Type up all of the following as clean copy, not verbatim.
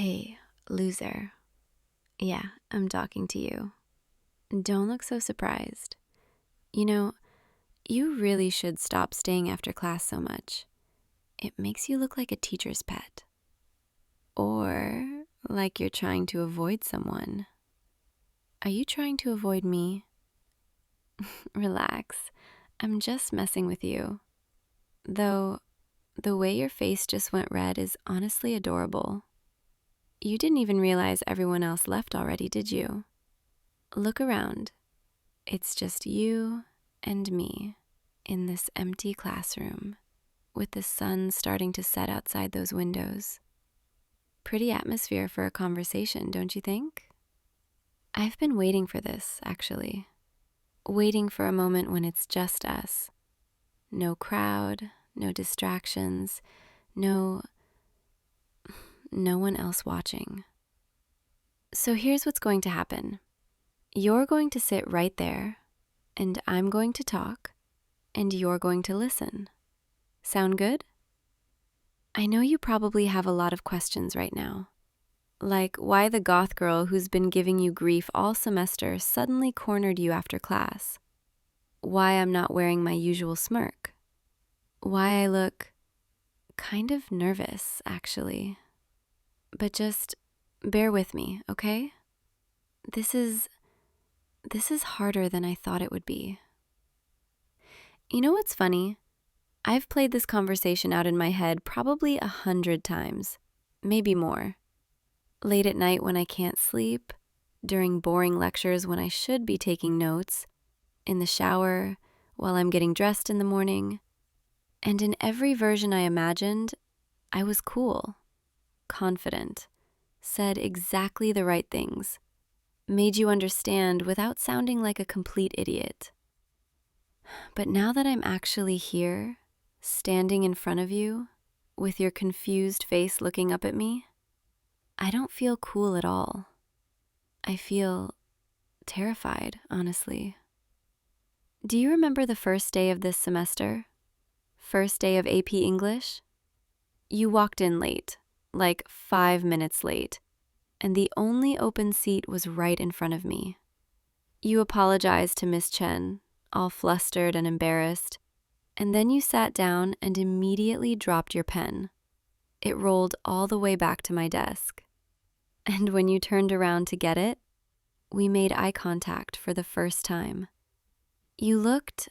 Hey, loser. Yeah, I'm talking to you. Don't look so surprised. You know, you really should stop staying after class so much. It makes you look like a teacher's pet. Or like you're trying to avoid someone. Are you trying to avoid me? Relax. I'm just messing with you. Though, the way your face just went red is honestly adorable. You didn't even realize everyone else left already, did you? Look around. It's just you and me in this empty classroom with the sun starting to set outside those windows. Pretty atmosphere for a conversation, don't you think? I've been waiting for this, actually. Waiting for a moment when it's just us. No crowd, no distractions, no one else watching. So here's what's going to happen. You're going to sit right there, and I'm going to talk, and you're going to listen. Sound good? I know you probably have a lot of questions right now. Like why the goth girl who's been giving you grief all semester suddenly cornered you after class. Why I'm not wearing my usual smirk. Why I look kind of nervous, actually. But just bear with me, okay? This is harder than I thought it would be. You know what's funny? I've played this conversation out in my head probably 100 times, maybe more. Late at night when I can't sleep, during boring lectures when I should be taking notes, in the shower, while I'm getting dressed in the morning. And in every version I imagined, I was cool, confident, said exactly the right things, made you understand without sounding like a complete idiot. But now that I'm actually here, standing in front of you, with your confused face looking up at me, I don't feel cool at all. I feel terrified, honestly. Do you remember the first day of this semester? First day of AP English? You walked in late, like 5 minutes late, and the only open seat was right in front of me. You apologized to Miss Chen, all flustered and embarrassed, and then you sat down and immediately dropped your pen. It rolled all the way back to my desk. And when you turned around to get it, we made eye contact for the first time. You looked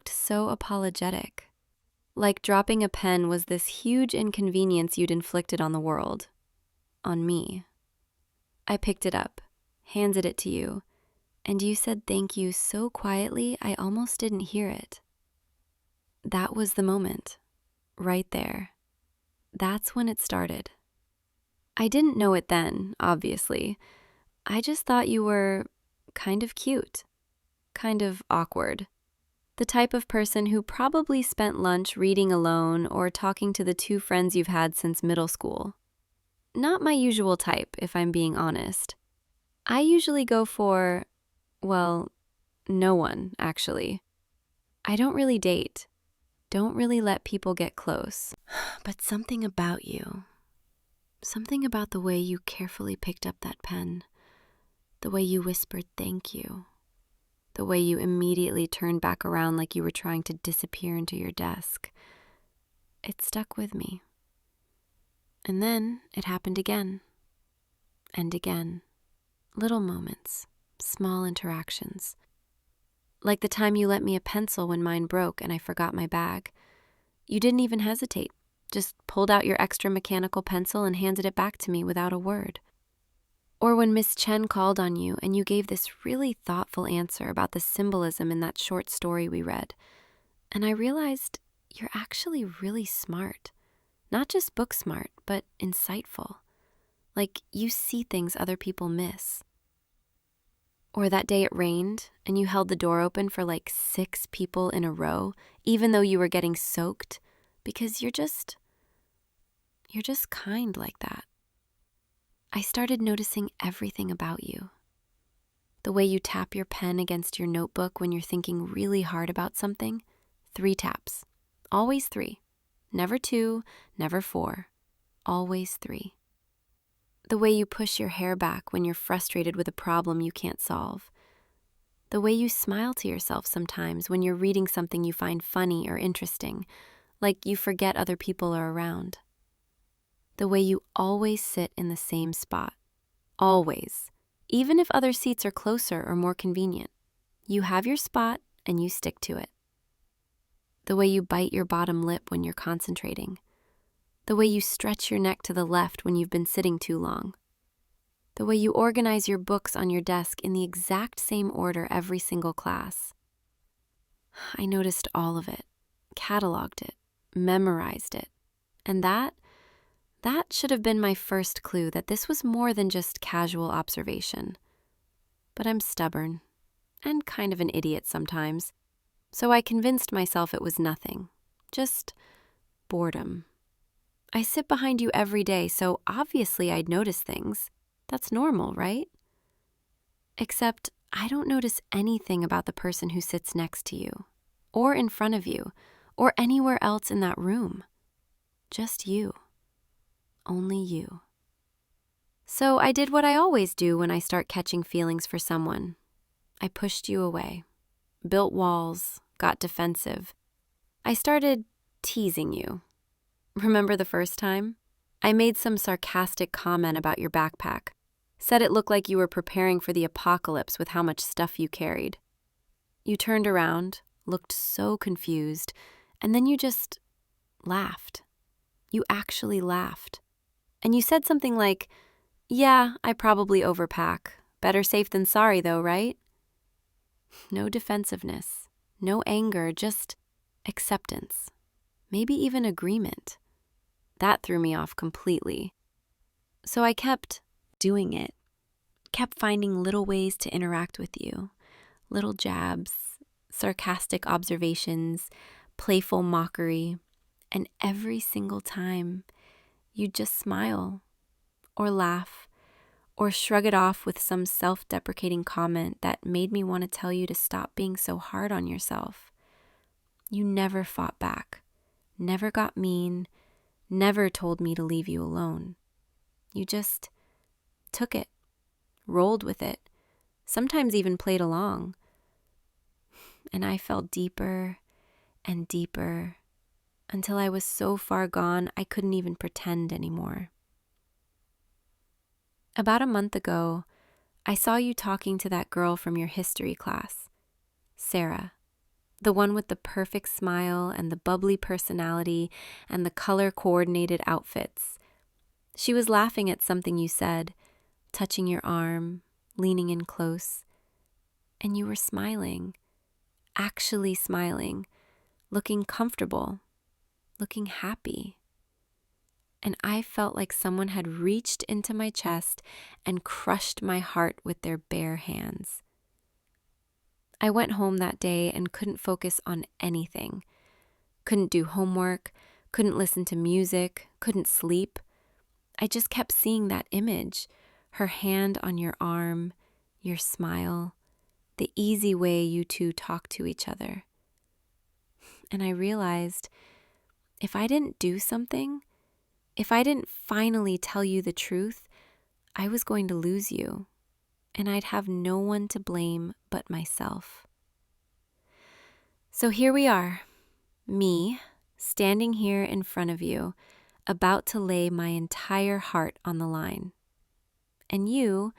so apologetic, like dropping a pen was this huge inconvenience you'd inflicted on the world, on me. I picked it up, handed it to you, and you said thank you so quietly I almost didn't hear it. That was the moment, right there. That's when it started. I didn't know it then, obviously. I just thought you were kind of cute, kind of awkward. The type of person who probably spent lunch reading alone or talking to the 2 friends you've had since middle school. Not my usual type, if I'm being honest. I usually go for, well, no one, actually. I don't really date. Don't really let people get close. But something about you. Something about the way you carefully picked up that pen. The way you whispered thank you. The way you immediately turned back around like you were trying to disappear into your desk. It stuck with me. And then it happened again. And again. Little moments. Small interactions. Like the time you lent me a pencil when mine broke and I forgot my bag. You didn't even hesitate. Just pulled out your extra mechanical pencil and handed it back to me without a word. Or when Miss Chen called on you and you gave this really thoughtful answer about the symbolism in that short story we read. And I realized you're actually really smart. Not just book smart, but insightful. Like you see things other people miss. Or that day it rained and you held the door open for like 6 people in a row, even though you were getting soaked, because you're just kind like that. I started noticing everything about you. The way you tap your pen against your notebook when you're thinking really hard about something. 3 taps. Always 3. Never 2, never 4. Always 3. The way you push your hair back when you're frustrated with a problem you can't solve. The way you smile to yourself sometimes when you're reading something you find funny or interesting, like you forget other people are around. The way you always sit in the same spot. Always. Even if other seats are closer or more convenient. You have your spot and you stick to it. The way you bite your bottom lip when you're concentrating. The way you stretch your neck to the left when you've been sitting too long. The way you organize your books on your desk in the exact same order every single class. I noticed all of it, cataloged it, memorized it, and that should have been my first clue that this was more than just casual observation. But I'm stubborn and kind of an idiot sometimes, so I convinced myself it was nothing, just boredom. I sit behind you every day, so obviously I'd notice things. That's normal, right? Except I don't notice anything about the person who sits next to you, or in front of you, or anywhere else in that room. Just you. Only you. So I did what I always do when I start catching feelings for someone. I pushed you away, built walls, got defensive. I started teasing you. Remember the first time? I made some sarcastic comment about your backpack. Said it looked like you were preparing for the apocalypse with how much stuff you carried. You turned around, looked so confused, and then you just laughed. You actually laughed. And you said something like, "Yeah, I probably overpack. Better safe than sorry though, right?" No defensiveness, no anger, just acceptance. Maybe even agreement. That threw me off completely. So I kept doing it, kept finding little ways to interact with you, little jabs, sarcastic observations, playful mockery, and every single time you'd just smile or laugh or shrug it off with some self-deprecating comment that made me want to tell you to stop being so hard on yourself. You never fought back, never got mean, never told me to leave you alone. You just took it, rolled with it, sometimes even played along. And I fell deeper and deeper until I was so far gone I couldn't even pretend anymore. About a month ago, I saw you talking to that girl from your history class, Sarah, the one with the perfect smile and the bubbly personality and the color-coordinated outfits. She was laughing at something you said, touching your arm, leaning in close, and you were smiling, actually smiling, looking comfortable, looking happy. And I felt like someone had reached into my chest and crushed my heart with their bare hands. I went home that day and couldn't focus on anything. Couldn't do homework, couldn't listen to music, couldn't sleep. I just kept seeing that image, her hand on your arm, your smile, the easy way you two talk to each other. And I realized if I didn't do something, if I didn't finally tell you the truth, I was going to lose you, and I'd have no one to blame but myself. So here we are, me, standing here in front of you, about to lay my entire heart on the line. And you,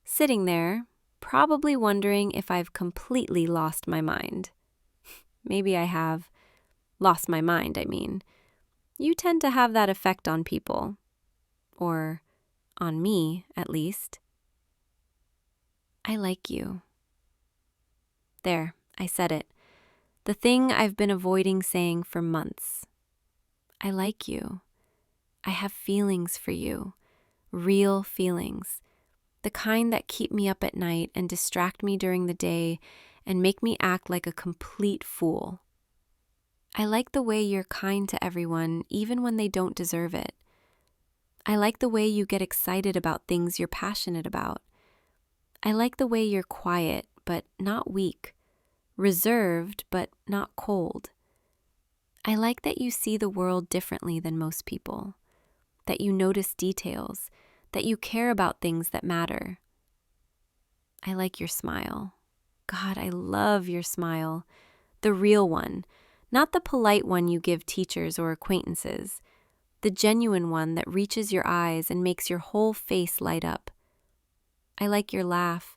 sitting there, probably wondering if I've completely lost my mind. Maybe I have. Lost my mind, I mean. You tend to have that effect on people. Or on me, at least. I like you. There, I said it. The thing I've been avoiding saying for months. I like you. I have feelings for you. Real feelings. The kind that keep me up at night and distract me during the day and make me act like a complete fool. I like the way you're kind to everyone, even when they don't deserve it. I like the way you get excited about things you're passionate about. I like the way you're quiet, but not weak, reserved, but not cold. I like that you see the world differently than most people, that you notice details, that you care about things that matter. I like your smile. God, I love your smile. The real one, not the polite one you give teachers or acquaintances. The genuine one that reaches your eyes and makes your whole face light up. I like your laugh,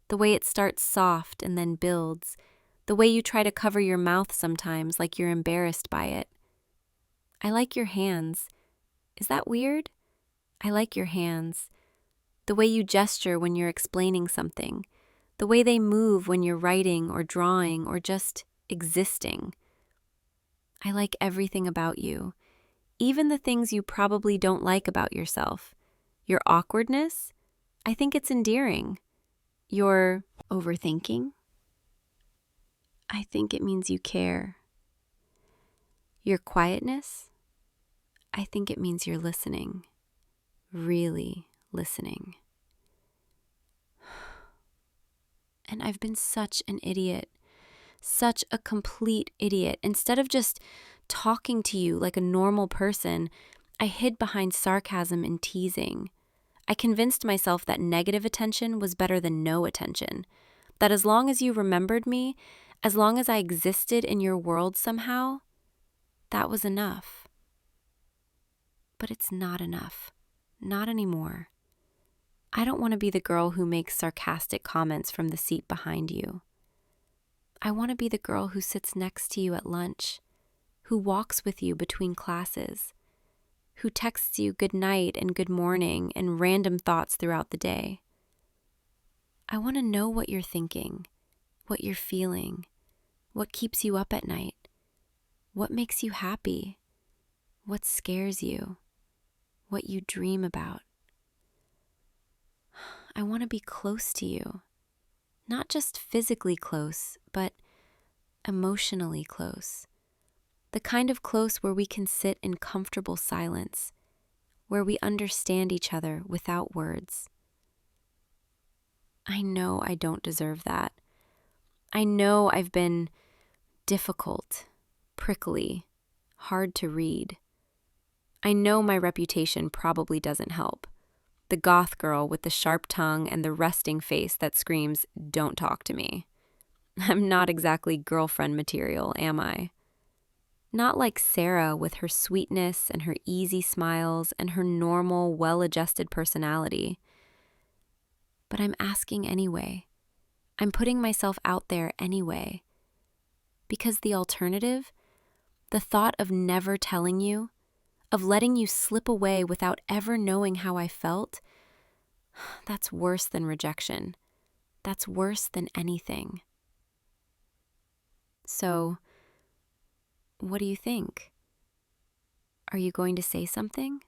the way it starts soft and then builds, the way you try to cover your mouth sometimes like you're embarrassed by it. I like your hands. Is that weird? I like your hands. The way you gesture when you're explaining something, the way they move when you're writing or drawing or just existing. I like everything about you, even the things you probably don't like about yourself. Your awkwardness, I think it's endearing. Your overthinking, I think it means you care. Your quietness, I think it means you're listening, really listening. And I've been such an idiot, such a complete idiot. Instead of just talking to you like a normal person, I hid behind sarcasm and teasing. I convinced myself that negative attention was better than no attention, that as long as you remembered me, as long as I existed in your world somehow, that was enough. But it's not enough. Not anymore. I don't want to be the girl who makes sarcastic comments from the seat behind you. I want to be the girl who sits next to you at lunch, who walks with you between classes, who texts you good night and good morning and random thoughts throughout the day. I want to know what you're thinking, what you're feeling, what keeps you up at night, what makes you happy, what scares you, what you dream about. I want to be close to you, not just physically close, but emotionally close. The kind of close where we can sit in comfortable silence, where we understand each other without words. I know I don't deserve that. I know I've been difficult, prickly, hard to read. I know my reputation probably doesn't help. The goth girl with the sharp tongue and the resting face that screams, "Don't talk to me." I'm not exactly girlfriend material, am I? Not like Sarah with her sweetness and her easy smiles and her normal, well-adjusted personality. But I'm asking anyway. I'm putting myself out there anyway. Because the alternative, the thought of never telling you, of letting you slip away without ever knowing how I felt, that's worse than rejection. That's worse than anything. So, what do you think? Are you going to say something?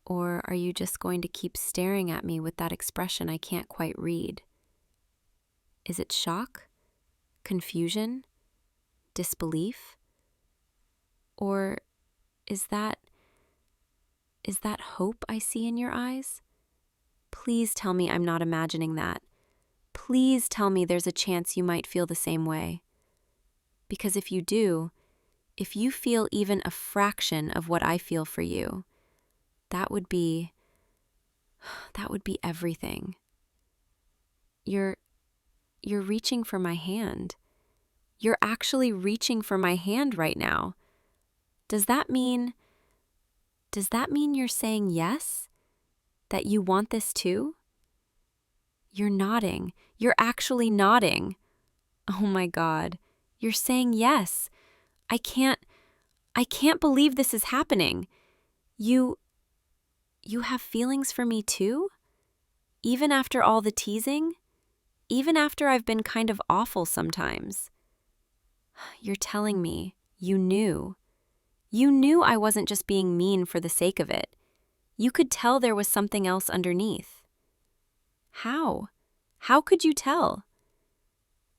Or are you just going to keep staring at me with that expression I can't quite read? Is it shock? Confusion? Disbelief? Or is that hope I see in your eyes? Please tell me I'm not imagining that. Please tell me there's a chance you might feel the same way. Because if you do, if you feel even a fraction of what I feel for you, that would be everything. You're reaching for my hand. You're actually reaching for my hand right now. Does that mean you're saying yes? That you want this too? You're nodding. You're actually nodding. Oh my God. You're saying yes. I can't believe this is happening. You have feelings for me too? Even after all the teasing? Even after I've been kind of awful sometimes? You're telling me you knew. You knew I wasn't just being mean for the sake of it. You could tell there was something else underneath. How? How could you tell?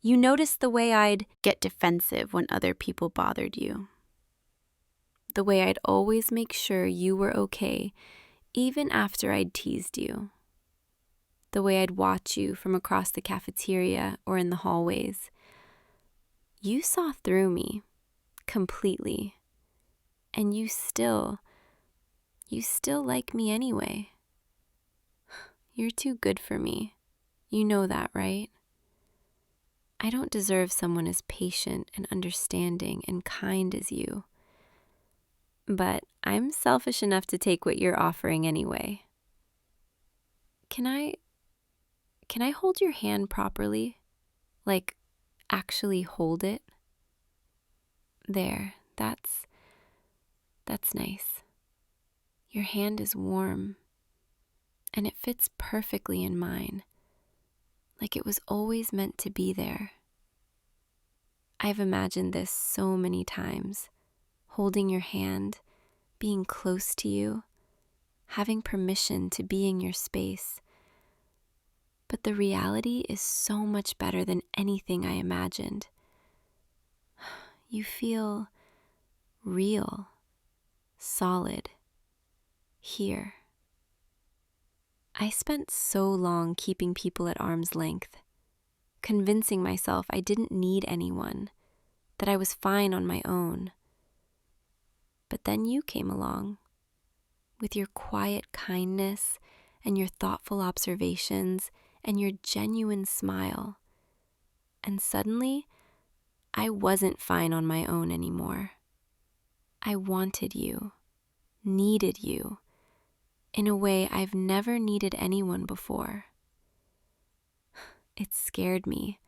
You noticed the way I'd get defensive when other people bothered you. The way I'd always make sure you were okay, even after I'd teased you. The way I'd watch you from across the cafeteria or in the hallways. You saw through me, completely. And you still like me anyway. You're too good for me. You know that, right? I don't deserve someone as patient and understanding and kind as you. But I'm selfish enough to take what you're offering anyway. Can I hold your hand properly? Like, actually hold it? There, that's nice. Your hand is warm, and it fits perfectly in mine, like it was always meant to be there. I've imagined this so many times, holding your hand, being close to you, having permission to be in your space. But the reality is so much better than anything I imagined. You feel real, solid, here. I spent so long keeping people at arm's length, convincing myself I didn't need anyone, that I was fine on my own. But then you came along, with your quiet kindness and your thoughtful observations and your genuine smile. And suddenly, I wasn't fine on my own anymore. I wanted you, needed you, in a way I've never needed anyone before. It scared me,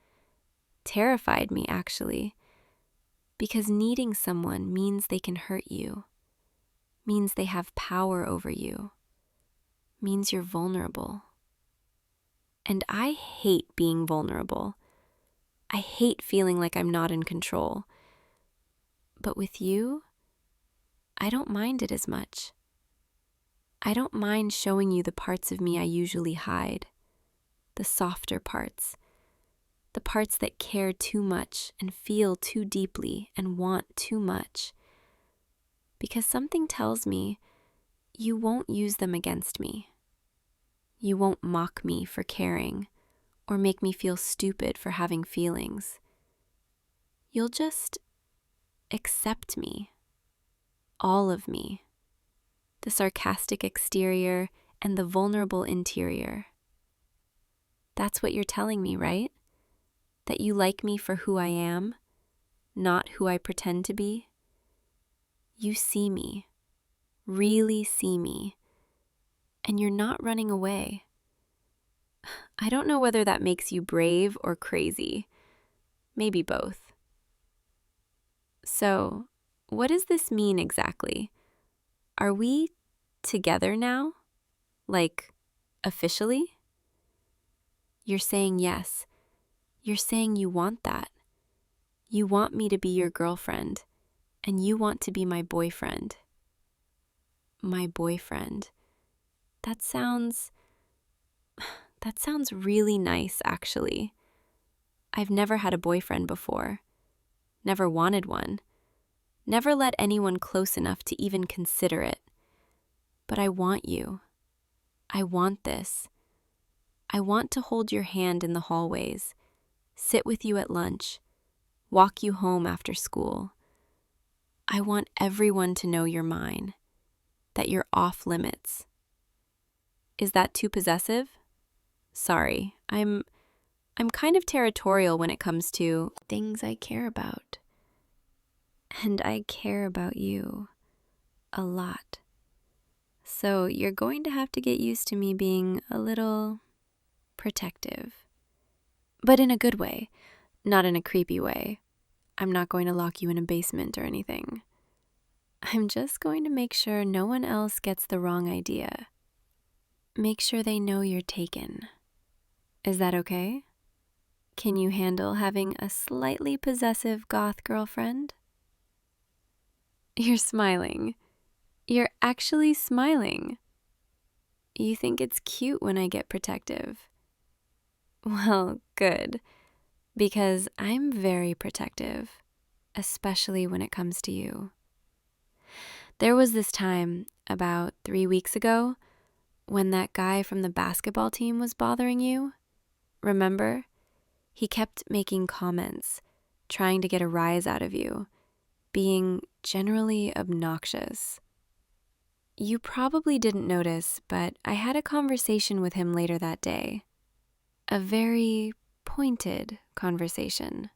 terrified me actually, because needing someone means they can hurt you, means they have power over you, means you're vulnerable. And I hate being vulnerable. I hate feeling like I'm not in control. But with you, I don't mind it as much. I don't mind showing you the parts of me I usually hide, the softer parts, the parts that care too much and feel too deeply and want too much. Because something tells me you won't use them against me. You won't mock me for caring or make me feel stupid for having feelings. You'll just accept me, all of me, the sarcastic exterior and the vulnerable interior. That's what you're telling me, right? That you like me for who I am, not who I pretend to be. You see me, really see me, and you're not running away. I don't know whether that makes you brave or crazy. Maybe both. So, what does this mean exactly? Are we together now? Like, officially? You're saying yes. You're saying you want that. You want me to be your girlfriend, and you want to be my boyfriend. My boyfriend. That sounds really nice, actually. I've never had a boyfriend before. Never wanted one. Never let anyone close enough to even consider it. But I want you. I want this. I want to hold your hand in the hallways, sit with you at lunch, walk you home after school. I want everyone to know you're mine, that you're off limits. Is that too possessive? Sorry, I'm kind of territorial when it comes to things I care about. And I care about you a lot. So you're going to have to get used to me being a little protective. But in a good way, not in a creepy way. I'm not going to lock you in a basement or anything. I'm just going to make sure no one else gets the wrong idea. Make sure they know you're taken. Is that okay? Can you handle having a slightly possessive goth girlfriend? You're smiling. You're actually smiling. You think it's cute when I get protective. Well, good, because I'm very protective, especially when it comes to you. There was this time, about 3 weeks ago, when that guy from the basketball team was bothering you. Remember? He kept making comments, trying to get a rise out of you, being generally obnoxious. You probably didn't notice, but I had a conversation with him later that day. A very pointed conversation.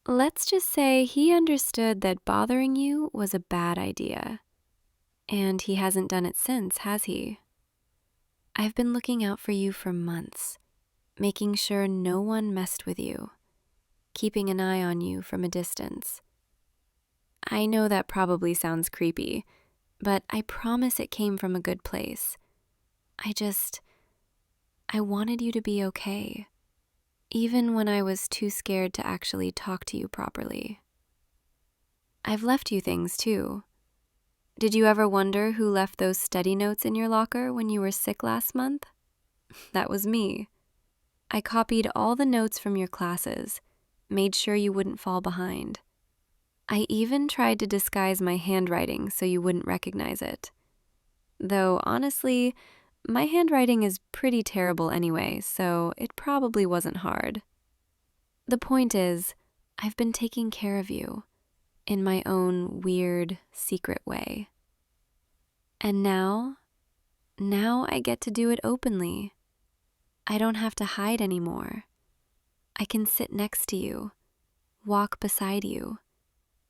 Let's just say he understood that bothering you was a bad idea. And he hasn't done it since, has he? I've been looking out for you for months, making sure no one messed with you, keeping an eye on you from a distance. I know that probably sounds creepy, but I promise it came from a good place. I wanted you to be okay, even when I was too scared to actually talk to you properly. I've left you things too. Did you ever wonder who left those study notes in your locker when you were sick last month? That was me. I copied all the notes from your classes, made sure you wouldn't fall behind. I even tried to disguise my handwriting so you wouldn't recognize it. Though, honestly, my handwriting is pretty terrible anyway, so it probably wasn't hard. The point is, I've been taking care of you in my own weird, secret way. And now I get to do it openly. I don't have to hide anymore. I can sit next to you, walk beside you,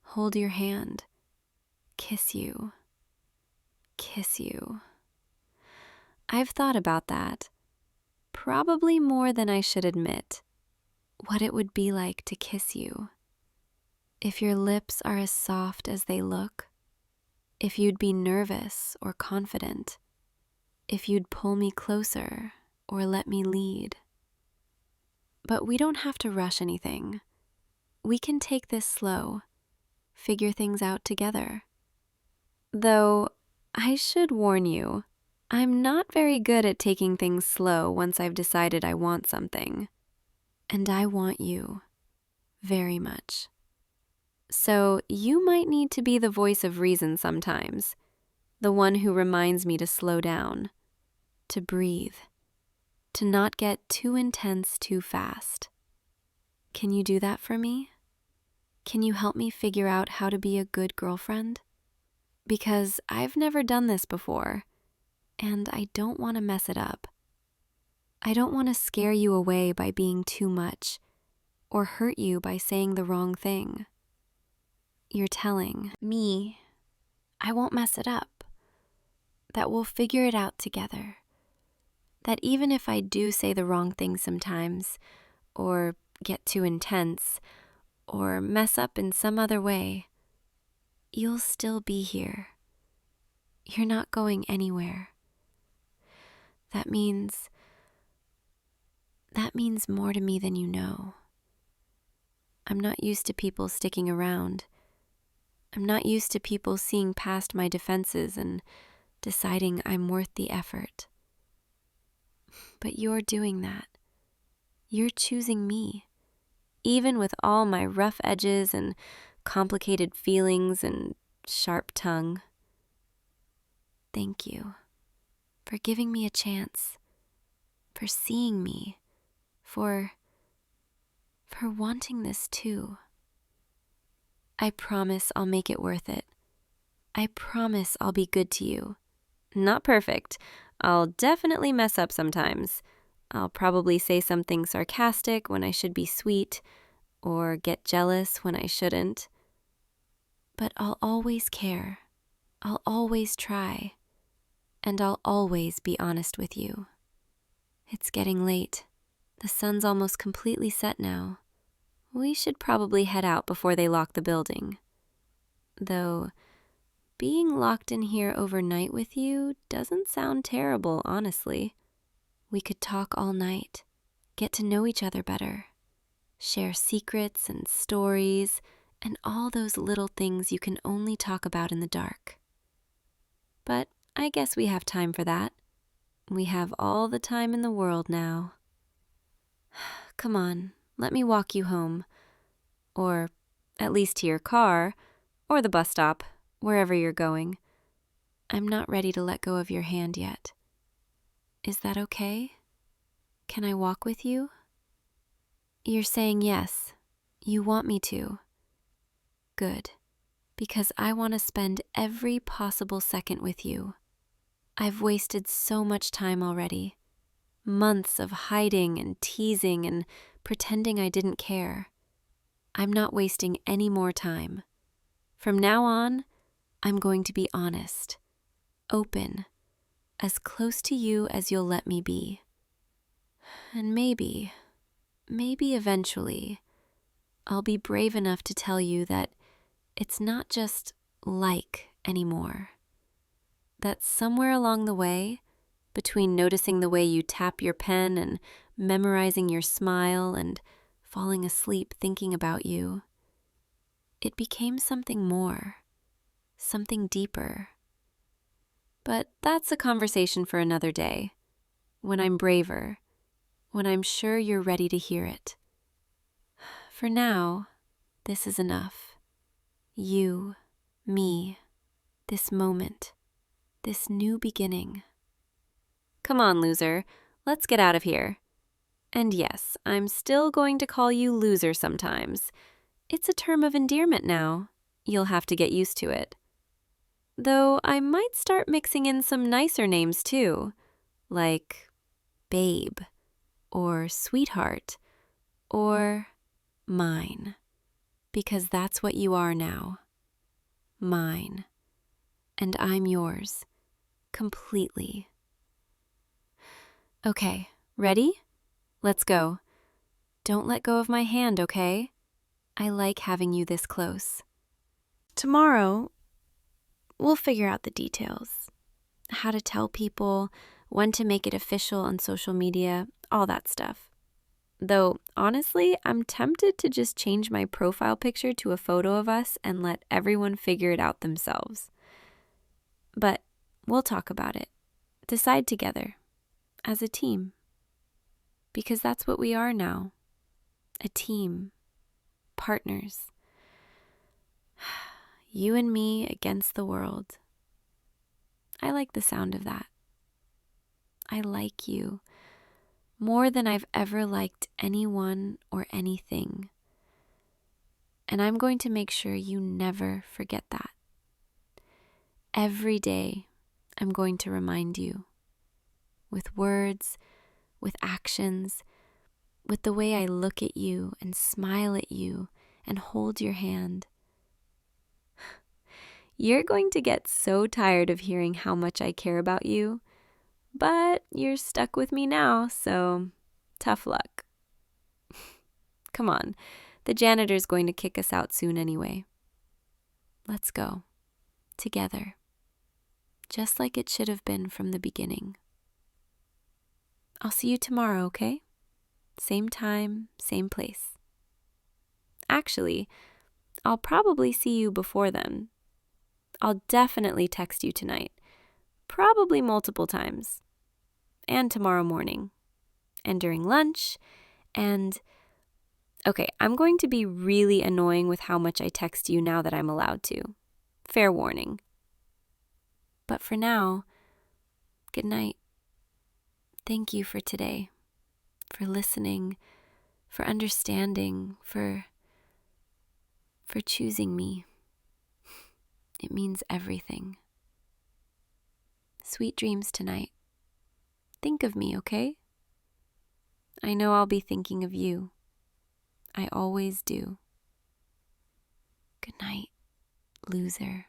hold your hand, kiss you. I've thought about that, probably more than I should admit, what it would be like to kiss you. If your lips are as soft as they look, if you'd be nervous or confident, if you'd pull me closer or let me lead. But we don't have to rush anything. We can take this slow, figure things out together. Though, I should warn you, I'm not very good at taking things slow once I've decided I want something. And I want you, very much. So you might need to be the voice of reason sometimes, the one who reminds me to slow down, to breathe, to not get too intense too fast. Can you do that for me? Can you help me figure out how to be a good girlfriend? Because I've never done this before, and I don't want to mess it up. I don't want to scare you away by being too much, or hurt you by saying the wrong thing. You're telling me I won't mess it up, that we'll figure it out together, that even if I do say the wrong thing sometimes, or get too intense, or mess up in some other way, you'll still be here. You're not going anywhere. That means more to me than you know. I'm not used to people sticking around. I'm not used to people seeing past my defenses and deciding I'm worth the effort. But you're doing that. You're choosing me, even with all my rough edges and complicated feelings and sharp tongue. Thank you for giving me a chance, for seeing me, for wanting this too. I promise I'll make it worth it. I promise I'll be good to you. Not perfect. I'll definitely mess up sometimes. I'll probably say something sarcastic when I should be sweet, or get jealous when I shouldn't. But I'll always care. I'll always try. And I'll always be honest with you. It's getting late. The sun's almost completely set now. We should probably head out before they lock the building. Though, being locked in here overnight with you doesn't sound terrible, honestly. We could talk all night, get to know each other better, share secrets and stories, and all those little things you can only talk about in the dark. But I guess we have time for that. We have all the time in the world now. Come on, let me walk you home. Or at least to your car, or the bus stop, wherever you're going. I'm not ready to let go of your hand yet. Is that okay? Can I walk with you? You're saying yes. You want me to. Good. because I want to spend every possible second with you. I've wasted so much time already. Months of hiding and teasing and pretending I didn't care. I'm not wasting any more time. From now on, I'm going to be honest, open, as close to you as you'll let me be. And maybe eventually, I'll be brave enough to tell you that it's not just like anymore. That somewhere along the way, between noticing the way you tap your pen and memorizing your smile and falling asleep thinking about you, it became something more, something deeper. But that's a conversation for another day, when I'm braver, when I'm sure you're ready to hear it. For now, this is enough. You, me, this moment, this new beginning. Come on, loser, let's get out of here. And yes, I'm still going to call you loser sometimes. It's a term of endearment now. You'll have to get used to it. Though I might start mixing in some nicer names too, like babe, or sweetheart, or mine, because that's what you are now. Mine. And I'm yours, completely. Okay, ready? Let's go. Don't let go of my hand, okay? I like having you this close. Tomorrow, we'll figure out the details. How to tell people, when to make it official on social media, all that stuff. Though, honestly, I'm tempted to just change my profile picture to a photo of us and let everyone figure it out themselves. But we'll talk about it. Decide together, as a team. Because that's what we are now. A team. Partners. You and me against the world. I like the sound of that. I like you more than I've ever liked anyone or anything. And I'm going to make sure you never forget that. Every day, I'm going to remind you. With words, with actions, with the way I look at you and smile at you and hold your hand. You're going to get so tired of hearing how much I care about you, but you're stuck with me now, so tough luck. Come on, the janitor's going to kick us out soon anyway. Let's go, together, just like it should have been from the beginning. I'll see you tomorrow, okay? Same time, same place. Actually, I'll probably see you before then. I'll definitely text you tonight, probably multiple times, and tomorrow morning, and during lunch, and okay, I'm going to be really annoying with how much I text you now that I'm allowed to. Fair warning. But for now, good night. Thank you for today, for listening, for understanding, for choosing me. It means everything. Sweet dreams tonight. Think of me, okay? I know I'll be thinking of you. I always do. Good night, loser.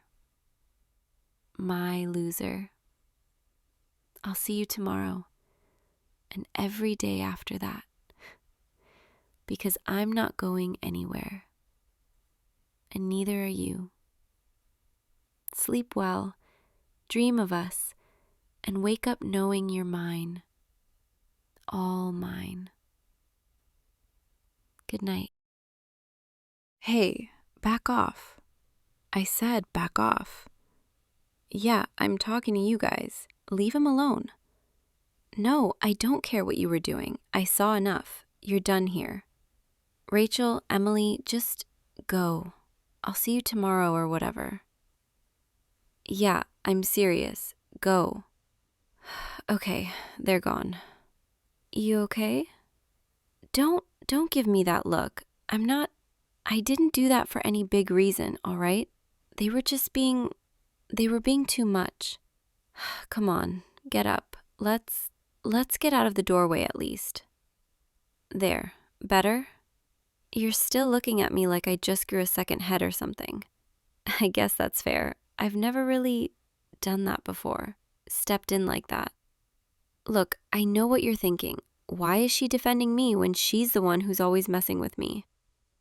My loser. I'll see you tomorrow and every day after that, because I'm not going anywhere, and neither are you. Sleep well, dream of us, and wake up knowing you're mine, all mine. Good night. Hey, back off. I said back off. Yeah, I'm talking to you guys. Leave him alone. No, I don't care what you were doing. I saw enough. You're done here. Rachel, Emily, just go. I'll see you tomorrow or whatever. Yeah, I'm serious. Go. Okay, they're gone. You okay? Don't give me that look. I didn't do that for any big reason, all right? They were being too much. Come on, get up. Let's get out of the doorway at least. There, better? You're still looking at me like I just grew a second head or something. I guess that's fair. I've never really done that before, stepped in like that. Look, I know what you're thinking. Why is she defending me when she's the one who's always messing with me?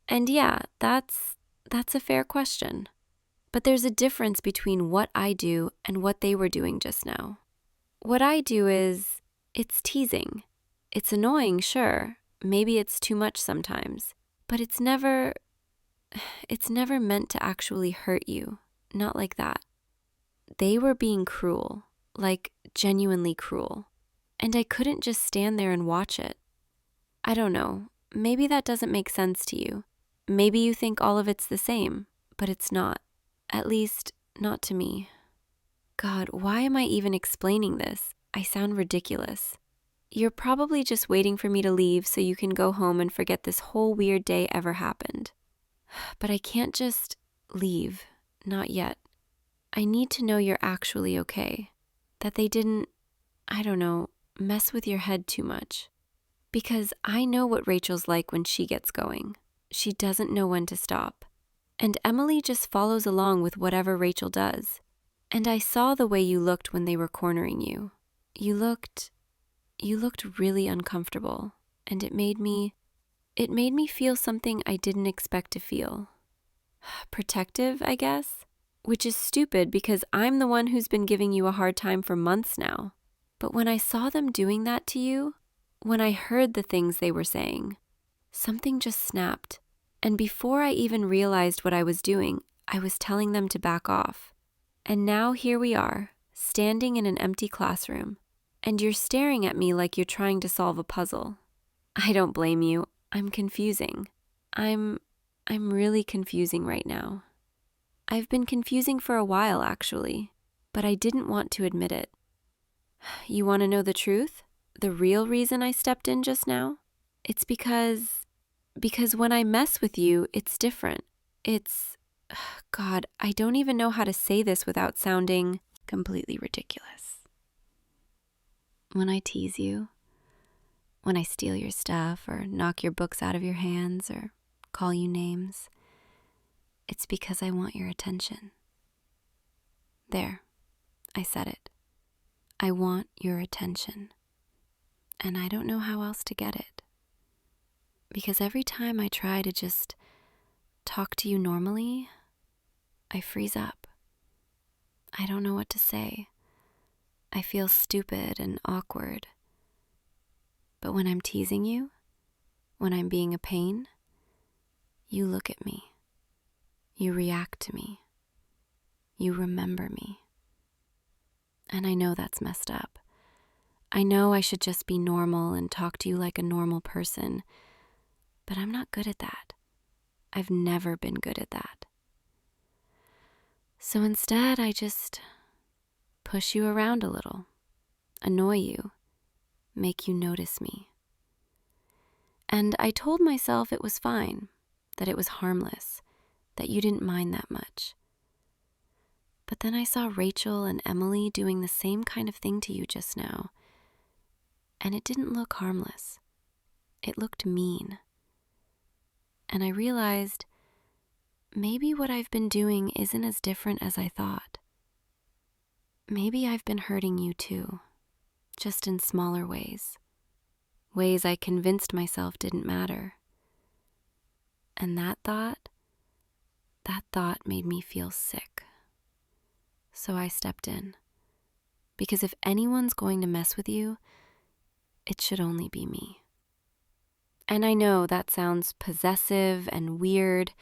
And yeah, that's a fair question. But there's a difference between what I do and what they were doing just now. What I do is, it's teasing. It's annoying, sure. Maybe it's too much sometimes. But it's never meant to actually hurt you. Not like that. They were being cruel, like genuinely cruel. And I couldn't just stand there and watch it. I don't know, maybe that doesn't make sense to you. Maybe you think all of it's the same, but it's not. At least, not to me. God, why am I even explaining this? I sound ridiculous. You're probably just waiting for me to leave so you can go home and forget this whole weird day ever happened. But I can't just leave, not yet. I need to know you're actually okay. That they didn't, I don't know, mess with your head too much. Because I know what Rachel's like when she gets going. She doesn't know when to stop. And Emily just follows along with whatever Rachel does. And I saw the way you looked when they were cornering you. You looked really uncomfortable, and it made me feel something I didn't expect to feel. Protective, I guess? Which is stupid because I'm the one who's been giving you a hard time for months now. But when I saw them doing that to you, when I heard the things they were saying, something just snapped. And before I even realized what I was doing, I was telling them to back off. And now here we are, standing in an empty classroom, and you're staring at me like you're trying to solve a puzzle. I don't blame you. I'm confusing. I'm really confusing right now. I've been confusing for a while, actually, but I didn't want to admit it. You want to know the truth? The real reason I stepped in just now? It's because when I mess with you, it's different. God, I don't even know how to say this without sounding completely ridiculous. When I tease you, when I steal your stuff or knock your books out of your hands or call you names, it's because I want your attention. There, I said it. I want your attention. And I don't know how else to get it. Because every time I try to just talk to you normally, I freeze up. I don't know what to say. I feel stupid and awkward. But when I'm teasing you, when I'm being a pain, you look at me. You react to me. You remember me. And I know that's messed up. I know I should just be normal and talk to you like a normal person, but I'm not good at that. I've never been good at that. So instead, I just push you around a little, annoy you, make you notice me. And I told myself it was fine, that it was harmless, that you didn't mind that much. But then I saw Rachel and Emily doing the same kind of thing to you just now, and it didn't look harmless. It looked mean. And I realized maybe what I've been doing isn't as different as I thought. Maybe I've been hurting you too, just in smaller ways. Ways I convinced myself didn't matter. And that thought made me feel sick. So I stepped in. Because if anyone's going to mess with you, it should only be me. And I know that sounds possessive and weird,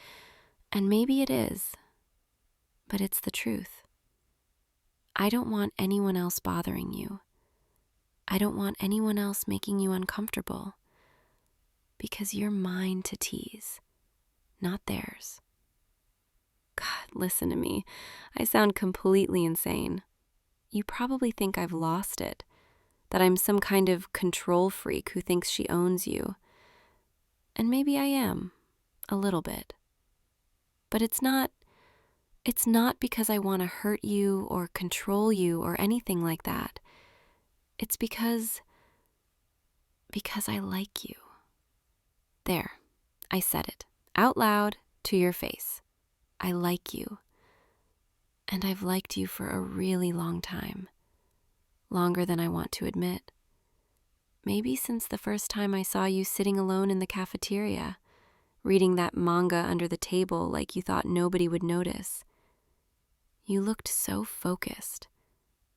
and maybe it is, but it's the truth. I don't want anyone else bothering you. I don't want anyone else making you uncomfortable, because you're mine to tease, not theirs. God, listen to me. I sound completely insane. You probably think I've lost it, that I'm some kind of control freak who thinks she owns you. And maybe I am, a little bit. But it's not It's not because I want to hurt you or control you or anything like that. It's because I like you. There, I said it out loud to your face. I like you. And I've liked you for a really long time. Longer than I want to admit. Maybe since the first time I saw you sitting alone in the cafeteria, reading that manga under the table like you thought nobody would notice. You looked so focused,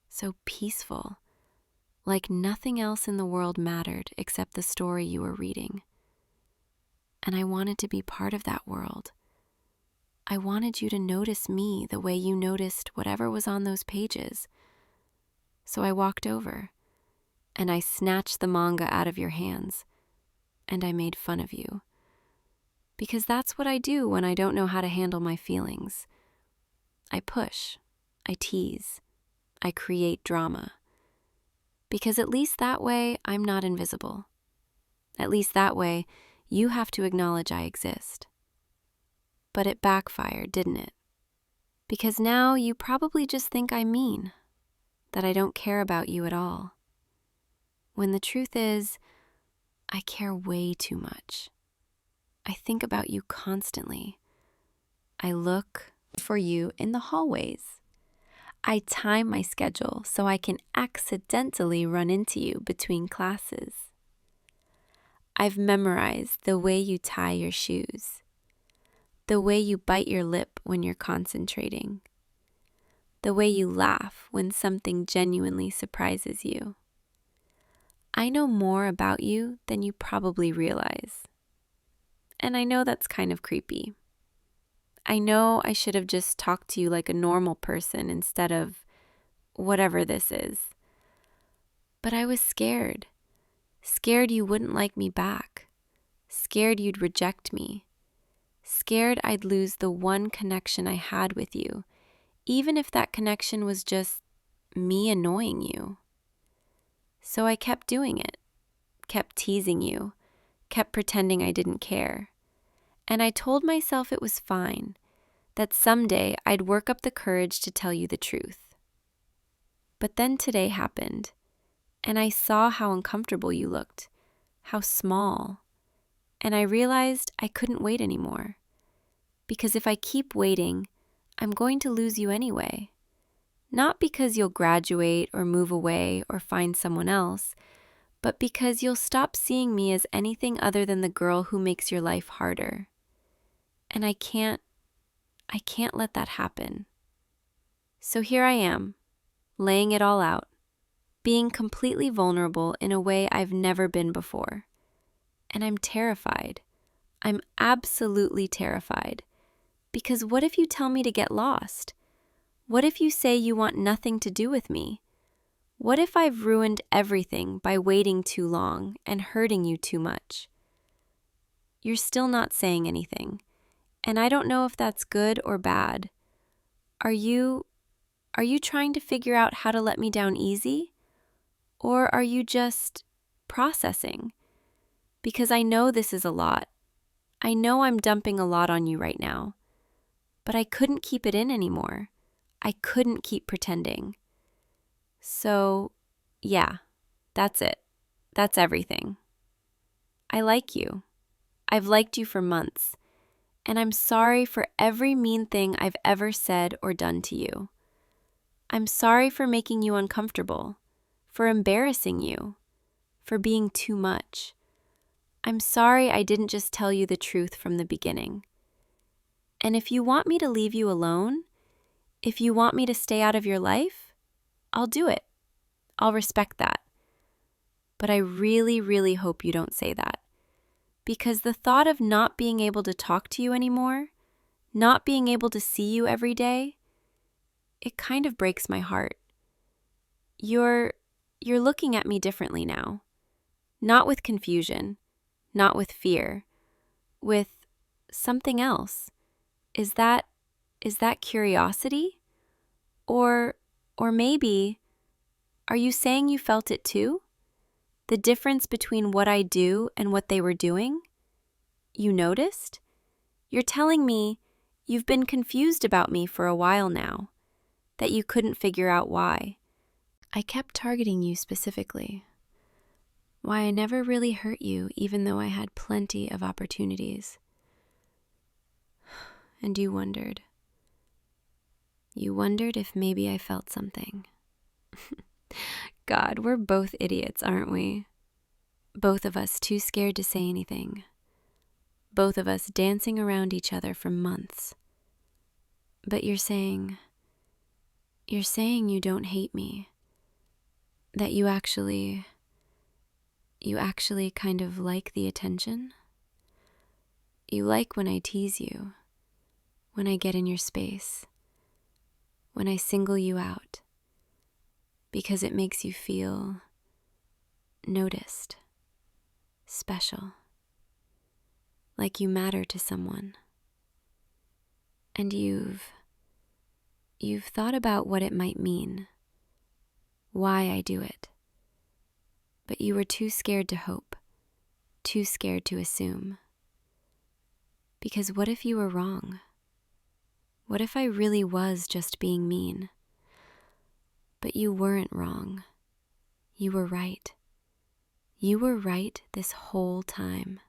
so peaceful, like nothing else in the world mattered except the story you were reading. And I wanted to be part of that world. I wanted you to notice me the way you noticed whatever was on those pages. So I walked over, and I snatched the manga out of your hands, and I made fun of you. Because that's what I do when I don't know how to handle my feelings. I push, I tease, I create drama. Because at least that way, I'm not invisible. At least that way, you have to acknowledge I exist. But it backfired, didn't it? Because now you probably just think I'm mean, that I don't care about you at all. When the truth is, I care way too much. I think about you constantly. I look for you in the hallways. I time my schedule so I can accidentally run into you between classes. I've memorized the way you tie your shoes, the way you bite your lip when you're concentrating, the way you laugh when something genuinely surprises you. I know more about you than you probably realize. And I know that's kind of creepy. I know I should have just talked to you like a normal person instead of whatever this is. But I was scared. Scared you wouldn't like me back. Scared you'd reject me. Scared I'd lose the one connection I had with you, even if that connection was just me annoying you. So I kept doing it, kept teasing you, kept pretending I didn't care. And I told myself it was fine, that someday I'd work up the courage to tell you the truth. But then today happened, and I saw how uncomfortable you looked, how small, and I realized I couldn't wait anymore. Because if I keep waiting, I'm going to lose you anyway. Not because you'll graduate or move away or find someone else, but because you'll stop seeing me as anything other than the girl who makes your life harder. And I can't let that happen. So here I am, laying it all out, being completely vulnerable in a way I've never been before. And I'm terrified. I'm absolutely terrified. Because what if you tell me to get lost? What if you say you want nothing to do with me? What if I've ruined everything by waiting too long and hurting you too much? You're still not saying anything. And I don't know if that's good or bad. Are you trying to figure out how to let me down easy? Or are you just processing? Because I know this is a lot. I know I'm dumping a lot on you right now. But I couldn't keep it in anymore. I couldn't keep pretending. So, yeah, that's it. That's everything. I like you. I've liked you for months. And I'm sorry for every mean thing I've ever said or done to you. I'm sorry for making you uncomfortable, for embarrassing you, for being too much. I'm sorry I didn't just tell you the truth from the beginning. And if you want me to leave you alone, if you want me to stay out of your life, I'll do it. I'll respect that. But I really, really hope you don't say that. Because the thought of not being able to talk to you anymore, not being able to see you every day, it kind of breaks my heart. You're looking at me differently now. Not with confusion, not with fear, with something else. Is that curiosity? Or maybe, are you saying you felt it too? The difference between what I do and what they were doing? You noticed? You're telling me You've been confused about me for a while now, that you couldn't figure out why. I kept targeting you specifically. Why I never really hurt you, even though I had plenty of opportunities. And you wondered. You wondered if maybe I felt something. God, we're both idiots, aren't we? Both of us too scared to say anything. Both of us dancing around each other for months. But you're saying you don't hate me. That you actually kind of like the attention. You like when I tease you, when I get in your space, when I single you out, because it makes you feel noticed, special, like you matter to someone. And you've thought about what it might mean, why I do it. But you were too scared to hope, too scared to assume. Because what if you were wrong? What if I really was just being mean? But you weren't wrong. You were right. You were right this whole time.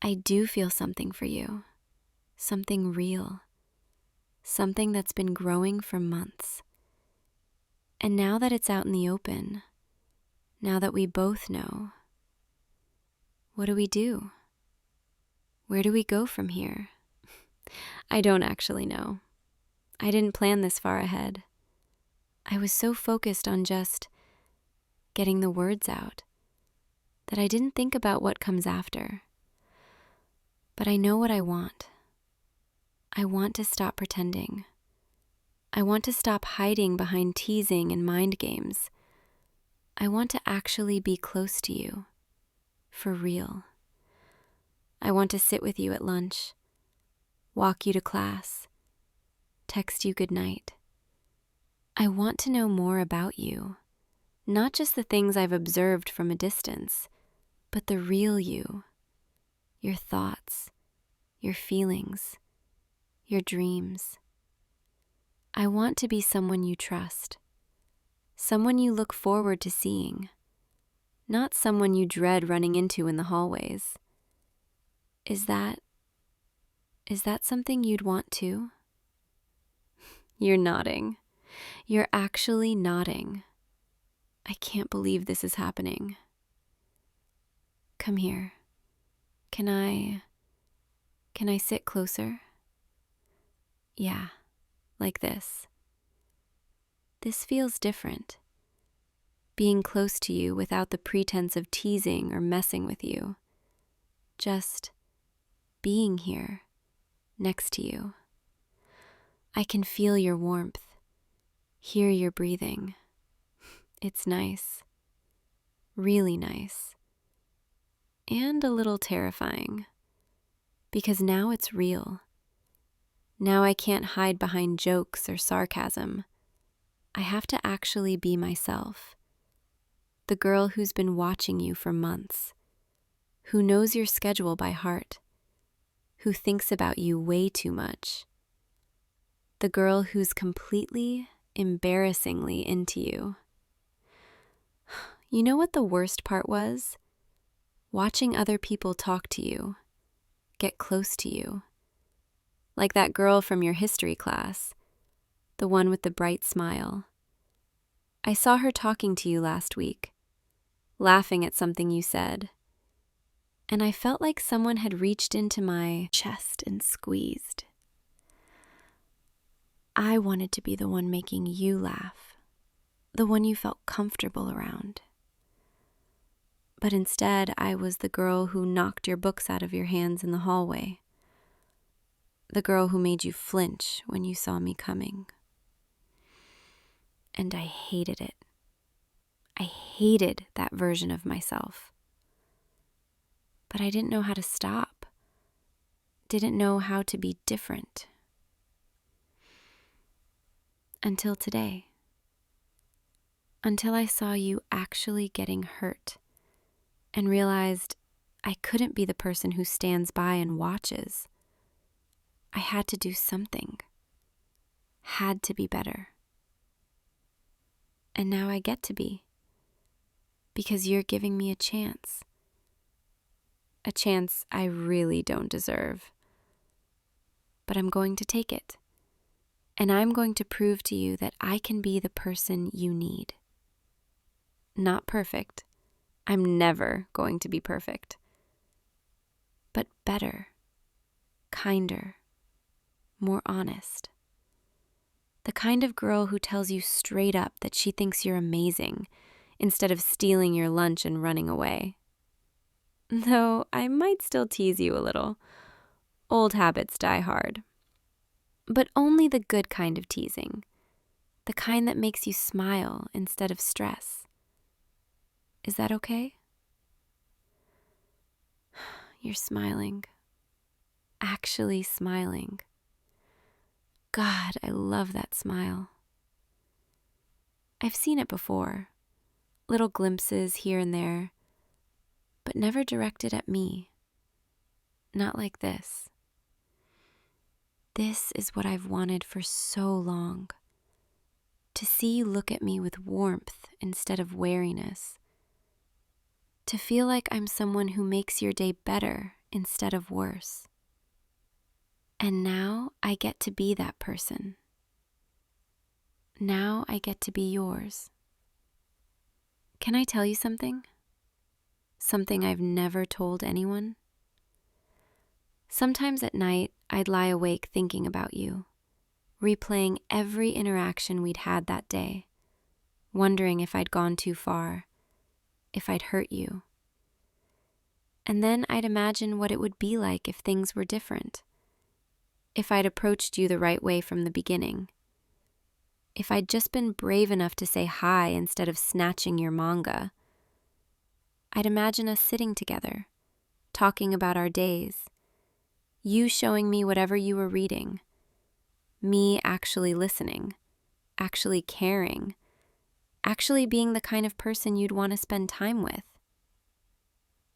I do feel something for you. Something real. Something that's been growing for months. And now that it's out in the open, now that we both know, what do we do? Where do we go from here? I don't actually know. I didn't plan this far ahead. I was so focused on just getting the words out that I didn't think about what comes after. But I know what I want. I want to stop pretending. I want to stop hiding behind teasing and mind games. I want to actually be close to you, for real. I want to sit with you at lunch, walk you to class, text you goodnight. I want to know more about you, not just the things I've observed from a distance, but the real you, your thoughts, your feelings, your dreams. I want to be someone you trust, someone you look forward to seeing, not someone you dread running into in the hallways. Is that something you'd want too? You're nodding. You're actually nodding. I can't believe this is happening. Come here. Can I sit closer? Yeah, like this. This feels different. Being close to you without the pretense of teasing or messing with you. Just being here, next to you. I can feel your warmth, hear your breathing. It's nice, really nice, and a little terrifying, because now it's real. Now I can't hide behind jokes or sarcasm. I have to actually be myself, the girl who's been watching you for months, who knows your schedule by heart, who thinks about you way too much, the girl who's completely, embarrassingly into you. You know what the worst part was? Watching other people talk to you, get close to you. Like that girl from your history class, the one with the bright smile. I saw her talking to you last week, laughing at something you said. And I felt like someone had reached into my chest and squeezed. I wanted to be the one making you laugh, the one you felt comfortable around. But instead, I was the girl who knocked your books out of your hands in the hallway. The girl who made you flinch when you saw me coming. And I hated it. I hated that version of myself. But I didn't know how to stop. Didn't know how to be different. Until today. Until I saw you actually getting hurt and realized I couldn't be the person who stands by and watches. I had to do something. Had to be better. And now I get to be. Because you're giving me a chance. A chance I really don't deserve. But I'm going to take it. And I'm going to prove to you that I can be the person you need. Not perfect. I'm never going to be perfect. But better, kinder, more honest. The kind of girl who tells you straight up that she thinks you're amazing instead of stealing your lunch and running away. Though I might still tease you a little. Old habits die hard. But only the good kind of teasing. The kind that makes you smile instead of stress. Is that okay? You're smiling. Actually smiling. God, I love that smile. I've seen it before. Little glimpses here and there. But never directed at me. Not like this. This is what I've wanted for so long. To see you look at me with warmth instead of wariness. To feel like I'm someone who makes your day better instead of worse. And now I get to be that person. Now I get to be yours. Can I tell you something? Something I've never told anyone? Sometimes at night, I'd lie awake thinking about you, replaying every interaction we'd had that day, wondering if I'd gone too far, if I'd hurt you. And then I'd imagine what it would be like if things were different, if I'd approached you the right way from the beginning, if I'd just been brave enough to say hi instead of snatching your manga. I'd imagine us sitting together, talking about our days, you showing me whatever you were reading, me actually listening, actually caring, actually being the kind of person you'd want to spend time with.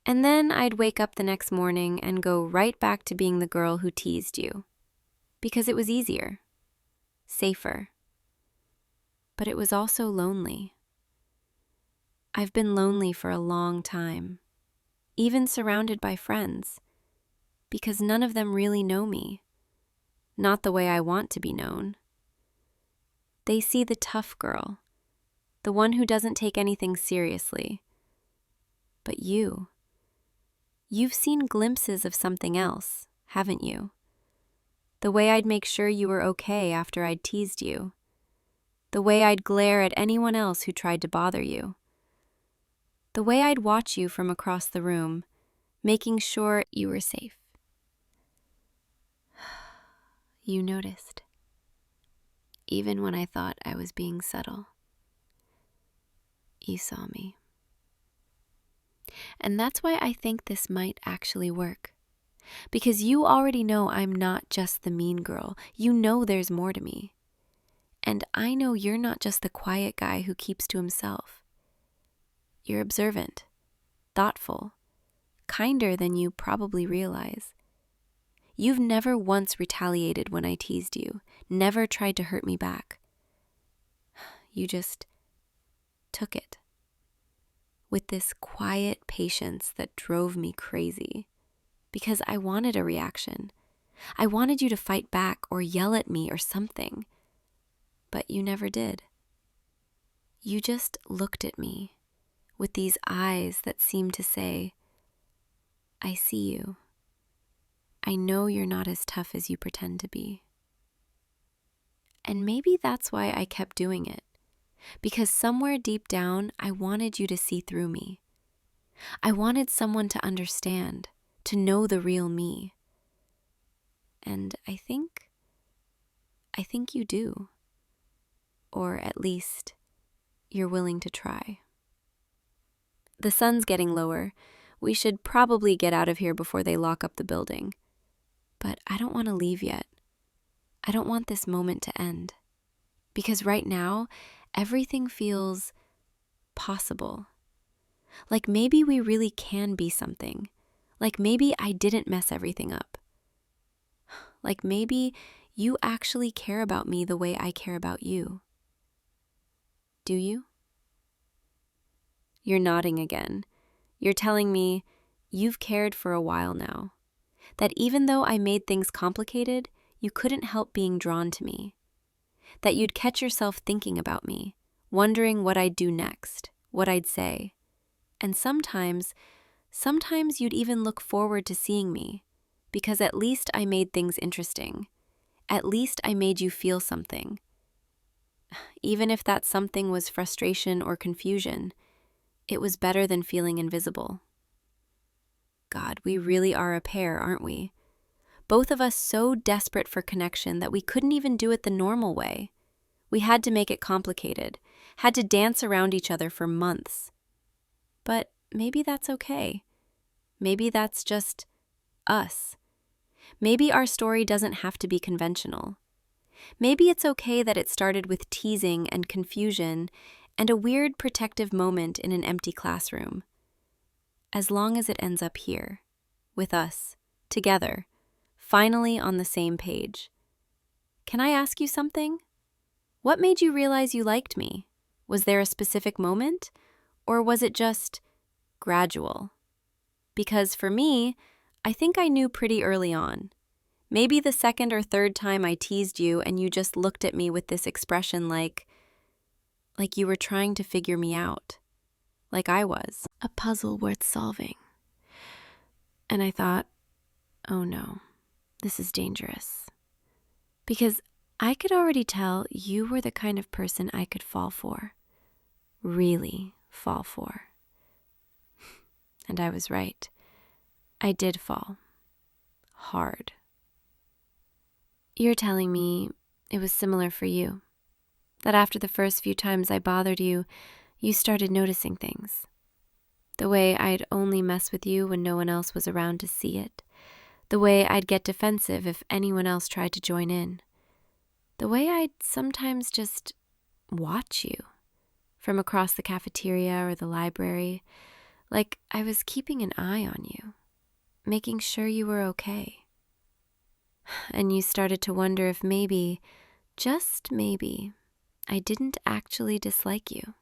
And then I'd wake up the next morning and go right back to being the girl who teased you, because it was easier, safer. But it was also lonely. I've been lonely for a long time, even surrounded by friends. Because none of them really know me, not the way I want to be known. They see the tough girl, the one who doesn't take anything seriously. But you've seen glimpses of something else, haven't you? The way I'd make sure you were okay after I'd teased you. The way I'd glare at anyone else who tried to bother you. The way I'd watch you from across the room, making sure you were safe. You noticed, even when I thought I was being subtle. You saw me. And that's why I think this might actually work. Because you already know I'm not just the mean girl. You know there's more to me. And I know you're not just the quiet guy who keeps to himself. You're observant, thoughtful, kinder than you probably realize. You've never once retaliated when I teased you, never tried to hurt me back. You just took it with this quiet patience that drove me crazy because I wanted a reaction. I wanted you to fight back or yell at me or something, but you never did. You just looked at me with these eyes that seemed to say, I see you. I know you're not as tough as you pretend to be. And maybe that's why I kept doing it. Because somewhere deep down, I wanted you to see through me. I wanted someone to understand, to know the real me. And I think you do. Or at least, you're willing to try. The sun's getting lower. We should probably get out of here before they lock up the building. But I don't want to leave yet. I don't want this moment to end. Because right now, everything feels possible. Like maybe we really can be something. Like maybe I didn't mess everything up. Like maybe you actually care about me the way I care about you. Do you? You're nodding again. You're telling me you've cared for a while now. That even though I made things complicated, you couldn't help being drawn to me. That you'd catch yourself thinking about me, wondering what I'd do next, what I'd say. And sometimes you'd even look forward to seeing me, because at least I made things interesting. At least I made you feel something. Even if that something was frustration or confusion, it was better than feeling invisible. God, we really are a pair, aren't we? Both of us so desperate for connection that we couldn't even do it the normal way. We had to make it complicated, had to dance around each other for months. But maybe that's okay. Maybe that's just us. Maybe our story doesn't have to be conventional. Maybe it's okay that it started with teasing and confusion and a weird protective moment in an empty classroom. As long as it ends up here, with us, together, finally on the same page. Can I ask you something? What made you realize you liked me? Was there a specific moment? Or was it just gradual? Because for me, I think I knew pretty early on. Maybe the second or third time I teased you and you just looked at me with this expression like you were trying to figure me out. Like I was. A puzzle worth solving. And I thought, oh no, this is dangerous. Because I could already tell you were the kind of person I could fall for. Really fall for. And I was right. I did fall. Hard. You're telling me it was similar for you. That after the first few times I bothered you, you started noticing things. The way I'd only mess with you when no one else was around to see it. The way I'd get defensive if anyone else tried to join in. The way I'd sometimes just watch you from across the cafeteria or the library, like I was keeping an eye on you, making sure you were okay. And you started to wonder if maybe, just maybe, I didn't actually dislike you.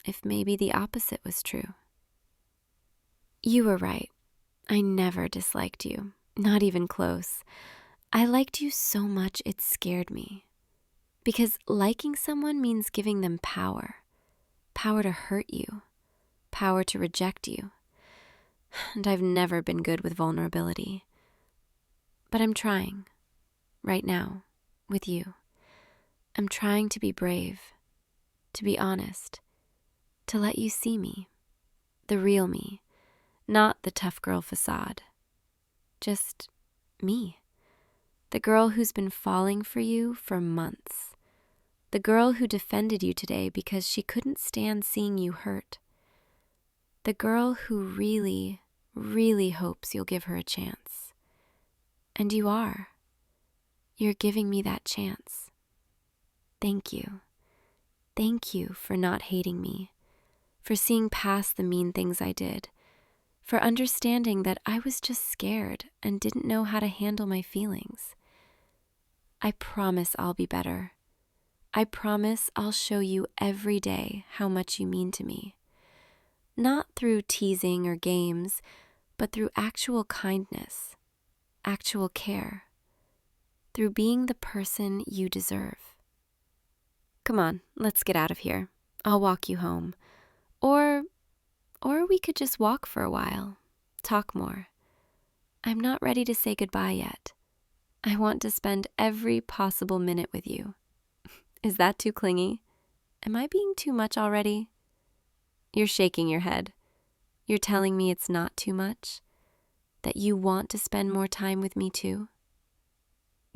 If maybe the opposite was true. You were right. I never disliked you, not even close. I liked you so much it scared me. Because liking someone means giving them power. Power to hurt you. Power to reject you. And I've never been good with vulnerability. But I'm trying. Right now. With you. I'm trying to be brave. To be honest. To let you see me. The real me. Not the tough girl facade. Just me. The girl who's been falling for you for months. The girl who defended you today because she couldn't stand seeing you hurt. The girl who really, really hopes you'll give her a chance. And you are. You're giving me that chance. Thank you. Thank you for not hating me, for seeing past the mean things I did, for understanding that I was just scared and didn't know how to handle my feelings. I promise I'll be better. I promise I'll show you every day how much you mean to me. Not through teasing or games, but through actual kindness, actual care, through being the person you deserve. Come on, let's get out of here. I'll walk you home. Or we could just walk for a while, talk more. I'm not ready to say goodbye yet. I want to spend every possible minute with you. Is that too clingy? Am I being too much already? You're shaking your head. You're telling me it's not too much? That you want to spend more time with me too?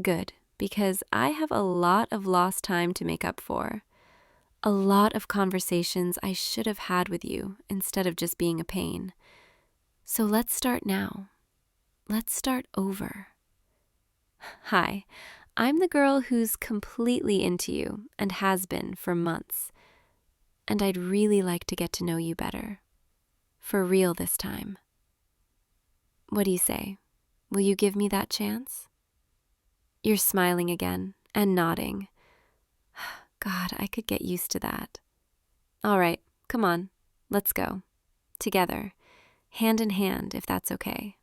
Good, because I have a lot of lost time to make up for. A lot of conversations I should have had with you instead of just being a pain. So let's start now. Let's start over. Hi, I'm the girl who's completely into you and has been for months. And I'd really like to get to know you better. For real this time. What do you say? Will you give me that chance? You're smiling again and nodding. God, I could get used to that. All right, come on, let's go. Together, hand in hand, if that's okay.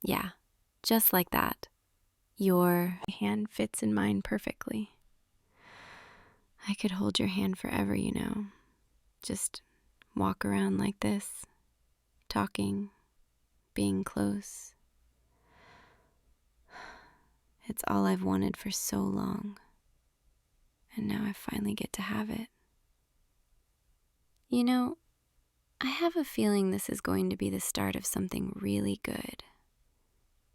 Yeah, just like that. Your hand fits in mine perfectly. I could hold your hand forever, you know. Just walk around like this, talking, being close. It's all I've wanted for so long, and now I finally get to have it. You know, I have a feeling this is going to be the start of something really good.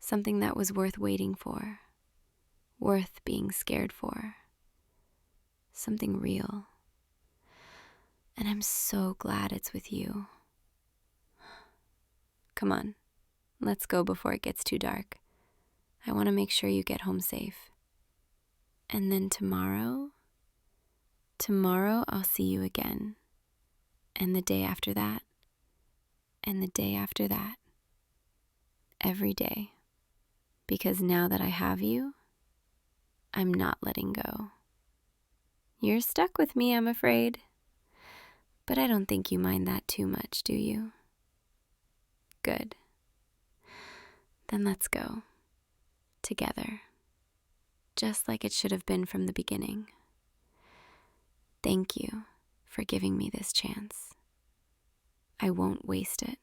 Something that was worth waiting for, worth being scared for. Something real. And I'm so glad it's with you. Come on, let's go before it gets too dark. I want to make sure you get home safe. And then tomorrow I'll see you again. And the day after that. And the day after that. Every day. Because now that I have you, I'm not letting go. You're stuck with me, I'm afraid. But I don't think you mind that too much, do you? Good. Then let's go. Together. Just like it should have been from the beginning. Thank you for giving me this chance. I won't waste it.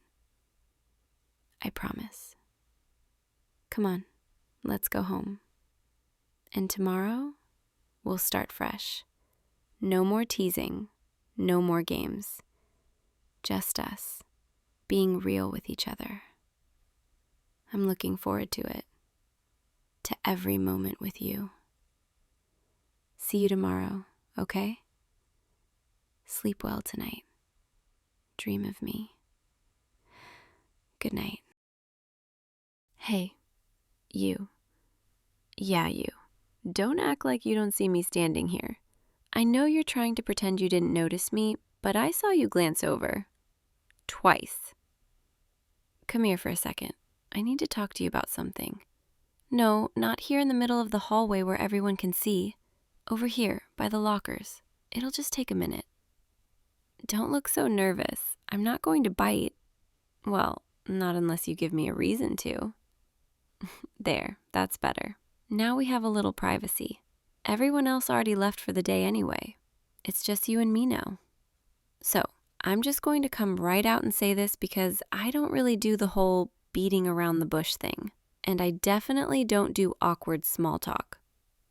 I promise. Come on, let's go home. And tomorrow, we'll start fresh. No more teasing, no more games. Just us, being real with each other. I'm looking forward to it. To every moment with you. See you tomorrow, okay? Sleep well tonight. Dream of me. Good night. Hey, you. Yeah, you. Don't act like you don't see me standing here. I know you're trying to pretend you didn't notice me, but I saw you glance over. Twice. Come here for a second. I need to talk to you about something. No, not here in the middle of the hallway where everyone can see. Over here, by the lockers. It'll just take a minute. Don't look so nervous. I'm not going to bite. Well, not unless you give me a reason to. There, that's better. Now we have a little privacy. Everyone else already left for the day anyway. It's just you and me now. So, I'm just going to come right out and say this because I don't really do the whole beating around the bush thing. And I definitely don't do awkward small talk.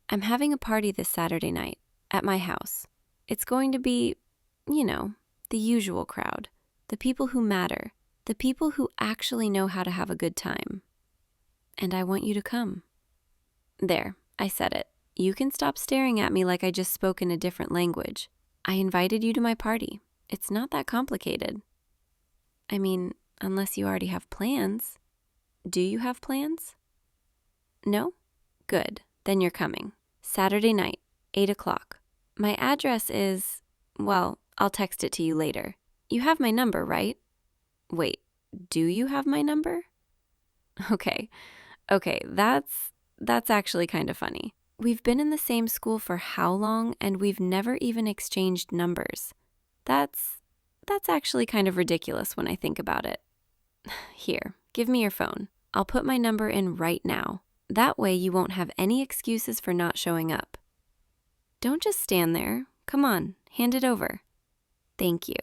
I'm having a party this Saturday night at my house. It's going to be, you know, the usual crowd. The people who matter. The people who actually know how to have a good time. And I want you to come. There, I said it. You can stop staring at me like I just spoke in a different language. I invited you to my party. It's not that complicated. I mean, unless you already have plans. Do you have plans? No? Good. Then you're coming. Saturday night, 8 o'clock. My address is, well, I'll text it to you later. You have my number, right? Wait, do you have my number? Okay, that's actually kind of funny. We've been in the same school for how long, and we've never even exchanged numbers. That's actually kind of ridiculous when I think about it. Here, give me your phone. I'll put my number in right now. That way you won't have any excuses for not showing up. Don't just stand there. Come on, hand it over. Thank you.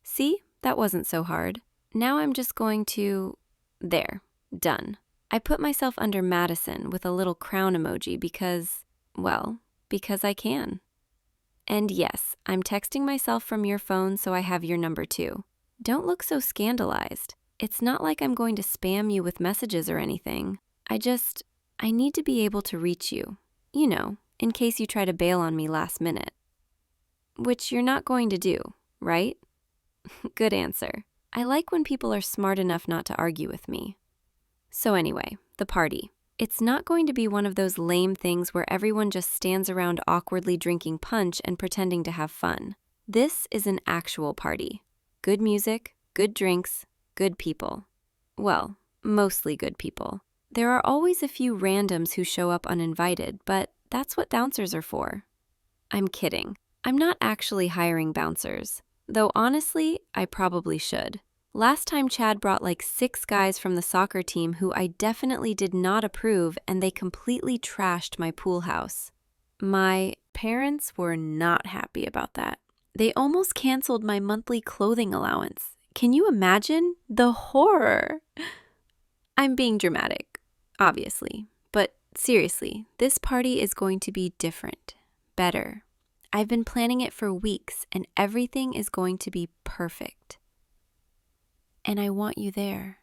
See, that wasn't so hard. Now I'm just going to... There, done. I put myself under Madison with a little crown emoji because I can. And yes, I'm texting myself from your phone so I have your number too. Don't look so scandalized. It's not like I'm going to spam you with messages or anything. I need to be able to reach you, you know, in case you try to bail on me last minute. Which you're not going to do, right? Good answer. I like when people are smart enough not to argue with me. So anyway, the party. It's not going to be one of those lame things where everyone just stands around awkwardly drinking punch and pretending to have fun. This is an actual party. Good music, good drinks, good people. Well, mostly good people. There are always a few randoms who show up uninvited, but that's what bouncers are for. I'm kidding. I'm not actually hiring bouncers, though honestly, I probably should. Last time Chad brought like 6 guys from the soccer team who I definitely did not approve, and they completely trashed my pool house. My parents were not happy about that. They almost canceled my monthly clothing allowance. Can you imagine? The horror! I'm being dramatic, obviously, but seriously, this party is going to be different, better. I've been planning it for weeks, and everything is going to be perfect. And I want you there.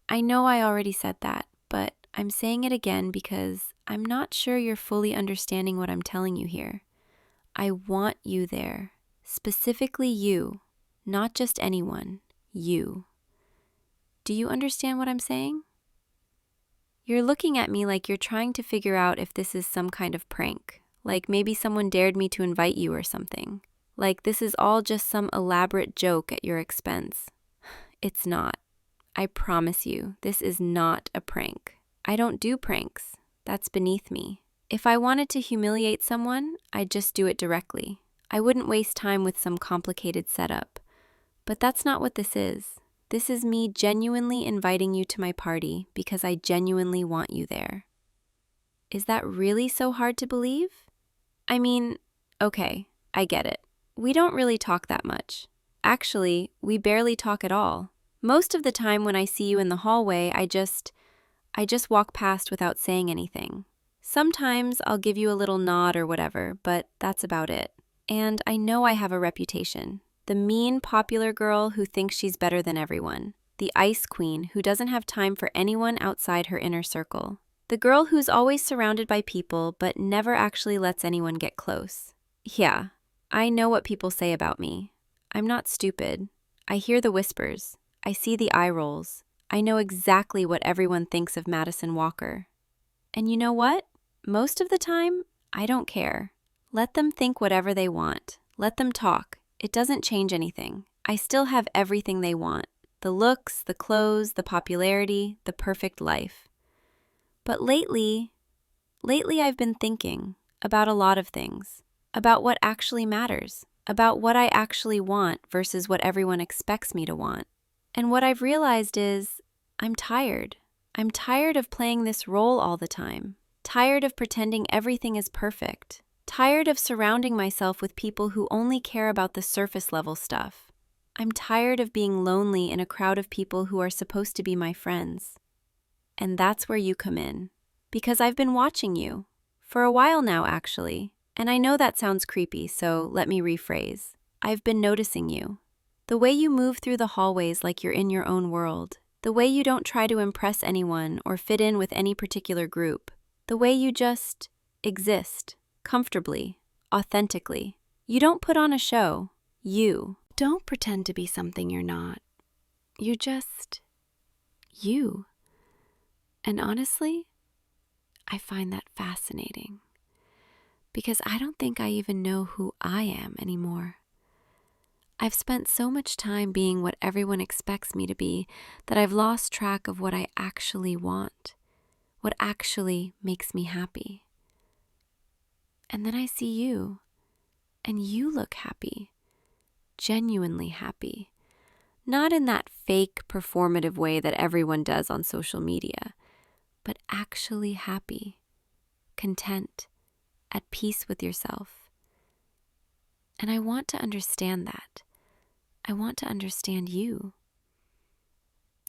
I know I already said that, but I'm saying it again because I'm not sure you're fully understanding what I'm telling you here. I want you there. Specifically you, not just anyone, you. Do you understand what I'm saying? You're looking at me like you're trying to figure out if this is some kind of prank, like maybe someone dared me to invite you or something. Like this is all just some elaborate joke at your expense. It's not. I promise you, this is not a prank. I don't do pranks. That's beneath me. If I wanted to humiliate someone, I'd just do it directly. I wouldn't waste time with some complicated setup. But that's not what this is. This is me genuinely inviting you to my party because I genuinely want you there. Is that really so hard to believe? I mean, okay, I get it. We don't really talk that much. Actually, we barely talk at all. Most of the time when I see you in the hallway, I just walk past without saying anything. Sometimes I'll give you a little nod or whatever, but that's about it. And I know I have a reputation. The mean, popular girl who thinks she's better than everyone. The ice queen who doesn't have time for anyone outside her inner circle. The girl who's always surrounded by people but never actually lets anyone get close. Yeah, I know what people say about me. I'm not stupid. I hear the whispers. I see the eye rolls. I know exactly what everyone thinks of Madison Walker. And you know what? Most of the time, I don't care. Let them think whatever they want. Let them talk. It doesn't change anything. I still have everything they want. The looks, the clothes, the popularity, the perfect life. But lately I've been thinking about a lot of things. About what actually matters. About what I actually want versus what everyone expects me to want. And what I've realized is, I'm tired. I'm tired of playing this role all the time. Tired of pretending everything is perfect. Tired of surrounding myself with people who only care about the surface level stuff. I'm tired of being lonely in a crowd of people who are supposed to be my friends. And that's where you come in. Because I've been watching you. For a while now, actually. And I know that sounds creepy, so let me rephrase. I've been noticing you. The way you move through the hallways like you're in your own world. The way you don't try to impress anyone or fit in with any particular group. The way you just exist, comfortably, authentically. You don't put on a show. You don't pretend to be something you're not. You're just you. And honestly, I find that fascinating. Because I don't think I even know who I am anymore. I've spent so much time being what everyone expects me to be that I've lost track of what I actually want, what actually makes me happy. And then I see you, and you look happy, genuinely happy. Not in that fake performative way that everyone does on social media, but actually happy, content, at peace with yourself. And I want to understand that. I want to understand you.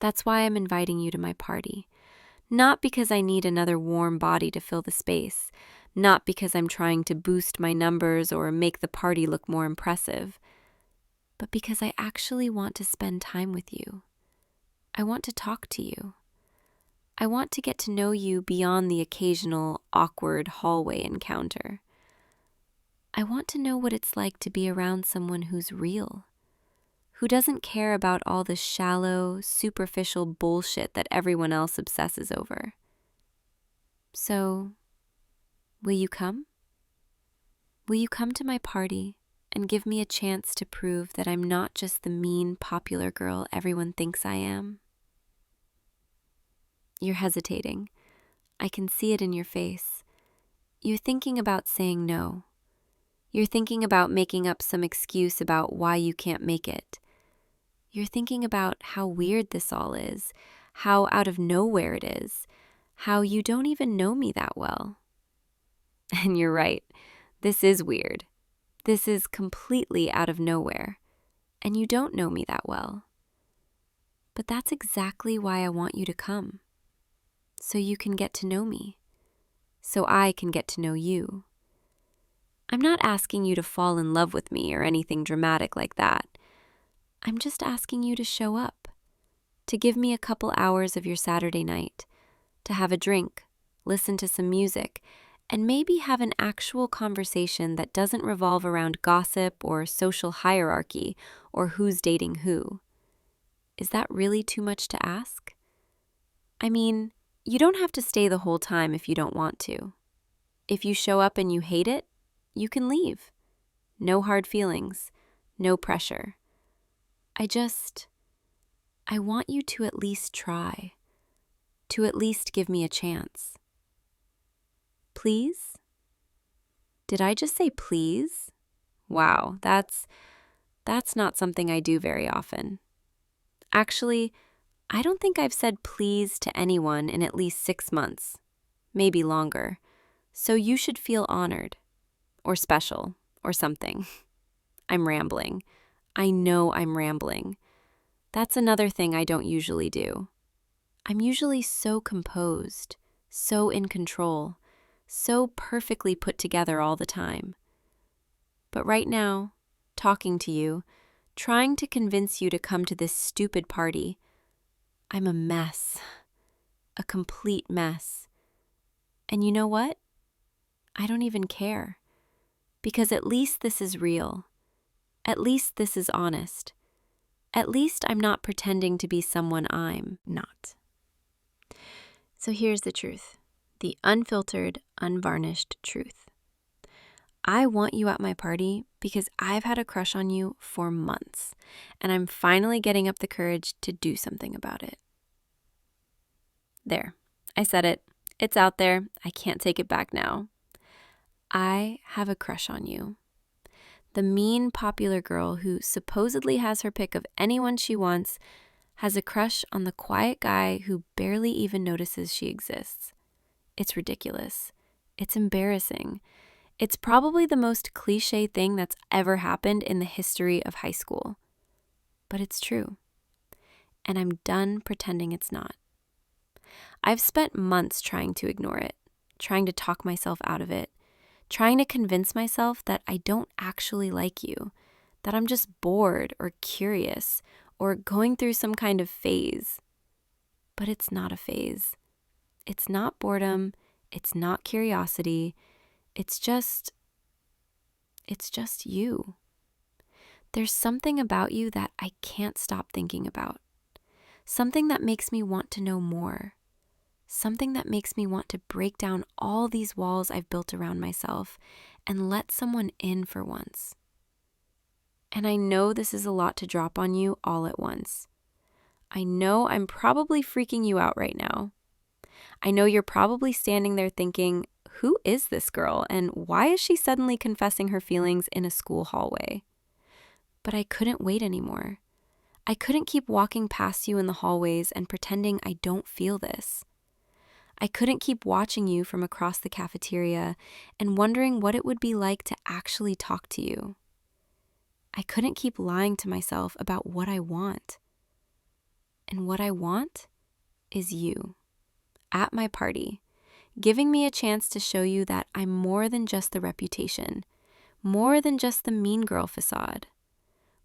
That's why I'm inviting you to my party. Not because I need another warm body to fill the space. Not because I'm trying to boost my numbers or make the party look more impressive. But because I actually want to spend time with you. I want to talk to you. I want to get to know you beyond the occasional awkward hallway encounter. I want to know what it's like to be around someone who's real. Who doesn't care about all the shallow, superficial bullshit that everyone else obsesses over. So, will you come? Will you come to my party and give me a chance to prove that I'm not just the mean, popular girl everyone thinks I am? You're hesitating. I can see it in your face. You're thinking about saying no. You're thinking about making up some excuse about why you can't make it. You're thinking about how weird this all is, how out of nowhere it is, how you don't even know me that well. And you're right, this is weird. This is completely out of nowhere, and you don't know me that well. But that's exactly why I want you to come, so you can get to know me, so I can get to know you. I'm not asking you to fall in love with me or anything dramatic like that. I'm just asking you to show up, to give me a couple hours of your Saturday night, to have a drink, listen to some music, and maybe have an actual conversation that doesn't revolve around gossip or social hierarchy or who's dating who. Is that really too much to ask? I mean, you don't have to stay the whole time if you don't want to. If you show up and you hate it, you can leave. No hard feelings, no pressure. I want you to at least try, to at least give me a chance. Please? Did I just say please? Wow, that's not something I do very often. Actually, I don't think I've said please to anyone in at least 6 months, maybe longer. So you should feel honored, or special, or something. I'm rambling. I know I'm rambling. That's another thing I don't usually do. I'm usually so composed, so in control, so perfectly put together all the time. But right now, talking to you, trying to convince you to come to this stupid party, I'm a mess, a complete mess. And you know what? I don't even care, because at least this is real. At least this is honest. At least I'm not pretending to be someone I'm not. So here's the truth, the unfiltered, unvarnished truth. I want you at my party because I've had a crush on you for months, and I'm finally getting up the courage to do something about it. There, I said it. It's out there. I can't take it back now. I have a crush on you. The mean, popular girl who supposedly has her pick of anyone she wants has a crush on the quiet guy who barely even notices she exists. It's ridiculous. It's embarrassing. It's probably the most cliche thing that's ever happened in the history of high school. But it's true. And I'm done pretending it's not. I've spent months trying to ignore it, trying to talk myself out of it, trying to convince myself that I don't actually like you, that I'm just bored or curious or going through some kind of phase. But it's not a phase. It's not boredom. It's not curiosity. It's just you. There's something about you that I can't stop thinking about. Something that makes me want to know more. Something that makes me want to break down all these walls I've built around myself and let someone in for once. And I know this is a lot to drop on you all at once. I know I'm probably freaking you out right now. I know you're probably standing there thinking, who is this girl and why is she suddenly confessing her feelings in a school hallway? But I couldn't wait anymore. I couldn't keep walking past you in the hallways and pretending I don't feel this. I couldn't keep watching you from across the cafeteria and wondering what it would be like to actually talk to you. I couldn't keep lying to myself about what I want. And what I want is you, at my party, giving me a chance to show you that I'm more than just the reputation, more than just the mean girl facade,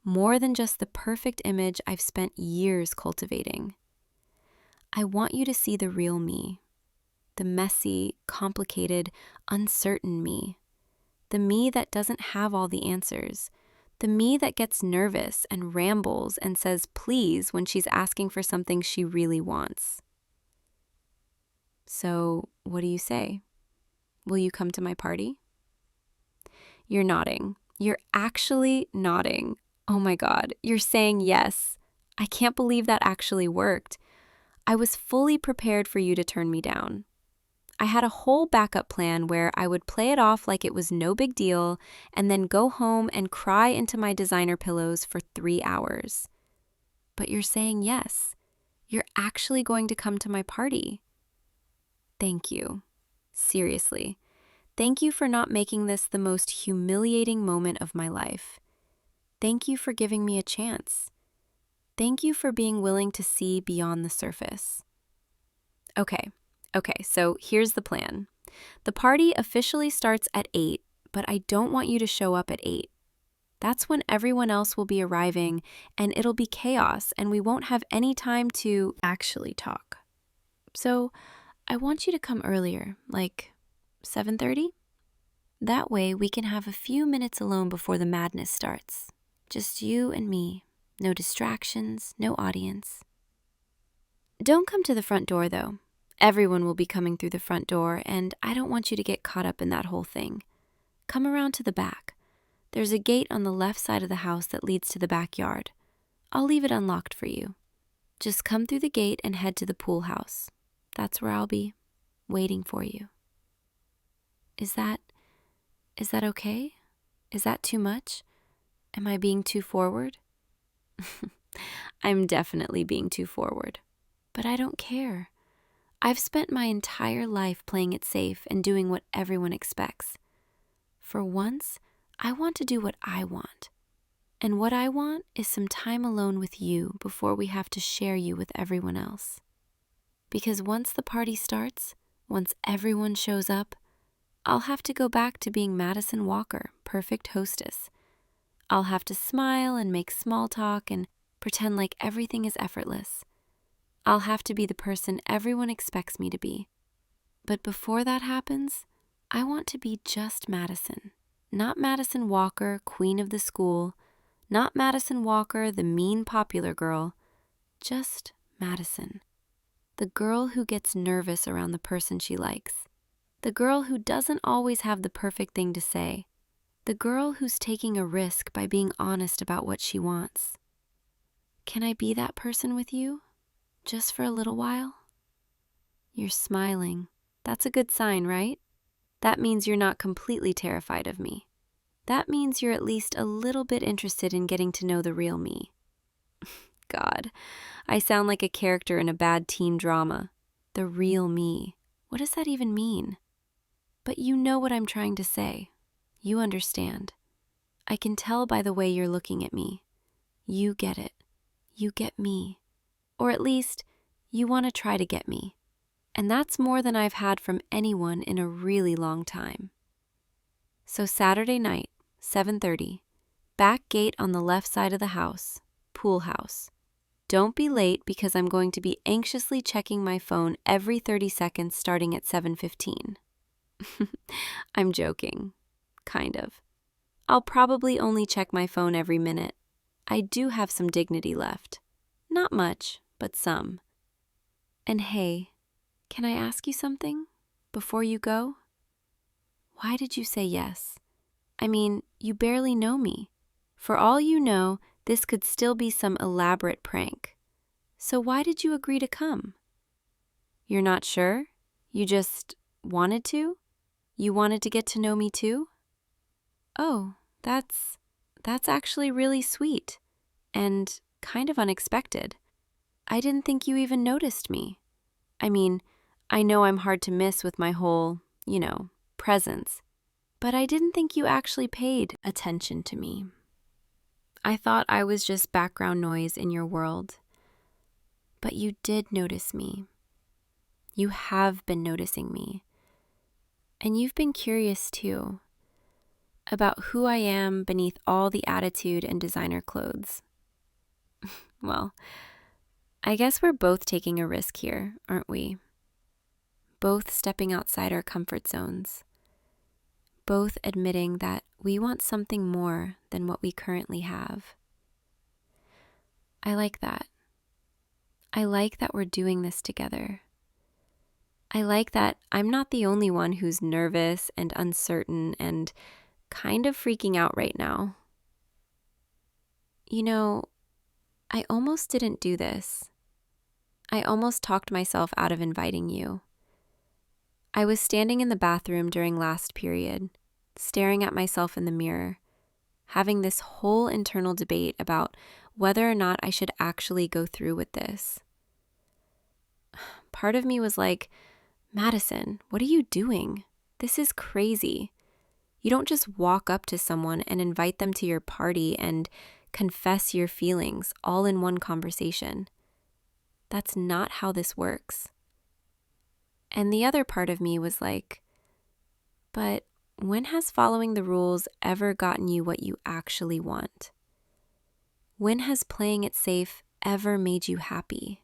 more than just the perfect image I've spent years cultivating. I want you to see the real me. The messy, complicated, uncertain me. The me that doesn't have all the answers. The me that gets nervous and rambles and says please when she's asking for something she really wants. So, what do you say? Will you come to my party? You're nodding. You're actually nodding. Oh my God, you're saying yes. I can't believe that actually worked. I was fully prepared for you to turn me down. I had a whole backup plan where I would play it off like it was no big deal and then go home and cry into my designer pillows for 3 hours. But you're saying yes. You're actually going to come to my party. Thank you. Seriously. Thank you for not making this the most humiliating moment of my life. Thank you for giving me a chance. Thank you for being willing to see beyond the surface. Okay, so here's the plan. The party officially starts at 8, but I don't want you to show up at 8. That's when everyone else will be arriving, and it'll be chaos, and we won't have any time to actually talk. So I want you to come earlier, like 7:30. That way we can have a few minutes alone before the madness starts. Just you and me. No distractions, no audience. Don't come to the front door, though. Everyone will be coming through the front door, and I don't want you to get caught up in that whole thing. Come around to the back. There's a gate on the left side of the house that leads to the backyard. I'll leave it unlocked for you. Just come through the gate and head to the pool house. That's where I'll be, waiting for you. Is that okay? Is that too much? Am I being too forward? I'm definitely being too forward. But I don't care. I've spent my entire life playing it safe and doing what everyone expects. For once, I want to do what I want. And what I want is some time alone with you before we have to share you with everyone else. Because once the party starts, once everyone shows up, I'll have to go back to being Madison Walker, perfect hostess. I'll have to smile and make small talk and pretend like everything is effortless. I'll have to be the person everyone expects me to be. But before that happens, I want to be just Madison. Not Madison Walker, queen of the school. Not Madison Walker, the mean popular girl. Just Madison. The girl who gets nervous around the person she likes. The girl who doesn't always have the perfect thing to say. The girl who's taking a risk by being honest about what she wants. Can I be that person with you? Just for a little while? You're smiling. That's a good sign, right? That means you're not completely terrified of me. That means you're at least a little bit interested in getting to know the real me. God, I sound like a character in a bad teen drama. The real me. What does that even mean? But you know what I'm trying to say. You understand. I can tell by the way you're looking at me. You get it. You get me. Or at least, you want to try to get me. And that's more than I've had from anyone in a really long time. So Saturday night, 7:30, back gate on the left side of the house, pool house. Don't be late because I'm going to be anxiously checking my phone every 30 seconds starting at 7:15. I'm joking. Kind of. I'll probably only check my phone every minute. I do have some dignity left. Not much, but some. And hey, can I ask you something before you go? Why did you say yes? I mean, you barely know me. For all you know, this could still be some elaborate prank. So why did you agree to come? You're not sure? You just wanted to? You wanted to get to know me too? Oh, that's actually really sweet and kind of unexpected. I didn't think you even noticed me. I mean, I know I'm hard to miss with my whole, presence, but I didn't think you actually paid attention to me. I thought I was just background noise in your world. But you did notice me. You have been noticing me. And you've been curious too, about who I am beneath all the attitude and designer clothes. Well, I guess we're both taking a risk here, aren't we? Both stepping outside our comfort zones. Both admitting that we want something more than what we currently have. I like that. I like that we're doing this together. I like that I'm not the only one who's nervous and uncertain and kind of freaking out right now. I almost didn't do this. I almost talked myself out of inviting you. I was standing in the bathroom during last period, staring at myself in the mirror, having this whole internal debate about whether or not I should actually go through with this. Part of me was like, Madison, what are you doing? This is crazy. You don't just walk up to someone and invite them to your party and confess your feelings all in one conversation. That's not how this works. And the other part of me was like, but when has following the rules ever gotten you what you actually want? When has playing it safe ever made you happy?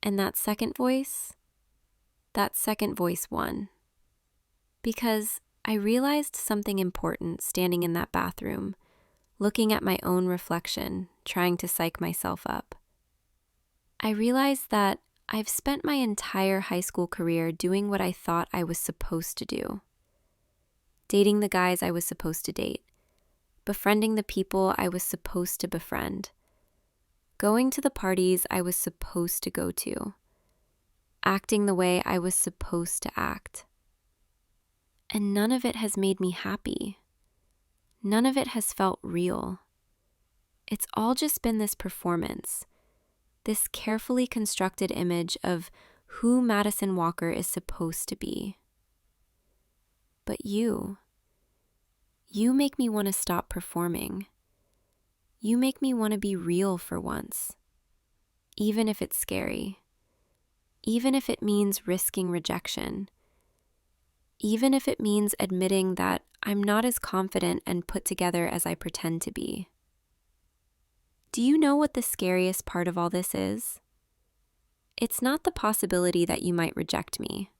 And that second voice won. Because I realized something important standing in that bathroom, looking at my own reflection, trying to psych myself up. I realized that I've spent my entire high school career doing what I thought I was supposed to do. Dating the guys I was supposed to date. Befriending the people I was supposed to befriend. Going to the parties I was supposed to go to. Acting the way I was supposed to act. And none of it has made me happy. None of it has felt real. It's all just been this performance. This carefully constructed image of who Madison Walker is supposed to be. But you make me want to stop performing. You make me want to be real for once, even if it's scary, even if it means risking rejection, even if it means admitting that I'm not as confident and put together as I pretend to be. Do you know what the scariest part of all this is? It's not the possibility that you might reject me.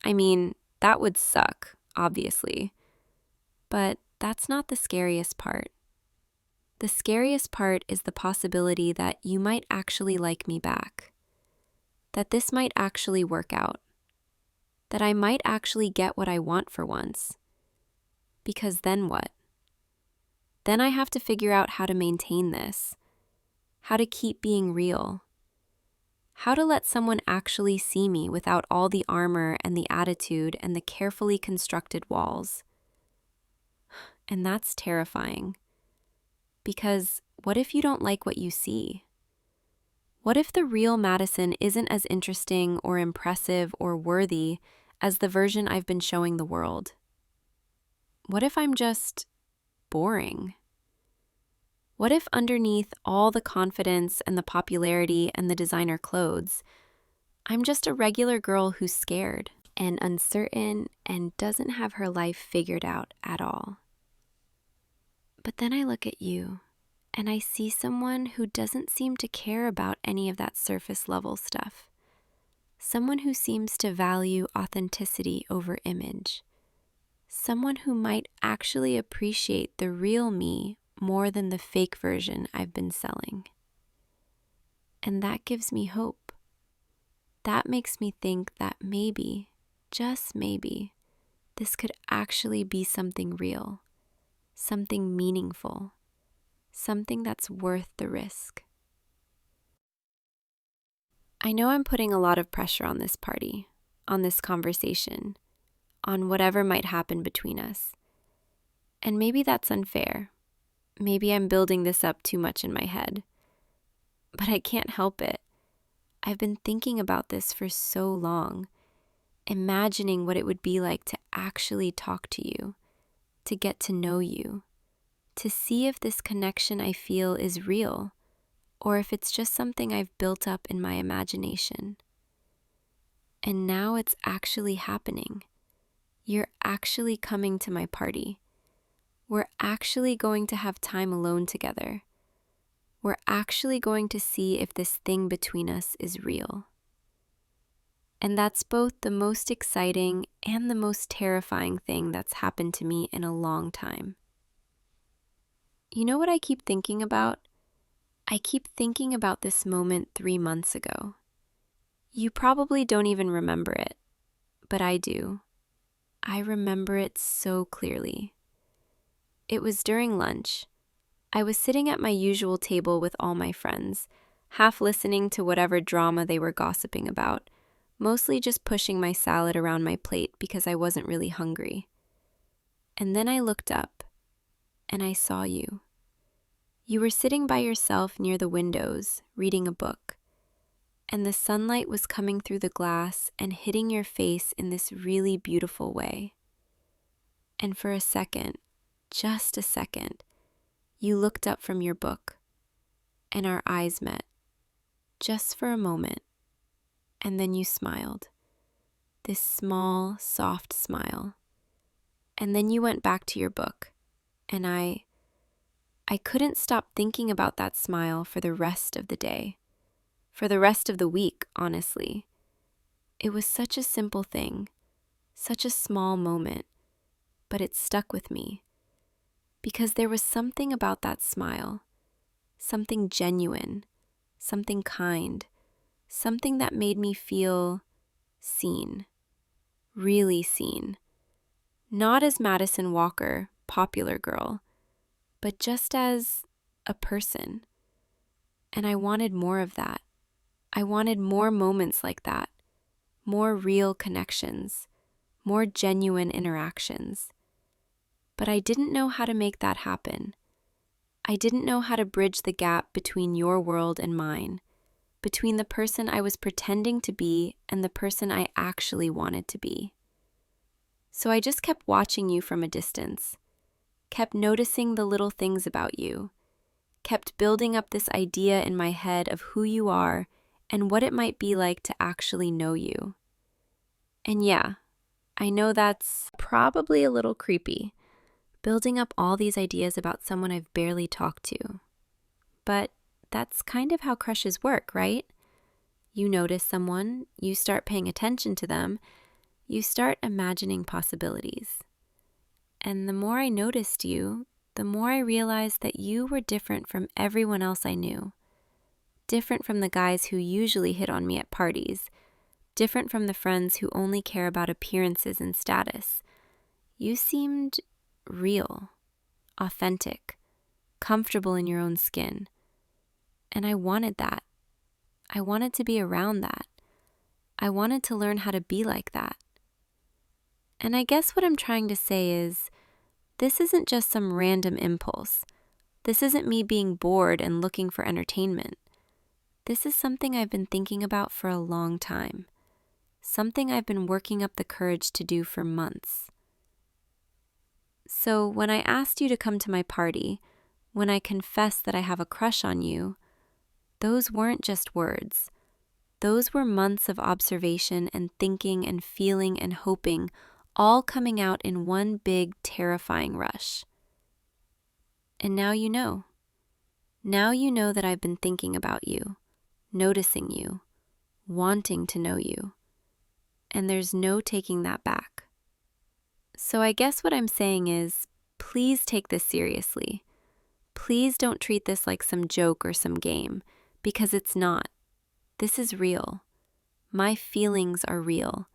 I mean, that would suck, obviously. But that's not the scariest part. The scariest part is the possibility that you might actually like me back. That this might actually work out. That I might actually get what I want for once. Because then what? Then I have to figure out how to maintain this. How to keep being real. How to let someone actually see me without all the armor and the attitude and the carefully constructed walls. And that's terrifying. Because what if you don't like what you see? What if the real Madison isn't as interesting or impressive or worthy as the version I've been showing the world? What if I'm just boring? What if underneath all the confidence and the popularity and the designer clothes, I'm just a regular girl who's scared and uncertain and doesn't have her life figured out at all? But then I look at you and I see someone who doesn't seem to care about any of that surface level stuff. Someone who seems to value authenticity over image. Someone who might actually appreciate the real me more than the fake version I've been selling. And that gives me hope. That makes me think that maybe, just maybe, this could actually be something real, something meaningful, something that's worth the risk. I know I'm putting a lot of pressure on this party, on this conversation, on whatever might happen between us. And maybe that's unfair. Maybe I'm building this up too much in my head. But I can't help it. I've been thinking about this for so long, imagining what it would be like to actually talk to you, to get to know you, to see if this connection I feel is real, or if it's just something I've built up in my imagination. And now it's actually happening. You're actually coming to my party. We're actually going to have time alone together. We're actually going to see if this thing between us is real. And that's both the most exciting and the most terrifying thing that's happened to me in a long time. You know what I keep thinking about? I keep thinking about this moment 3 months ago. You probably don't even remember it, but I do. I remember it so clearly. It was during lunch. I was sitting at my usual table with all my friends, half listening to whatever drama they were gossiping about, mostly just pushing my salad around my plate because I wasn't really hungry. And then I looked up, and I saw you. You were sitting by yourself near the windows, reading a book, and the sunlight was coming through the glass and hitting your face in this really beautiful way. And for a second, just a second, you looked up from your book, and our eyes met, just for a moment, and then you smiled, this small, soft smile. And then you went back to your book, and I couldn't stop thinking about that smile for the rest of the day, for the rest of the week, honestly. It was such a simple thing, such a small moment, but it stuck with me, because there was something about that smile, something genuine, something kind, something that made me feel seen, really seen. Not as Madison Walker, popular girl, but just as a person. And I wanted more of that. I wanted more moments like that, more real connections, more genuine interactions. But I didn't know how to make that happen. I didn't know how to bridge the gap between your world and mine, between the person I was pretending to be and the person I actually wanted to be. So I just kept watching you from a distance, kept noticing the little things about you, kept building up this idea in my head of who you are and what it might be like to actually know you. And yeah, I know that's probably a little creepy, building up all these ideas about someone I've barely talked to. But that's kind of how crushes work, right? You notice someone, you start paying attention to them, you start imagining possibilities. And the more I noticed you, the more I realized that you were different from everyone else I knew. Different from the guys who usually hit on me at parties. Different from the friends who only care about appearances and status. You seemed real, authentic, comfortable in your own skin. And I wanted that. I wanted to be around that. I wanted to learn how to be like that. And I guess what I'm trying to say is, this isn't just some random impulse. This isn't me being bored and looking for entertainment. This is something I've been thinking about for a long time. Something I've been working up the courage to do for months. So when I asked you to come to my party, when I confessed that I have a crush on you, those weren't just words. Those were months of observation and thinking and feeling and hoping, all coming out in one big, terrifying rush. And now you know. Now you know that I've been thinking about you, noticing you, wanting to know you. And there's no taking that back. So I guess what I'm saying is, please take this seriously. Please don't treat this like some joke or some game, because it's not. This is real. My feelings are real.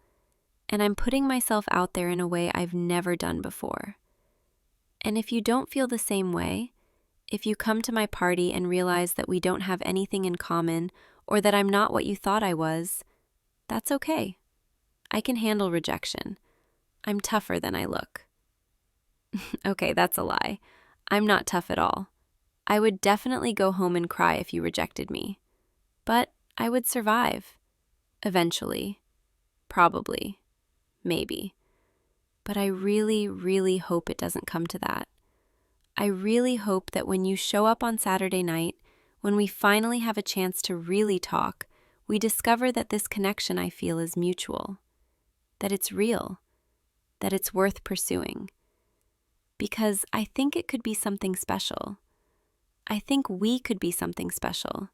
And I'm putting myself out there in a way I've never done before. And if you don't feel the same way, if you come to my party and realize that we don't have anything in common or that I'm not what you thought I was, that's okay. I can handle rejection. I'm tougher than I look. Okay, that's a lie. I'm not tough at all. I would definitely go home and cry if you rejected me. But I would survive. Eventually. Probably. Maybe. But I really, really hope it doesn't come to that. I really hope that when you show up on Saturday night, when we finally have a chance to really talk, we discover that this connection I feel is mutual, that it's real, that it's worth pursuing. Because I think it could be something special. I think we could be something special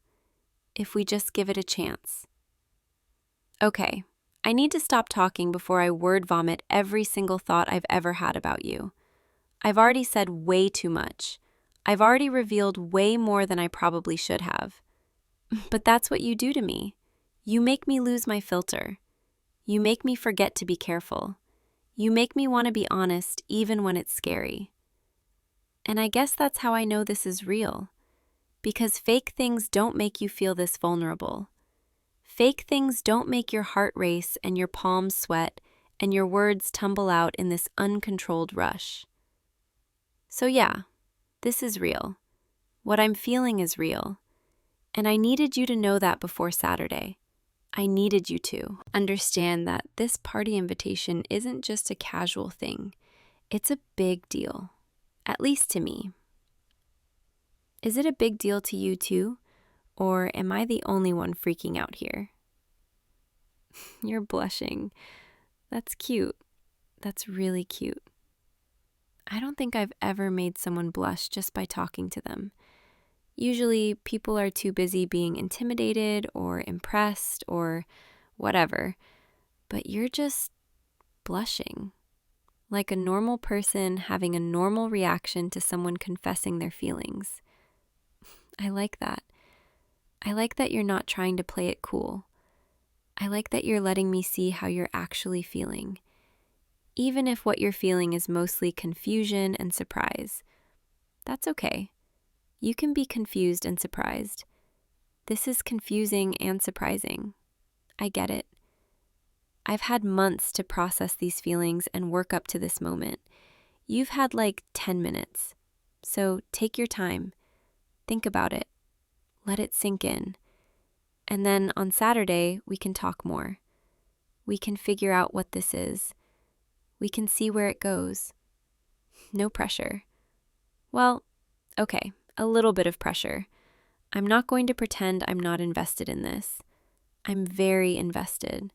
if we just give it a chance. Okay, I need to stop talking before I word vomit every single thought I've ever had about you. I've already said way too much. I've already revealed way more than I probably should have. But that's what you do to me. You make me lose my filter. You make me forget to be careful. You make me want to be honest even when it's scary. And I guess that's how I know this is real. Because fake things don't make you feel this vulnerable. Fake things don't make your heart race and your palms sweat and your words tumble out in this uncontrolled rush. So yeah, this is real. What I'm feeling is real. And I needed you to know that before Saturday. I needed you to understand that this party invitation isn't just a casual thing. It's a big deal, at least to me. Is it a big deal to you too? Or am I the only one freaking out here? You're blushing. That's cute. That's really cute. I don't think I've ever made someone blush just by talking to them. Usually, people are too busy being intimidated or impressed or whatever, but you're just blushing, like a normal person having a normal reaction to someone confessing their feelings. I like that. I like that you're not trying to play it cool. I like that you're letting me see how you're actually feeling, even if what you're feeling is mostly confusion and surprise. That's okay. You can be confused and surprised. This is confusing and surprising. I get it. I've had months to process these feelings and work up to this moment. You've had like 10 minutes. So take your time. Think about it. Let it sink in. And then on Saturday, we can talk more. We can figure out what this is. We can see where it goes. No pressure. Well, okay, a little bit of pressure. I'm not going to pretend I'm not invested in this. I'm very invested.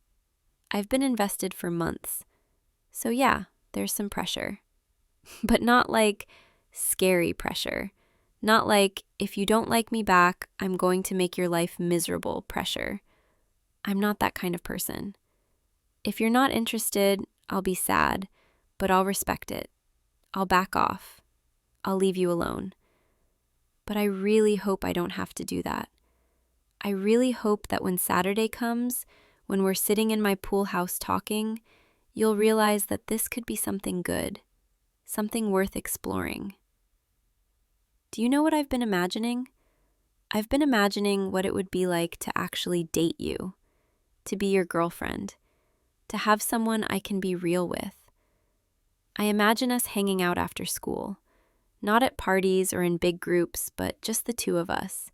I've been invested for months. So yeah, there's some pressure. But not like scary pressure. Not like, if you don't like me back, I'm going to make your life miserable pressure. I'm not that kind of person. If you're not interested, I'll be sad, but I'll respect it. I'll back off. I'll leave you alone. But I really hope I don't have to do that. I really hope that when Saturday comes, when we're sitting in my pool house talking, you'll realize that this could be something good, something worth exploring. Do you know what I've been imagining? I've been imagining what it would be like to actually date you, to be your girlfriend, to have someone I can be real with. I imagine us hanging out after school, not at parties or in big groups, but just the two of us.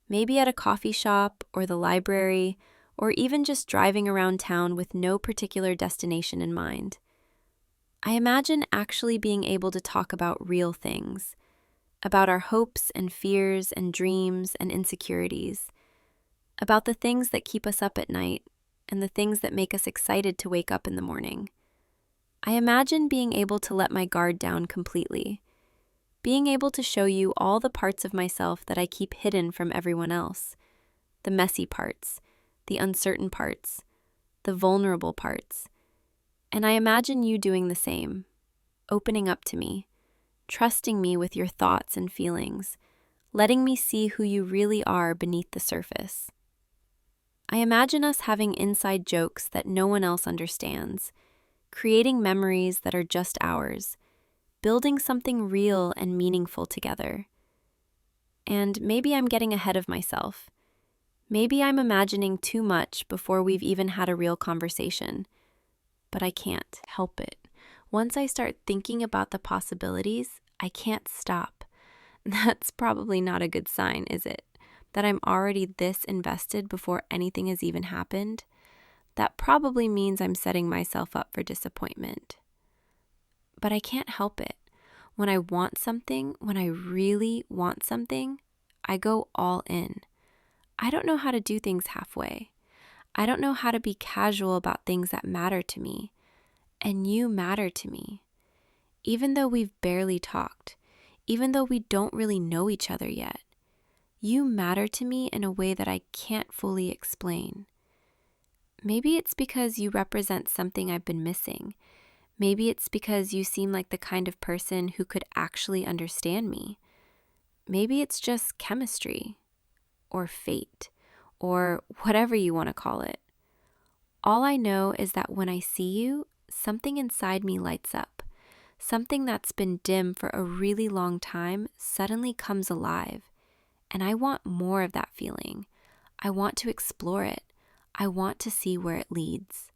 Maybe at a coffee shop or the library, or even just driving around town with no particular destination in mind. I imagine actually being able to talk about real things, about our hopes and fears and dreams and insecurities, about the things that keep us up at night and the things that make us excited to wake up in the morning. I imagine being able to let my guard down completely, being able to show you all the parts of myself that I keep hidden from everyone else, the messy parts, the uncertain parts, the vulnerable parts. And I imagine you doing the same, opening up to me, trusting me with your thoughts and feelings, letting me see who you really are beneath the surface. I imagine us having inside jokes that no one else understands, creating memories that are just ours, building something real and meaningful together. And maybe I'm getting ahead of myself. Maybe I'm imagining too much before we've even had a real conversation. But I can't help it. Once I start thinking about the possibilities, I can't stop. That's probably not a good sign, is it? That I'm already this invested before anything has even happened? That probably means I'm setting myself up for disappointment. But I can't help it. When I want something, when I really want something, I go all in. I don't know how to do things halfway. I don't know how to be casual about things that matter to me. And you matter to me. Even though we've barely talked, even though we don't really know each other yet, you matter to me in a way that I can't fully explain. Maybe it's because you represent something I've been missing. Maybe it's because you seem like the kind of person who could actually understand me. Maybe it's just chemistry, or fate, or whatever you want to call it. All I know is that when I see you, something inside me lights up. Something that's been dim for a really long time suddenly comes alive. And I want more of that feeling. I want to explore it. I want to see where it leads.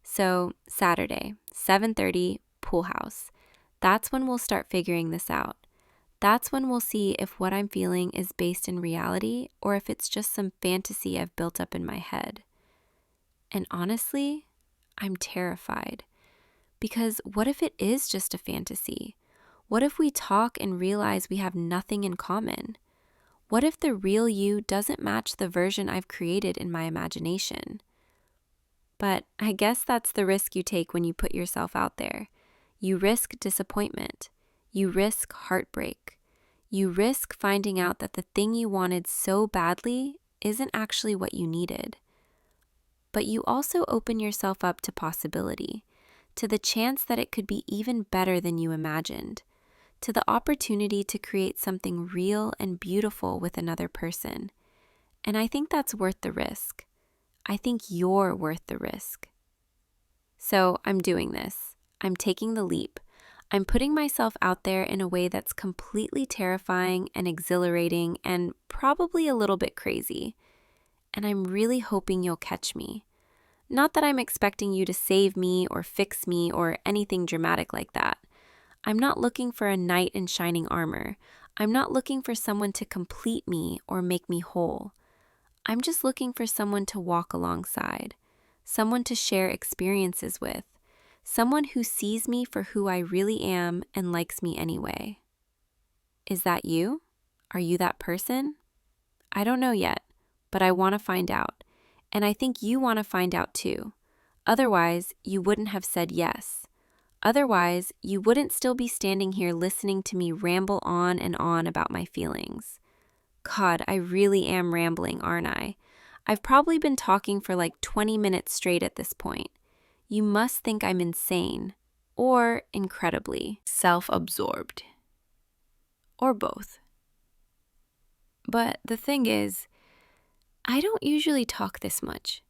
So, Saturday, 7:30, pool house. That's when we'll start figuring this out. That's when we'll see if what I'm feeling is based in reality or if it's just some fantasy I've built up in my head. And honestly, I'm terrified. Because what if it is just a fantasy? What if we talk and realize we have nothing in common? What if the real you doesn't match the version I've created in my imagination? But I guess that's the risk you take when you put yourself out there. You risk disappointment. You risk heartbreak. You risk finding out that the thing you wanted so badly isn't actually what you needed. But you also open yourself up to possibility, to the chance that it could be even better than you imagined, to the opportunity to create something real and beautiful with another person. And I think that's worth the risk. I think you're worth the risk. So I'm doing this. I'm taking the leap. I'm putting myself out there in a way that's completely terrifying and exhilarating and probably a little bit crazy. And I'm really hoping you'll catch me. Not that I'm expecting you to save me or fix me or anything dramatic like that. I'm not looking for a knight in shining armor. I'm not looking for someone to complete me or make me whole. I'm just looking for someone to walk alongside, someone to share experiences with, someone who sees me for who I really am and likes me anyway. Is that you? Are you that person? I don't know yet, but I want to find out. And I think you want to find out too. Otherwise, you wouldn't have said yes. Otherwise, you wouldn't still be standing here listening to me ramble on and on about my feelings. God, I really am rambling, aren't I? I've probably been talking for like 20 minutes straight at this point. You must think I'm insane, or incredibly self-absorbed, or both. But the thing is, I don't usually talk this much.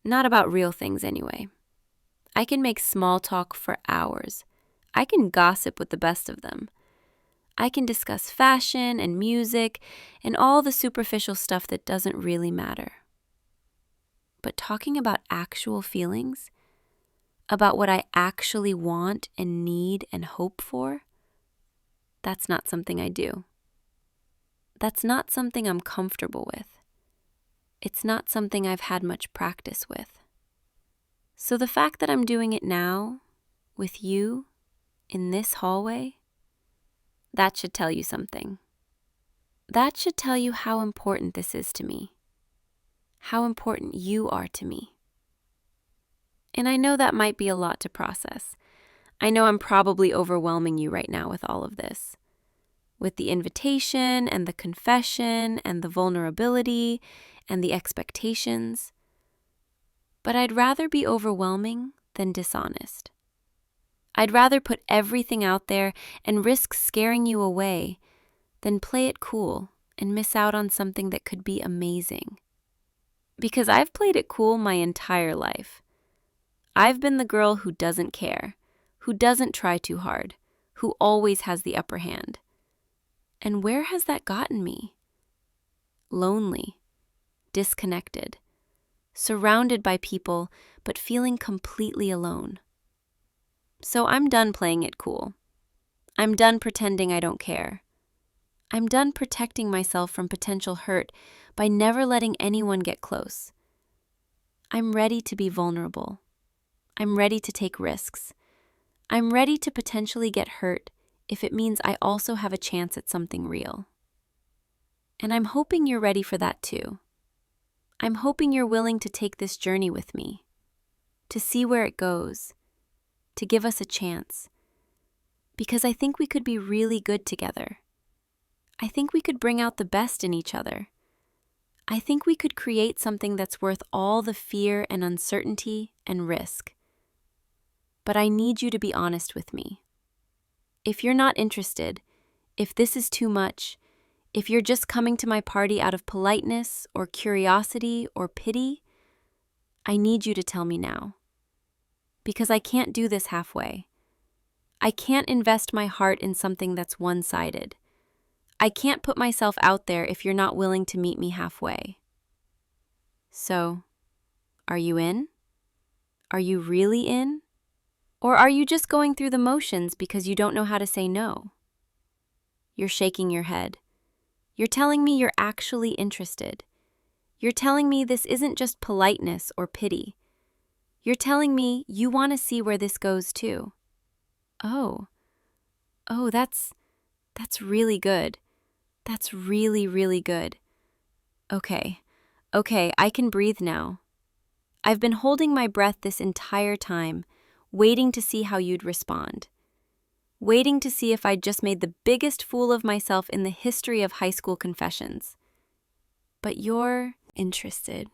Not about real things anyway. I can make small talk for hours. I can gossip with the best of them. I can discuss fashion and music and all the superficial stuff that doesn't really matter. But talking about actual feelings, about what I actually want and need and hope for, that's not something I do. That's not something I'm comfortable with. It's not something I've had much practice with. So the fact that I'm doing it now, with you, in this hallway, that should tell you something. That should tell you how important this is to me, how important you are to me. And I know that might be a lot to process. I know I'm probably overwhelming you right now with all of this, with the invitation and the confession and the vulnerability and the expectations. But I'd rather be overwhelming than dishonest. I'd rather put everything out there and risk scaring you away than play it cool and miss out on something that could be amazing. Because I've played it cool my entire life. I've been the girl who doesn't care, who doesn't try too hard, who always has the upper hand. And where has that gotten me? Lonely, disconnected, surrounded by people, but feeling completely alone. So I'm done playing it cool. I'm done pretending I don't care. I'm done protecting myself from potential hurt by never letting anyone get close. I'm ready to be vulnerable. I'm ready to take risks. I'm ready to potentially get hurt if it means I also have a chance at something real. And I'm hoping you're ready for that too. I'm hoping you're willing to take this journey with me, to see where it goes, to give us a chance. Because I think we could be really good together. I think we could bring out the best in each other. I think we could create something that's worth all the fear and uncertainty and risk. But I need you to be honest with me. If you're not interested, if this is too much, if you're just coming to my party out of politeness or curiosity or pity, I need you to tell me now. Because I can't do this halfway. I can't invest my heart in something that's one-sided. I can't put myself out there if you're not willing to meet me halfway. So, are you in? Are you really in? Or are you just going through the motions because you don't know how to say no? You're shaking your head. You're telling me you're actually interested. You're telling me this isn't just politeness or pity. You're telling me you want to see where this goes too. Oh, that's really good. That's really, really good. Okay, I can breathe now. I've been holding my breath this entire time, waiting to see how you'd respond. Waiting to see if I'd just made the biggest fool of myself in the history of high school confessions. But you're interested.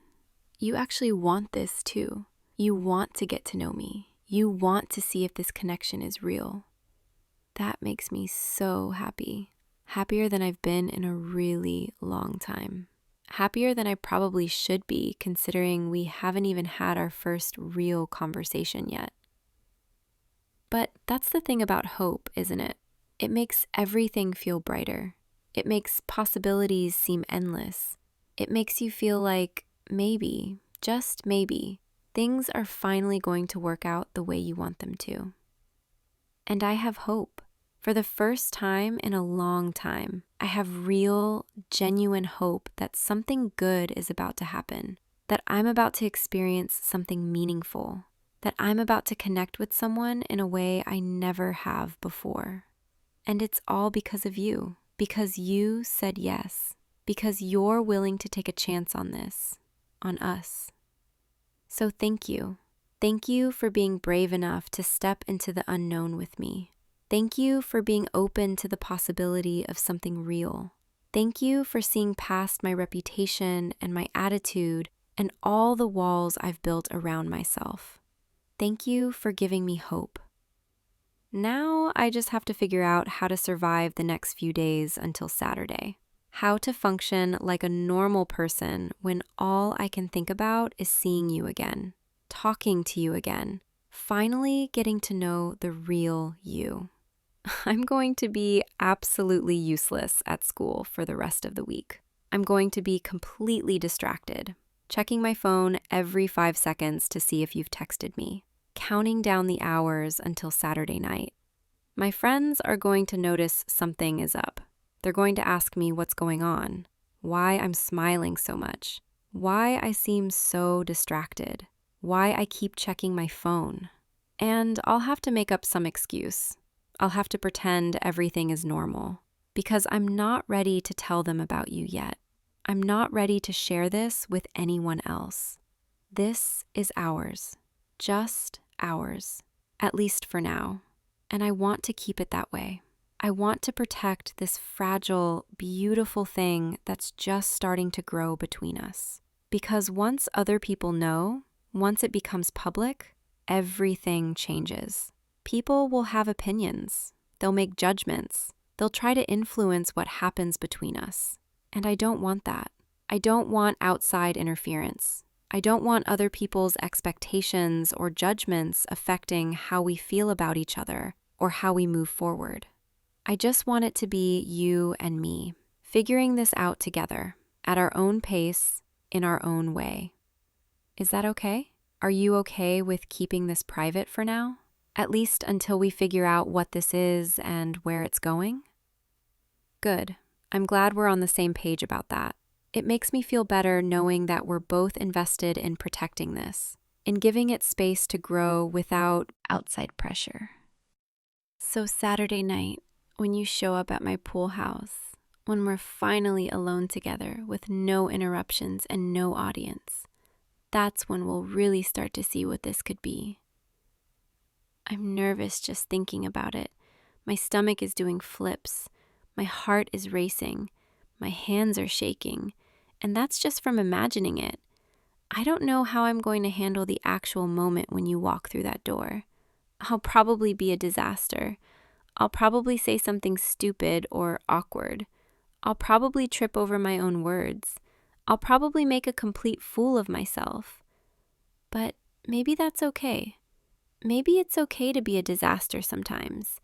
You actually want this too. You want to get to know me. You want to see if this connection is real. That makes me so happy. Happier than I've been in a really long time. Happier than I probably should be, considering we haven't even had our first real conversation yet. But that's the thing about hope, isn't it? It makes everything feel brighter. It makes possibilities seem endless. It makes you feel like maybe, just maybe, things are finally going to work out the way you want them to. And I have hope. For the first time in a long time, I have real, genuine hope that something good is about to happen, that I'm about to experience something meaningful, that I'm about to connect with someone in a way I never have before. And it's all because of you, because you said yes, because you're willing to take a chance on this, on us. So thank you. Thank you for being brave enough to step into the unknown with me. Thank you for being open to the possibility of something real. Thank you for seeing past my reputation and my attitude and all the walls I've built around myself. Thank you for giving me hope. Now I just have to figure out how to survive the next few days until Saturday. How to function like a normal person when all I can think about is seeing you again, talking to you again, finally getting to know the real you. I'm going to be absolutely useless at school for the rest of the week. I'm going to be completely distracted, checking my phone every 5 seconds to see if you've texted me, counting down the hours until Saturday night. My friends are going to notice something is up. They're going to ask me what's going on, why I'm smiling so much, why I seem so distracted, why I keep checking my phone. And I'll have to make up some excuse. I'll have to pretend everything is normal because I'm not ready to tell them about you yet. I'm not ready to share this with anyone else. This is ours, just ours, at least for now. And I want to keep it that way. I want to protect this fragile, beautiful thing that's just starting to grow between us. Because once other people know, once it becomes public, everything changes. People will have opinions. They'll make judgments. They'll try to influence what happens between us. And I don't want that. I don't want outside interference. I don't want other people's expectations or judgments affecting how we feel about each other or how we move forward. I just want it to be you and me, figuring this out together, at our own pace, in our own way. Is that okay? Are you okay with keeping this private for now? At least until we figure out what this is and where it's going? Good. I'm glad we're on the same page about that. It makes me feel better knowing that we're both invested in protecting this, in giving it space to grow without outside pressure. So Saturday night, when you show up at my pool house, when we're finally alone together with no interruptions and no audience, that's when we'll really start to see what this could be. I'm nervous just thinking about it. My stomach is doing flips. My heart is racing. My hands are shaking. And that's just from imagining it. I don't know how I'm going to handle the actual moment when you walk through that door. I'll probably be a disaster. I'll probably say something stupid or awkward. I'll probably trip over my own words. I'll probably make a complete fool of myself. But maybe that's okay. Maybe it's okay to be a disaster sometimes.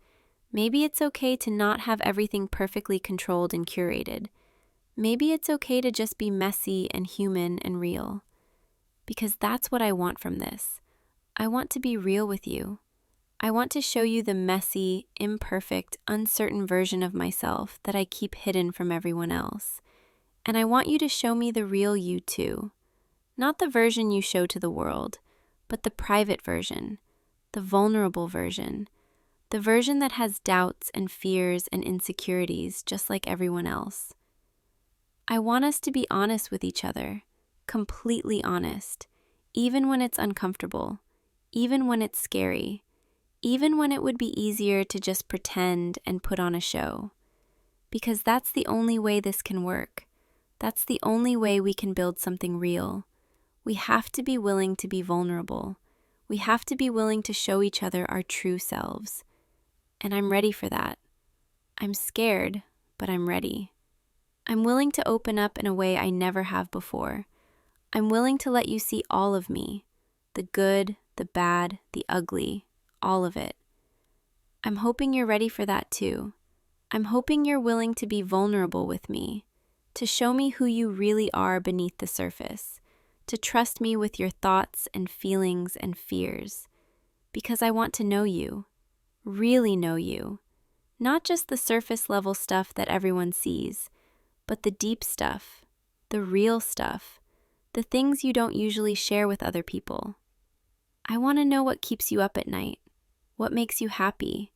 Maybe it's okay to not have everything perfectly controlled and curated. Maybe it's okay to just be messy and human and real. because that's what I want from this. I want to be real with you. I want to show you the messy, imperfect, uncertain version of myself that I keep hidden from everyone else. And I want you to show me the real you too. Not the version you show to the world, but the private version, the vulnerable version, the version that has doubts and fears and insecurities just like everyone else. I want us to be honest with each other, completely honest, even when it's uncomfortable, even when it's scary, even when it would be easier to just pretend and put on a show. Because that's the only way this can work. That's the only way we can build something real. We have to be willing to be vulnerable. We have to be willing to show each other our true selves. And I'm ready for that. I'm scared, but I'm ready. I'm willing to open up in a way I never have before. I'm willing to let you see all of me, the good, the bad, the ugly, all of it. I'm hoping you're ready for that too. I'm hoping you're willing to be vulnerable with me, to show me who you really are beneath the surface, to trust me with your thoughts and feelings and fears, because I want to know you, really know you, not just the surface level stuff that everyone sees, but the deep stuff, the real stuff, the things you don't usually share with other people. I want to know what keeps you up at night, what makes you happy,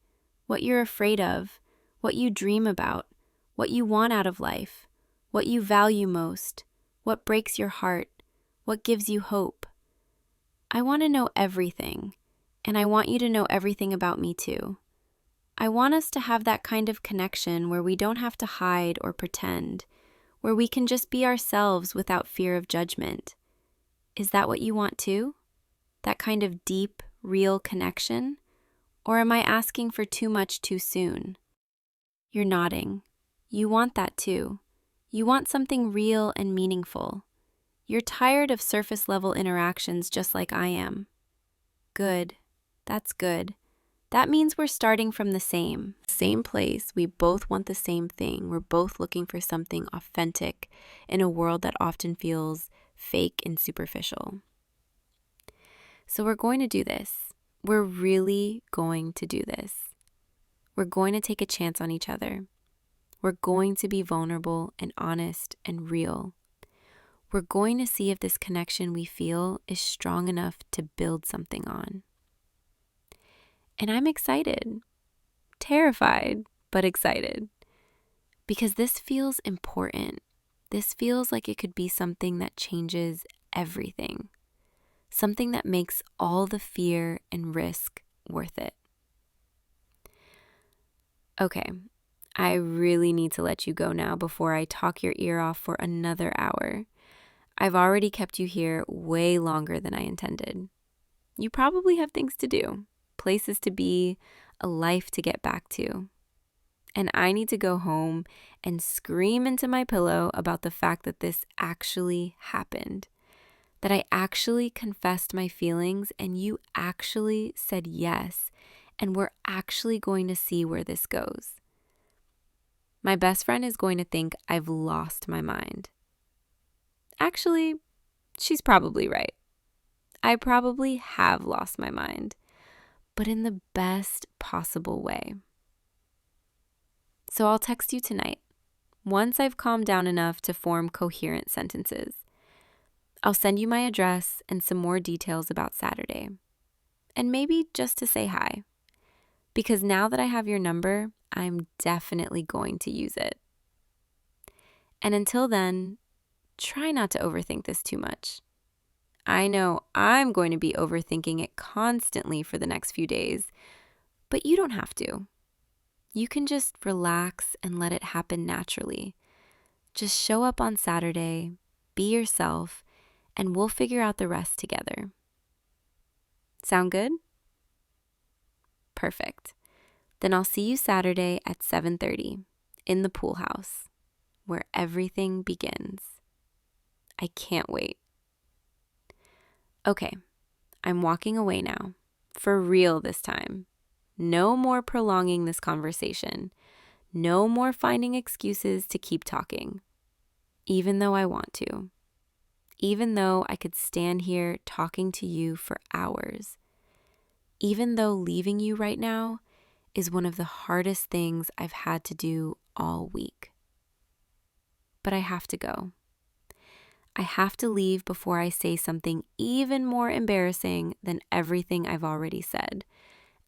what you're afraid of, what you dream about, what you want out of life, what you value most, what breaks your heart, what gives you hope. I want to know everything, and I want you to know everything about me too. I want us to have that kind of connection where we don't have to hide or pretend, where we can just be ourselves without fear of judgment. Is that what you want too? That kind of deep, real connection? Or am I asking for too much too soon? You're nodding. You want that too. You want something real and meaningful. You're tired of surface level interactions just like I am. Good. That's good. That means we're starting from the same place. We both want the same thing. We're both looking for something authentic in a world that often feels fake and superficial. So we're going to do this. We're really going to do this. We're going to take a chance on each other. We're going to be vulnerable and honest and real. We're going to see if this connection we feel is strong enough to build something on. And I'm excited, terrified, but excited, because this feels important. This feels like it could be something that changes everything, something that makes all the fear and risk worth it. Okay, I really need to let you go now before I talk your ear off for another hour. I've already kept you here way longer than I intended. You probably have things to do, places to be, a life to get back to. And I need to go home and scream into my pillow about the fact that this actually happened, that I actually confessed my feelings and you actually said yes, and we're actually going to see where this goes. My best friend is going to think I've lost my mind. Actually, she's probably right. I probably have lost my mind, but in the best possible way. So I'll text you tonight, once I've calmed down enough to form coherent sentences. I'll send you my address and some more details about Saturday, and maybe just to say hi, because now that I have your number, I'm definitely going to use it. And until then, try not to overthink this too much. I know I'm going to be overthinking it constantly for the next few days, but you don't have to. You can just relax and let it happen naturally. Just show up on Saturday, be yourself, and we'll figure out the rest together. Sound good? Perfect. Then I'll see you Saturday at 7:30 in the pool house, where everything begins. I can't wait. Okay, I'm walking away now, for real this time. No more prolonging this conversation. No more finding excuses to keep talking, even though I want to, even though I could stand here talking to you for hours. Even though leaving you right now is one of the hardest things I've had to do all week. But I have to go. I have to leave before I say something even more embarrassing than everything I've already said.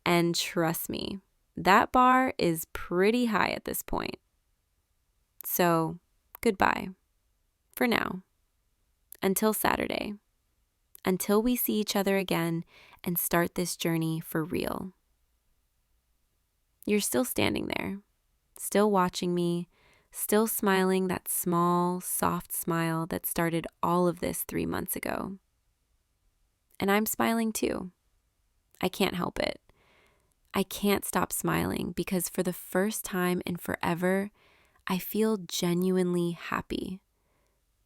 And trust me, that bar is pretty high at this point. So, goodbye. For now. Until Saturday. Until we see each other again and start this journey for real. You're still standing there, still watching me, still smiling that small, soft smile that started all of this 3 months ago. And I'm smiling too. I can't help it. I can't stop smiling because for the first time in forever, I feel genuinely happy,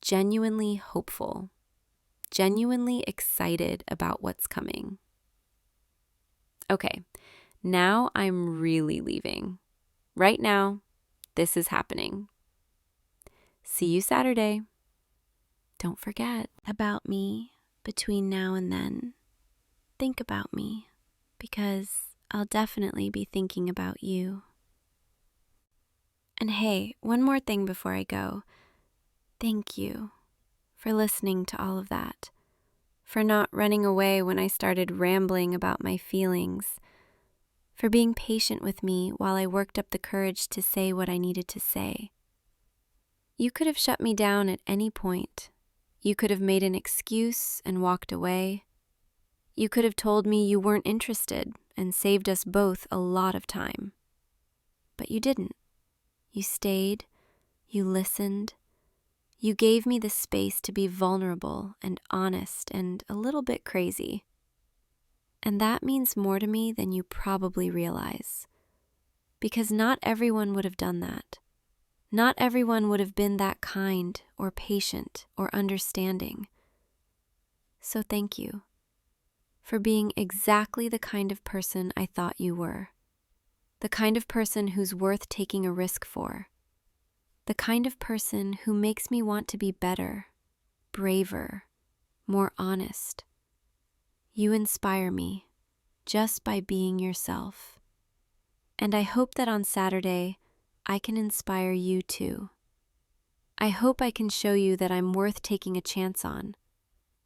genuinely hopeful, genuinely excited about what's coming. Okay, now I'm really leaving. Right now, this is happening. See you Saturday. Don't forget about me between now and then. Think about me, because I'll definitely be thinking about you. And hey, one more thing before I go. Thank you for listening to all of that, for not running away when I started rambling about my feelings, for being patient with me while I worked up the courage to say what I needed to say. You could have shut me down at any point. You could have made an excuse and walked away. You could have told me you weren't interested and saved us both a lot of time. But you didn't. You stayed, you listened, you gave me the space to be vulnerable and honest and a little bit crazy. And that means more to me than you probably realize. Because not everyone would have done that. Not everyone would have been that kind or patient or understanding. So thank you for being exactly the kind of person I thought you were. The kind of person who's worth taking a risk for. The kind of person who makes me want to be better, braver, more honest. You inspire me just by being yourself. And I hope that on Saturday, I can inspire you too. I hope I can show you that I'm worth taking a chance on,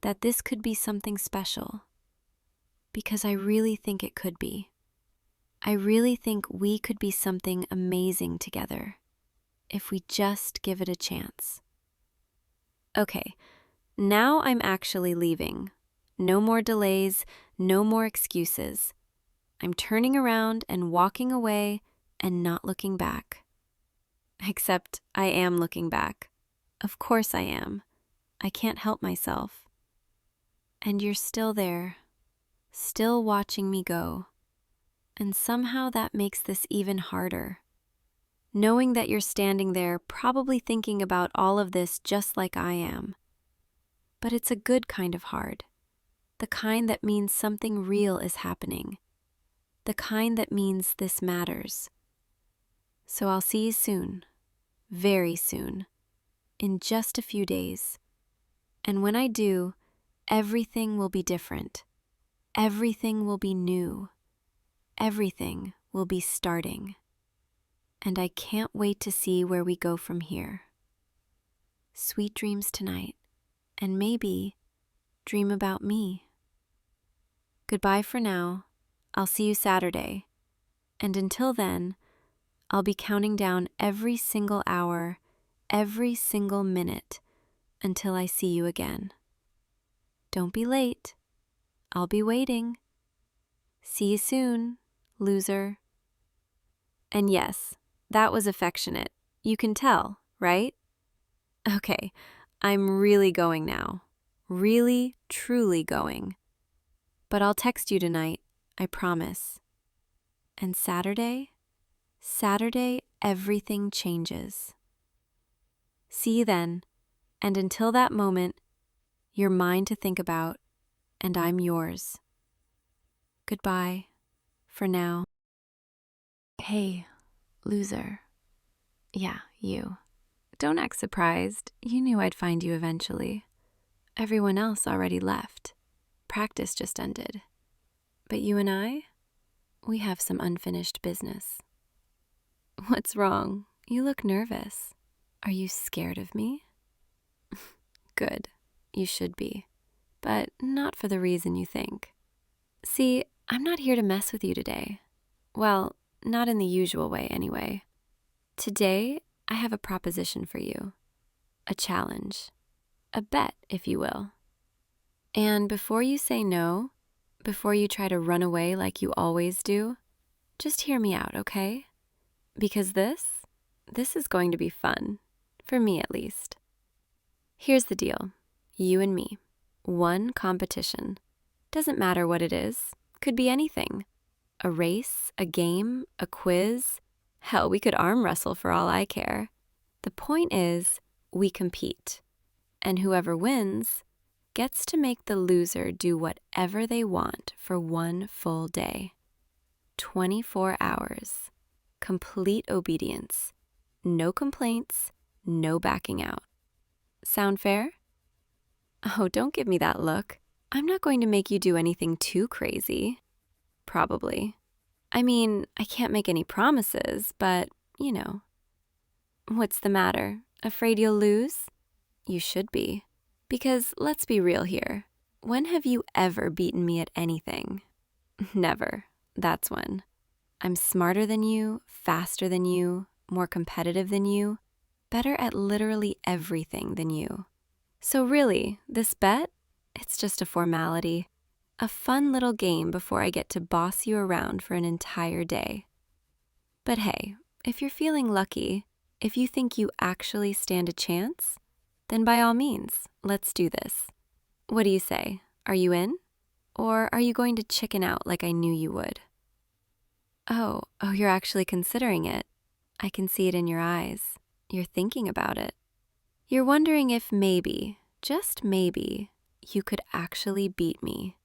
that this could be something special. Because I really think it could be. I really think we could be something amazing together, if we just give it a chance. Okay, now I'm actually leaving. No more delays, no more excuses. I'm turning around and walking away and not looking back. Except I am looking back. Of course I am. I can't help myself. And you're still there, still watching me go. And somehow that makes this even harder. Knowing that you're standing there probably thinking about all of this just like I am. But it's a good kind of hard. The kind that means something real is happening. The kind that means this matters. So I'll see you soon, very soon, in just a few days. And when I do, everything will be different. Everything will be new. Everything will be starting. And I can't wait to see where we go from here. Sweet dreams tonight, and maybe dream about me. Goodbye for now. I'll see you Saturday. And until then, I'll be counting down every single hour, every single minute, until I see you again. Don't be late. I'll be waiting. See you soon, loser. And yes, that was affectionate. You can tell, right? Okay, I'm really going now. Really, truly going. But I'll text you tonight, I promise. And Saturday, everything changes. See you then, and until that moment, you're mine to think about, and I'm yours. Goodbye, for now. Hey, loser. Yeah, you. Don't act surprised. You knew I'd find you eventually. Everyone else already left. Practice just ended. But you and I, we have some unfinished business. What's wrong? You look nervous. Are you scared of me? Good. You should be. But not for the reason you think. See, I'm not here to mess with you today. Well, not in the usual way anyway. Today, I have a proposition for you. A challenge. A bet, if you will. And before you say no, before you try to run away like you always do, just hear me out, okay? Because this is going to be fun. For me, at least. Here's the deal. You and me. One competition. Doesn't matter what it is. Could be anything. A race, a game, a quiz. Hell, we could arm wrestle for all I care. The point is, we compete. And whoever wins gets to make the loser do whatever they want for one full day. 24 hours. Complete obedience. No complaints, no backing out. Sound fair? Oh, don't give me that look. I'm not going to make you do anything too crazy. Probably. I mean, I can't make any promises, but, you know. What's the matter? Afraid you'll lose? You should be. Because let's be real here. When have you ever beaten me at anything? Never. That's when. I'm smarter than you, faster than you, more competitive than you, better at literally everything than you. So really, this bet, it's just a formality. A fun little game before I get to boss you around for an entire day. But hey, if you're feeling lucky, if you think you actually stand a chance, then by all means, let's do this. What do you say? Are you in? Or are you going to chicken out like I knew you would? Oh, you're actually considering it. I can see it in your eyes. You're thinking about it. You're wondering if maybe, just maybe, you could actually beat me.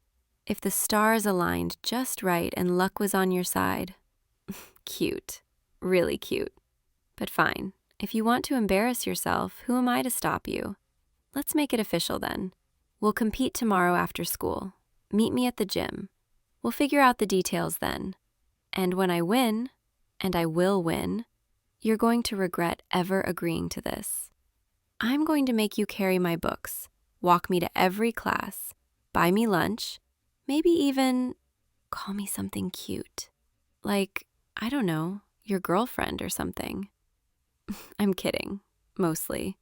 If the stars aligned just right and luck was on your side. Cute. Really cute. But fine. If you want to embarrass yourself, who am I to stop you? Let's make it official then. We'll compete tomorrow after school. Meet me at the gym. We'll figure out the details then. And when I win, and I will win, you're going to regret ever agreeing to this. I'm going to make you carry my books, walk me to every class, buy me lunch, maybe even call me something cute. Like, I don't know, your girlfriend or something. I'm kidding, mostly.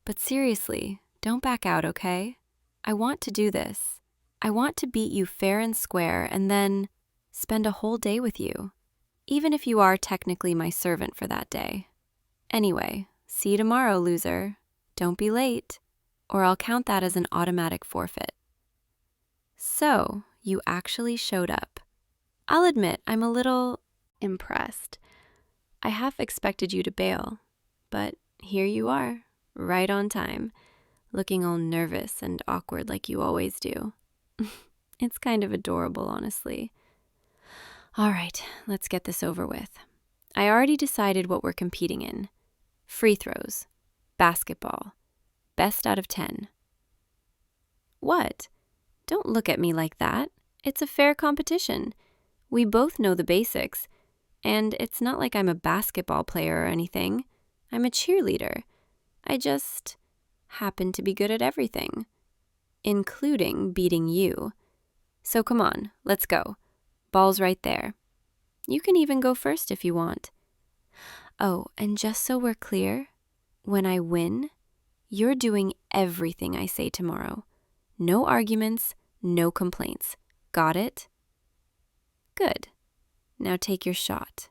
But seriously, don't back out, okay? I want to do this. I want to beat you fair and square and then spend a whole day with you, even if you are technically my servant for that day. Anyway, see you tomorrow, loser. Don't be late, or I'll count that as an automatic forfeit. So, you actually showed up. I'll admit I'm a little impressed. I half expected you to bail, but here you are, right on time, looking all nervous and awkward like you always do. It's kind of adorable, honestly. All right, let's get this over with. I already decided what we're competing in. Free throws, basketball, best out of 10. What? Don't look at me like that. It's a fair competition. We both know the basics, and it's not like I'm a basketball player or anything. I'm a cheerleader. I just happen to be good at everything, including beating you. So come on, let's go. Ball's right there. You can even go first if you want. Oh, and just so we're clear, when I win, you're doing everything I say tomorrow. No arguments, no complaints. Got it? Good. Now take your shot.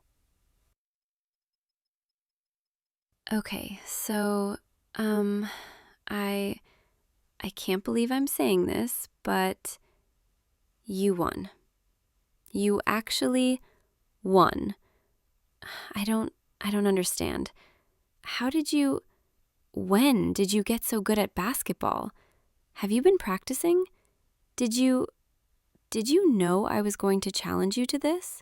Okay, so, I can't believe I'm saying this, but you won. You actually won. I don't understand. When did you get so good at basketball? Have you been practicing? Did you know I was going to challenge you to this?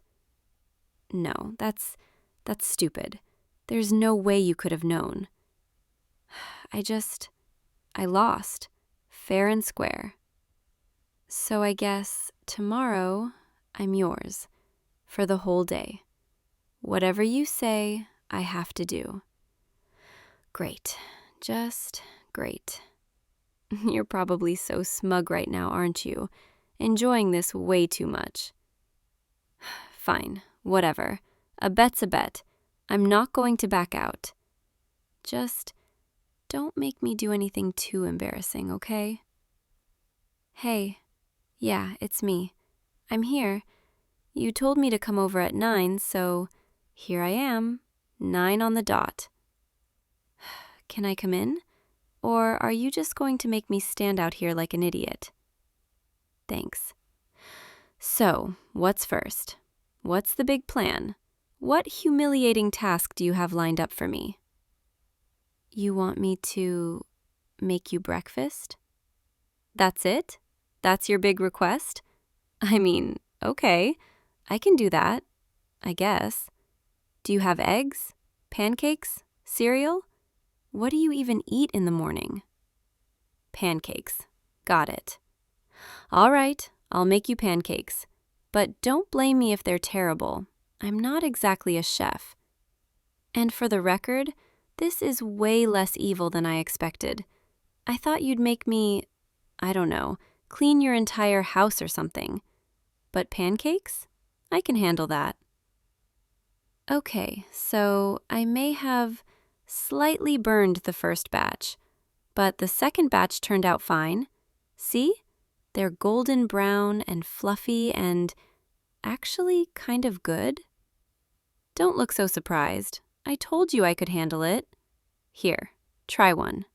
No, that's stupid. There's no way you could have known. I lost. fair and square. So I guess tomorrow I'm yours for the whole day. Whatever you say, I have to do. Great. Just great. You're probably so smug right now, aren't you? Enjoying this way too much. Fine, whatever. A bet's a bet. I'm not going to back out. Just don't make me do anything too embarrassing, okay? Hey, yeah, it's me. I'm here. You told me to come over at 9, so here I am, 9 on the dot. Can I come in? Or are you just going to make me stand out here like an idiot? Thanks. So, what's first? What's the big plan? What humiliating task do you have lined up for me? You want me to make you breakfast? That's it? That's your big request? I mean, okay, I can do that, I guess. Do you have eggs? Pancakes? Cereal? What do you even eat in the morning? Pancakes. Got it. All right, I'll make you pancakes. But don't blame me if they're terrible. I'm not exactly a chef. And for the record, this is way less evil than I expected. I thought you'd make me, I don't know, clean your entire house or something. But pancakes? I can handle that. Okay, so I may have slightly burned the first batch, but the second batch turned out fine. See? They're golden brown and fluffy and actually kind of good. Don't look so surprised. I told you I could handle it. Here, try one.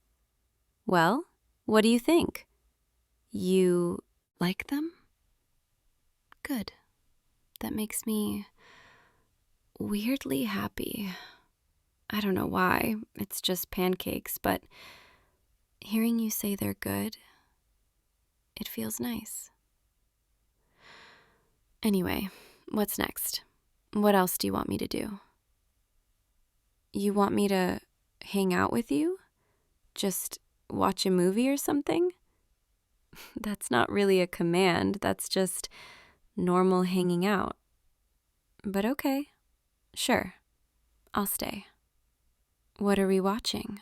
Well, what do you think? You like them? Good. That makes me weirdly happy. I don't know why. It's just pancakes, but hearing you say they're good, it feels nice. Anyway, what's next? What else do you want me to do? You want me to hang out with you? Just watch a movie or something? That's not really a command. That's just normal hanging out. But okay, sure, I'll stay. What are we watching?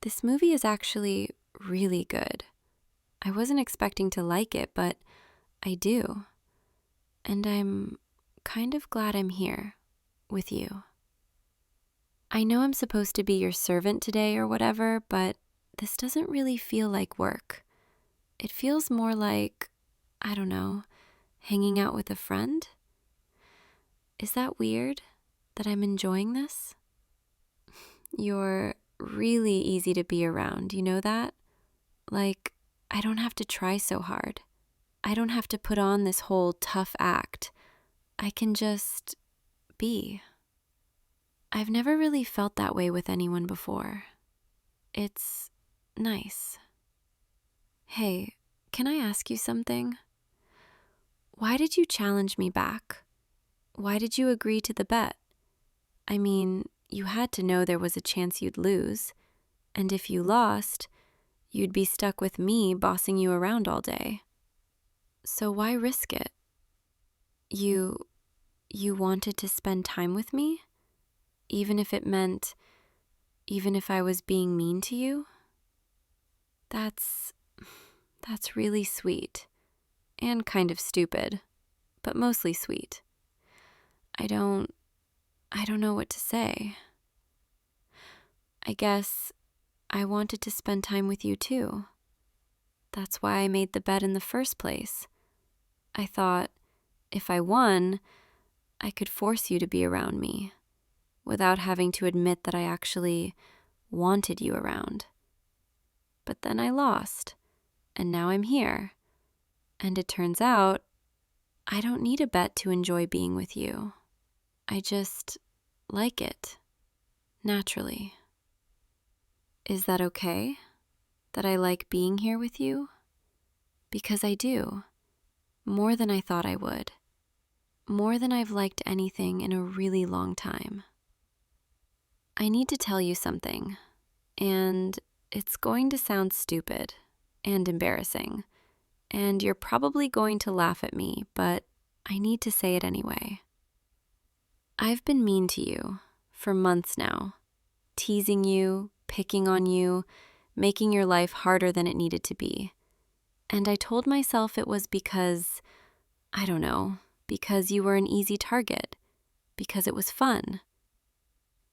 This movie is actually really good. I wasn't expecting to like it, but I do. And I'm kind of glad I'm here with you. I know I'm supposed to be your servant today or whatever, but this doesn't really feel like work. It feels more like, I don't know, hanging out with a friend? Is that weird that I'm enjoying this? You're really easy to be around, you know that? Like, I don't have to try so hard. I don't have to put on this whole tough act. I can just be. I've never really felt that way with anyone before. It's nice. Hey, can I ask you something? Why did you challenge me back? Why did you agree to the bet? I mean, you had to know there was a chance you'd lose, and if you lost, you'd be stuck with me bossing you around all day. So why risk it? You wanted to spend time with me? Even if I was being mean to you? That's really sweet. And kind of stupid, but mostly sweet. I don't know what to say. I guess I wanted to spend time with you too. That's why I made the bet in the first place. I thought if I won, I could force you to be around me without having to admit that I actually wanted you around. But then I lost, and now I'm here. And it turns out I don't need a bet to enjoy being with you. I just like it, naturally. Is that okay, that I like being here with you? Because I do, more than I thought I would, more than I've liked anything in a really long time. I need to tell you something, and it's going to sound stupid, and embarrassing, and you're probably going to laugh at me, but I need to say it anyway. I've been mean to you for months now, teasing you, picking on you, making your life harder than it needed to be. And I told myself it was because, I don't know, because you were an easy target, because it was fun.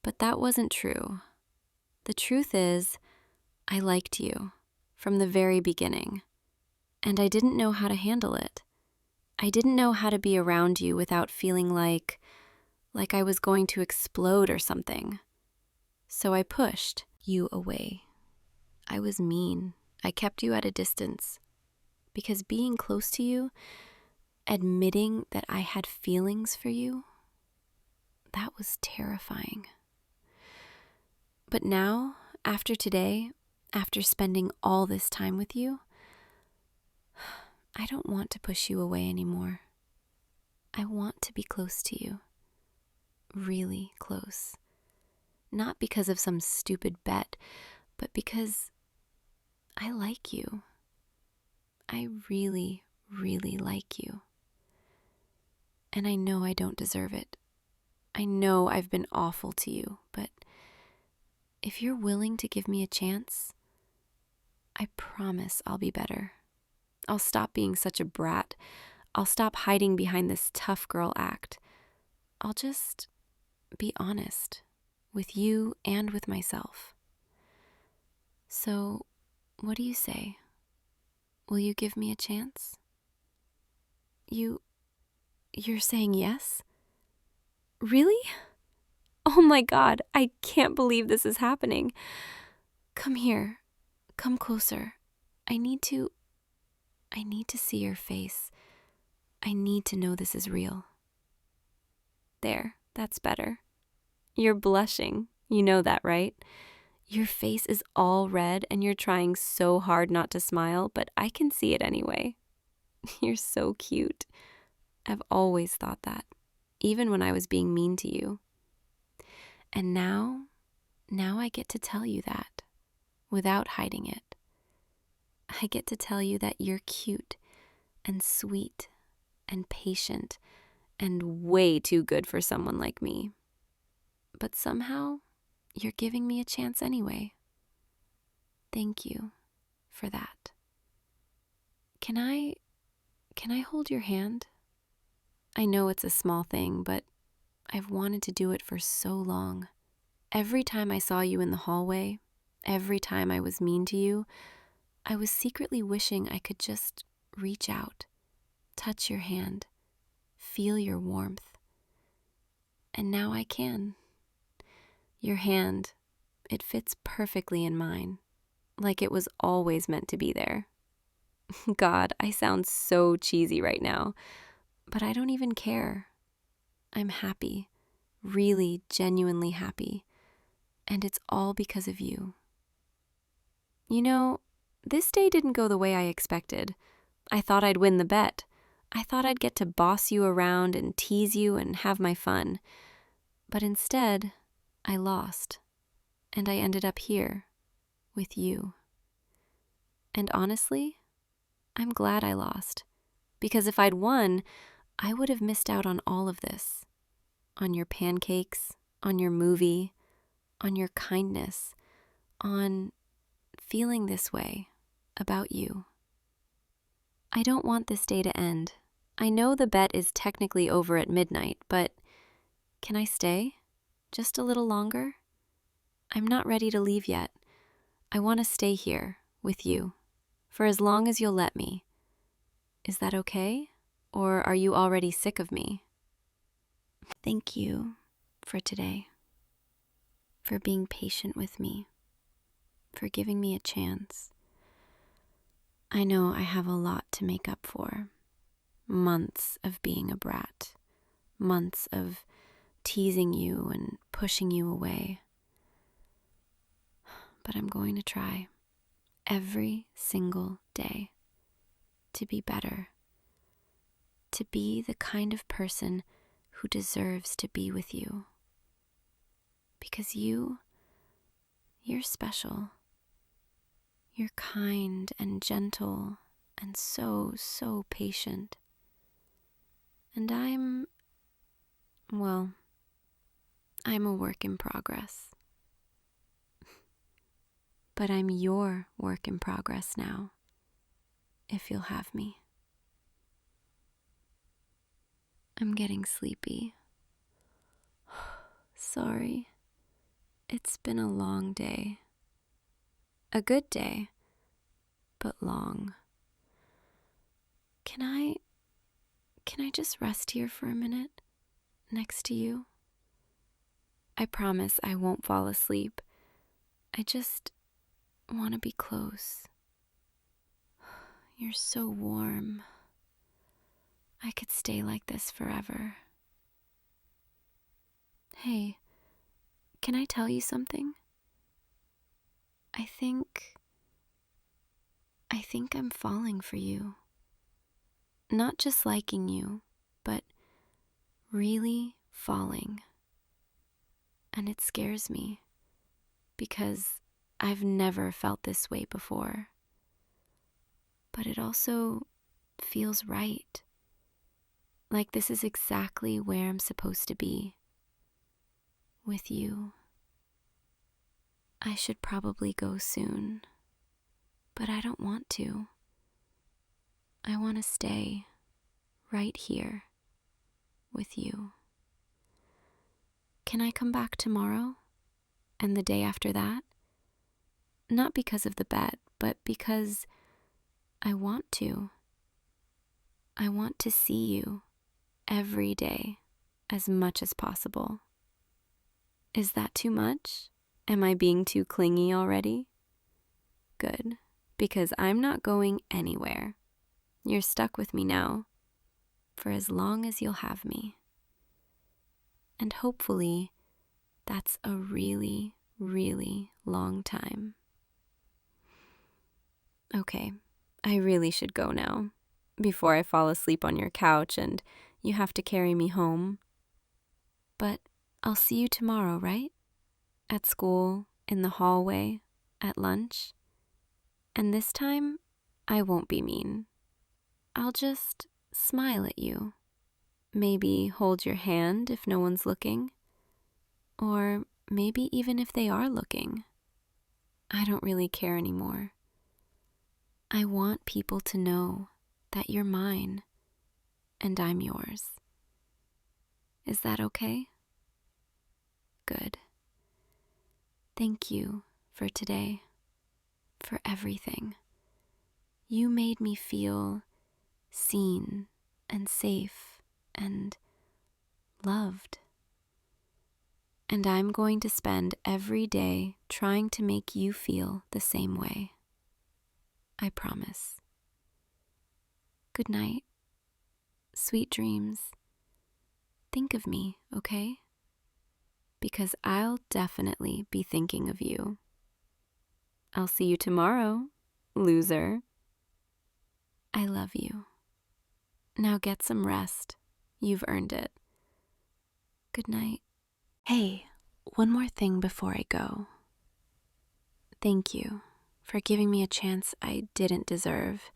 But that wasn't true. The truth is, I liked you from the very beginning, and I didn't know how to handle it. I didn't know how to be around you without feeling like I was going to explode or something. So I pushed you away. I was mean. I kept you at a distance. Because being close to you, admitting that I had feelings for you, that was terrifying. But now, after today, after spending all this time with you, I don't want to push you away anymore. I want to be close to you. Really close. Not because of some stupid bet, but because I like you. I really, really like you. And I know I don't deserve it. I know I've been awful to you, but if you're willing to give me a chance, I promise I'll be better. I'll stop being such a brat. I'll stop hiding behind this tough girl act. I'll just be honest with you and with myself. So, what do you say? Will you give me a chance? You're saying yes? Really? Oh my God, I can't believe this is happening. Come here. Come closer. I need to see your face. I need to know this is real. There, that's better. You're blushing. You know that, right? Your face is all red and you're trying so hard not to smile, but I can see it anyway. You're so cute. I've always thought that, even when I was being mean to you. And now I get to tell you that without hiding it. I get to tell you that you're cute and sweet and patient and way too good for someone like me. But somehow, you're giving me a chance anyway. Thank you for that. Can I hold your hand? I know it's a small thing, but I've wanted to do it for so long. Every time I saw you in the hallway, every time I was mean to you, I was secretly wishing I could just reach out, touch your hand, feel your warmth. And now I can. Your hand, it fits perfectly in mine, like it was always meant to be there. God, I sound so cheesy right now, but I don't even care. I'm happy, really genuinely happy, and it's all because of you. You know, this day didn't go the way I expected. I thought I'd win the bet. I thought I'd get to boss you around and tease you and have my fun. But instead, I lost, and I ended up here with you. And honestly, I'm glad I lost, because if I'd won, I would have missed out on all of this. On your pancakes, on your movie, on your kindness, on feeling this way about you. I don't want this day to end. I know the bet is technically over at midnight, but can I stay? Just a little longer? I'm not ready to leave yet. I want to stay here with you for as long as you'll let me. Is that okay? Or are you already sick of me? Thank you for today, for being patient with me, for giving me a chance. I know I have a lot to make up for. Months of being a brat, months of teasing you and pushing you away. But I'm going to try every single day to be better, to be the kind of person who deserves to be with you. Because you're special. You're kind and gentle and so, so patient. And I'm a work in progress. But I'm your work in progress now, if you'll have me. I'm getting sleepy. Sorry. It's been a long day. A good day, but long. Can I just rest here for a minute, next to you? I promise I won't fall asleep. I just want to be close. You're so warm. I could stay like this forever. Hey, can I tell you something? I think I'm falling for you. Not just liking you, but really falling. And it scares me because I've never felt this way before. But it also feels right. Like this is exactly where I'm supposed to be. With you. I should probably go soon, but I don't want to. I want to stay right here with you. Can I come back tomorrow and the day after that? Not because of the bet, but because I want to. I want to see you every day as much as possible. Is that too much? Am I being too clingy already? Good, because I'm not going anywhere. You're stuck with me now, for as long as you'll have me. And hopefully, that's a really, really long time. Okay, I really should go now, before I fall asleep on your couch and you have to carry me home. But I'll see you tomorrow, right? At school, in the hallway, at lunch. And this time, I won't be mean. I'll just smile at you. Maybe hold your hand if no one's looking. Or maybe even if they are looking. I don't really care anymore. I want people to know that you're mine and I'm yours. Is that okay? Good. Thank you for today, for everything. You made me feel seen and safe and loved. And I'm going to spend every day trying to make you feel the same way. I promise. Good night. Sweet dreams. Think of me, okay? Because I'll definitely be thinking of you. I'll see you tomorrow, loser. I love you. Now get some rest. You've earned it. Good night. Hey, one more thing before I go. Thank you for giving me a chance I didn't deserve.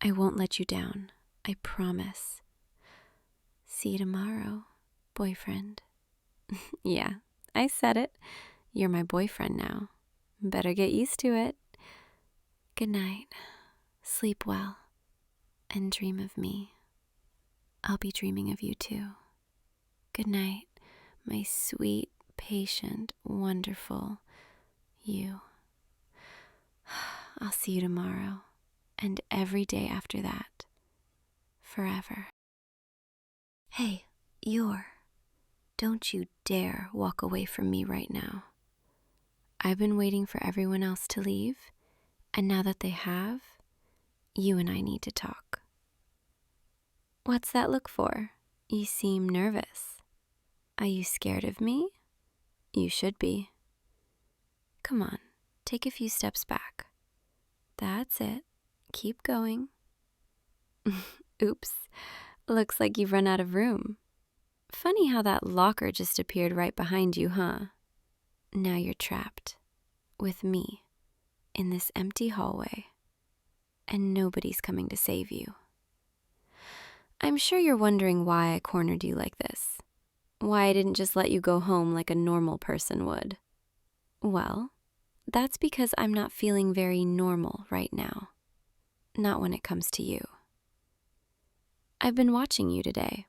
I won't let you down, I promise. See you tomorrow, boyfriend. Yeah, I said it. You're my boyfriend now. Better get used to it. Good night. Sleep well and dream of me. I'll be dreaming of you too. Good night, my sweet, patient, wonderful you. I'll see you tomorrow and every day after that, forever. Hey, don't you dare walk away from me right now. I've been waiting for everyone else to leave, and now that they have, you and I need to talk. What's that look for? You seem nervous. Are you scared of me? You should be. Come on, take a few steps back. That's it. Keep going. Oops, looks like you've run out of room. Funny how that locker just appeared right behind you, huh? Now you're trapped. With me. in this empty hallway, and nobody's coming to save you. I'm sure you're wondering why I cornered you like this, why I didn't just let you go home like a normal person would. Well, that's because I'm not feeling very normal right now. Not when it comes to you. I've been watching you today.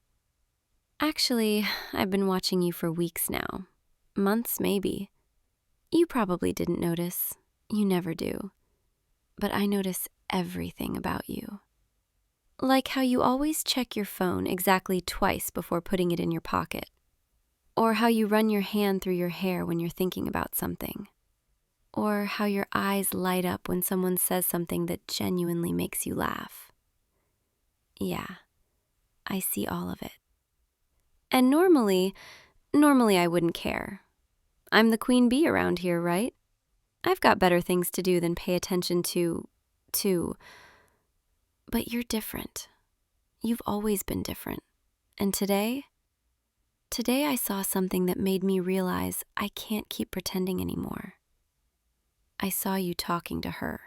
Actually, I've been watching you for weeks now. Months, maybe. You probably didn't notice. You never do. But I notice everything about you. Like how you always check your phone exactly twice before putting it in your pocket. Or how you run your hand through your hair when you're thinking about something. Or how your eyes light up when someone says something that genuinely makes you laugh. Yeah, I see all of it. And normally I wouldn't care. I'm the queen bee around here, right? I've got better things to do than pay attention to... But you're different. You've always been different. And today I saw something that made me realize I can't keep pretending anymore. I saw you talking to her.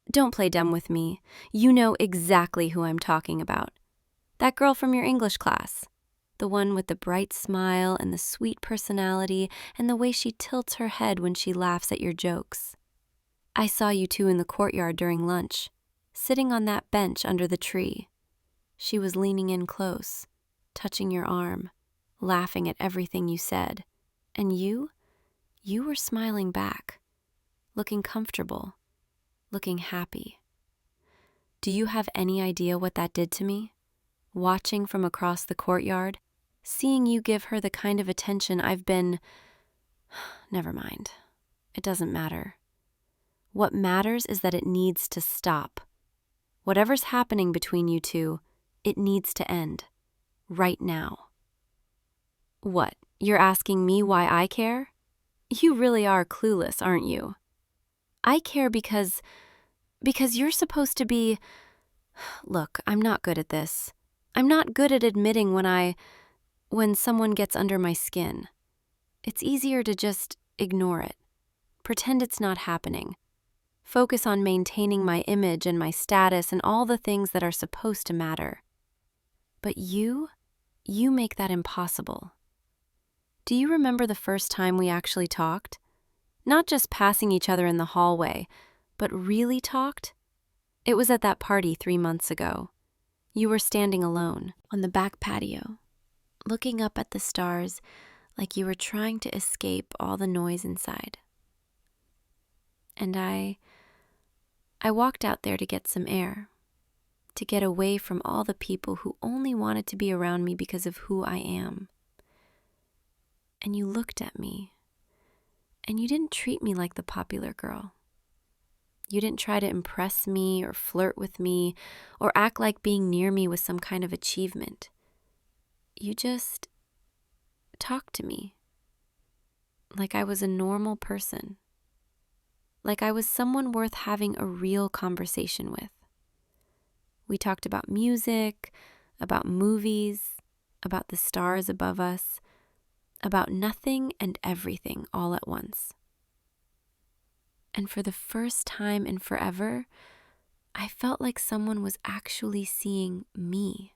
Don't play dumb with me. You know exactly who I'm talking about. That girl from your English class. The one with the bright smile and the sweet personality and the way she tilts her head when she laughs at your jokes. I saw you two in the courtyard during lunch, sitting on that bench under the tree. She was leaning in close, touching your arm, laughing at everything you said. And you were smiling back, looking comfortable, looking happy. Do you have any idea what that did to me? Watching from across the courtyard, seeing you give her the kind of attention I've been... Never mind. It doesn't matter. What matters is that it needs to stop. Whatever's happening between you two, it needs to end. Right now. What, you're asking me why I care? You really are clueless, aren't you? I care because you're supposed to be... Look, I'm not good at this. I'm not good at admitting when someone gets under my skin. It's easier to just ignore it. Pretend it's not happening. Focus on maintaining my image and my status and all the things that are supposed to matter. But you make that impossible. Do you remember the first time we actually talked? Not just passing each other in the hallway, but really talked? It was at that party 3 months ago. You were standing alone on the back patio, looking up at the stars like you were trying to escape all the noise inside. And I walked out there to get some air, to get away from all the people who only wanted to be around me because of who I am. And you looked at me, and you didn't treat me like the popular girl. You didn't try to impress me or flirt with me or act like being near me was some kind of achievement. You just talked to me like I was a normal person, like I was someone worth having a real conversation with. We talked about music, about movies, about the stars above us, about nothing and everything all at once. And for the first time in forever, I felt like someone was actually seeing me.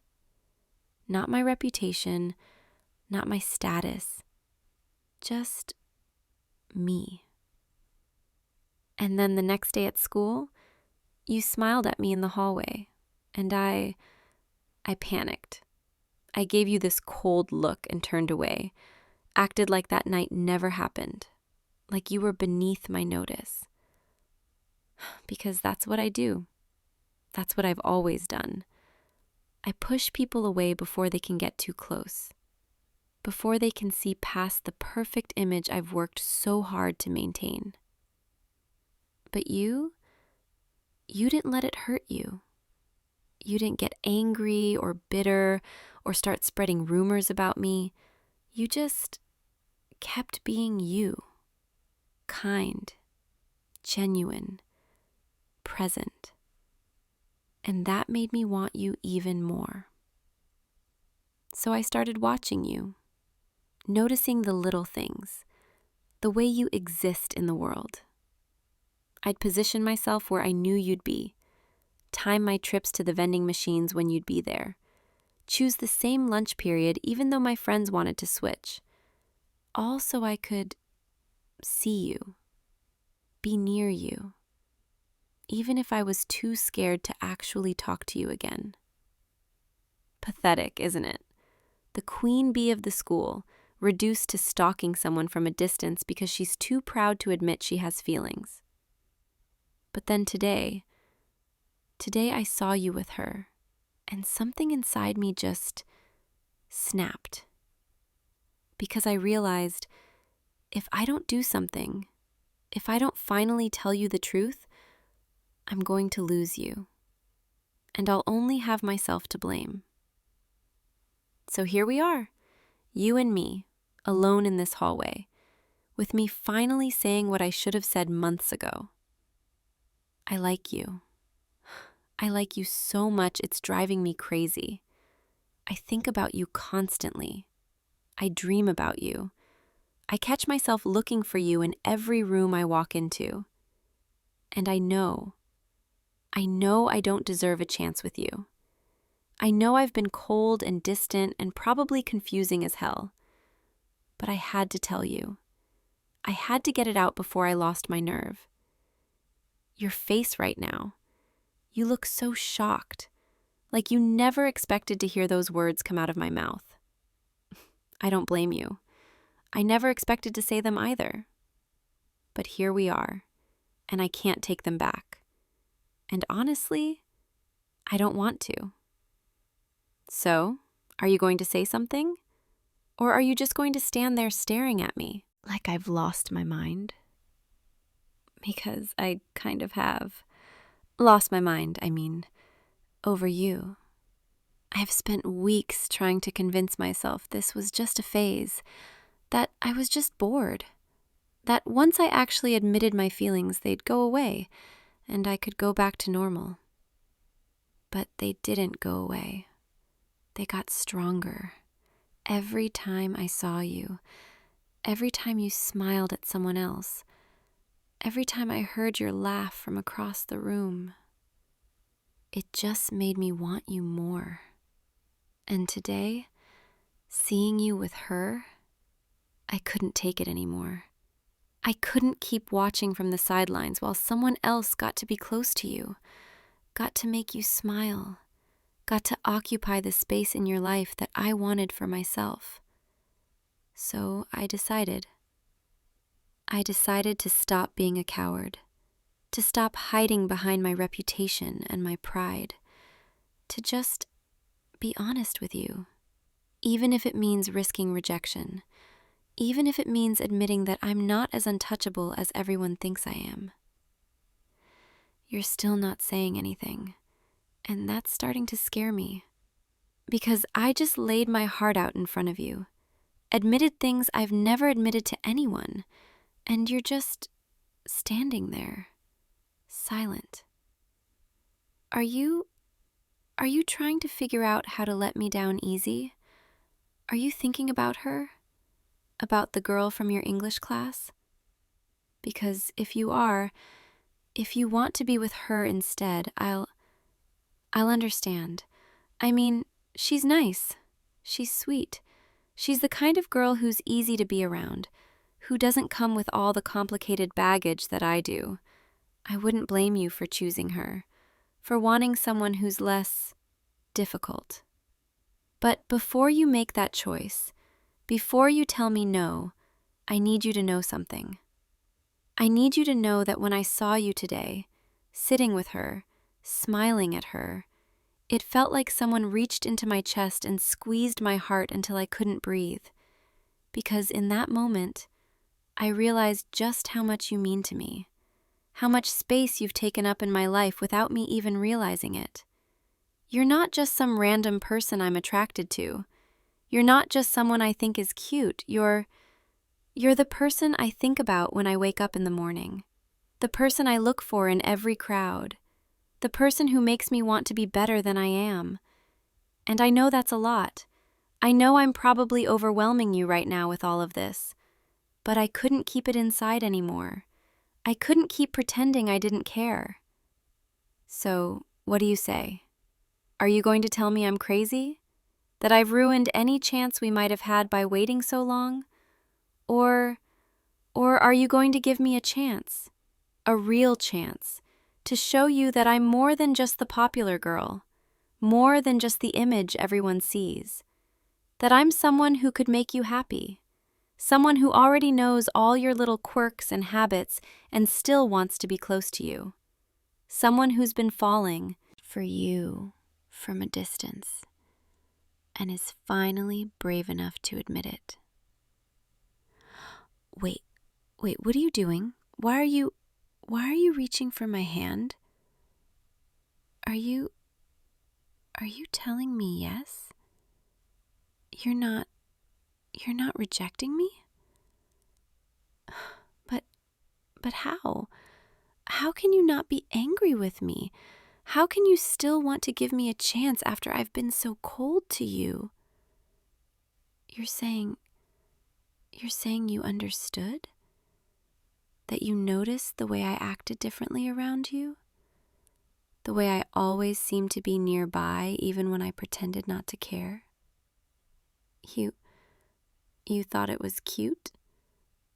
Not my reputation, not my status, just me. And then the next day at school, you smiled at me in the hallway, and I panicked. I gave you this cold look and turned away, acted like that night never happened, like you were beneath my notice. Because that's what I do. That's what I've always done. I push people away before they can get too close, before they can see past the perfect image I've worked so hard to maintain. But you didn't let it hurt you. You didn't get angry or bitter or start spreading rumors about me. You just kept being you, kind, genuine, present. And that made me want you even more. So I started watching you, noticing the little things, the way you exist in the world. I'd position myself where I knew you'd be, time my trips to the vending machines when you'd be there, choose the same lunch period even though my friends wanted to switch, all so I could see you, be near you, even if I was too scared to actually talk to you again. Pathetic, isn't it? The queen bee of the school, reduced to stalking someone from a distance because she's too proud to admit she has feelings. But then today I saw you with her, and something inside me just snapped. Because I realized, if I don't do something, if I don't finally tell you the truth, I'm going to lose you. And I'll only have myself to blame. So here we are, you and me, alone in this hallway, with me finally saying what I should have said months ago. I like you. I like you so much it's driving me crazy. I think about you constantly. I dream about you. I catch myself looking for you in every room I walk into. And I know I don't deserve a chance with you. I know I've been cold and distant and probably confusing as hell. But I had to tell you. I had to get it out before I lost my nerve. Your face right now. You look so shocked, like you never expected to hear those words come out of my mouth. I don't blame you. I never expected to say them either. But here we are, and I can't take them back. And honestly, I don't want to. So, are you going to say something? Or are you just going to stand there staring at me like I've lost my mind? Because I kind of have. Lost my mind, I mean, over you. I've spent weeks trying to convince myself this was just a phase, that I was just bored, that once I actually admitted my feelings, they'd go away, and I could go back to normal. But they didn't go away. They got stronger. Every time I saw you, every time you smiled at someone else, every time I heard your laugh from across the room, it just made me want you more. And today, seeing you with her, I couldn't take it anymore. I couldn't keep watching from the sidelines while someone else got to be close to you, got to make you smile, got to occupy the space in your life that I wanted for myself. So I decided to stop being a coward, to stop hiding behind my reputation and my pride, to just be honest with you, even if it means risking rejection, even if it means admitting that I'm not as untouchable as everyone thinks I am. You're still not saying anything, and that's starting to scare me, because I just laid my heart out in front of you, admitted things I've never admitted to anyone, and you're just standing there, silent. Are you trying to figure out how to let me down easy? Are you thinking about her? About the girl from your English class? Because if you are, if you want to be with her instead, I'll understand. I mean, she's nice. She's sweet. She's the kind of girl who's easy to be around, who doesn't come with all the complicated baggage that I do. I wouldn't blame you for choosing her, for wanting someone who's less difficult. But before you make that choice, before you tell me no, I need you to know something. I need you to know that when I saw you today, sitting with her, smiling at her, it felt like someone reached into my chest and squeezed my heart until I couldn't breathe. Because in that moment, I realized just how much you mean to me, how much space you've taken up in my life without me even realizing it. You're not just some random person I'm attracted to. You're not just someone I think is cute. You're the person I think about when I wake up in the morning, the person I look for in every crowd, the person who makes me want to be better than I am. And I know that's a lot. I know I'm probably overwhelming you right now with all of this, but I couldn't keep it inside anymore. I couldn't keep pretending I didn't care. So, what do you say? Are you going to tell me I'm crazy? That I've ruined any chance we might have had by waiting so long? Or are you going to give me a chance? A real chance, to show you that I'm more than just the popular girl, more than just the image everyone sees, that I'm someone who could make you happy, someone who already knows all your little quirks and habits and still wants to be close to you, someone who's been falling for you from a distance and is finally brave enough to admit it. Wait, what are you doing? Why are you reaching for my hand? Are you telling me yes? You're not rejecting me? But how? How can you not be angry with me? How can you still want to give me a chance after I've been so cold to you? You're saying you understood? That you noticed the way I acted differently around you? The way I always seemed to be nearby even when I pretended not to care? You thought it was cute?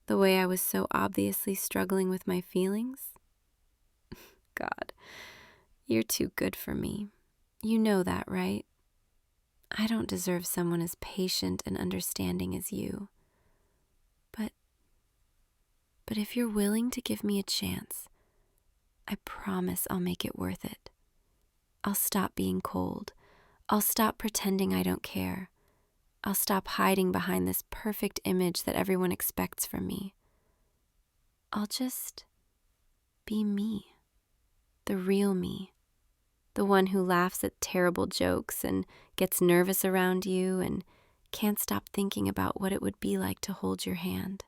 The way I was so obviously struggling with my feelings? God, you're too good for me. You know that, right? I don't deserve someone as patient and understanding as you. But if you're willing to give me a chance, I promise I'll make it worth it. I'll stop being cold. I'll stop pretending I don't care. I'll stop hiding behind this perfect image that everyone expects from me. I'll just be me, the real me, the one who laughs at terrible jokes and gets nervous around you and can't stop thinking about what it would be like to hold your hand.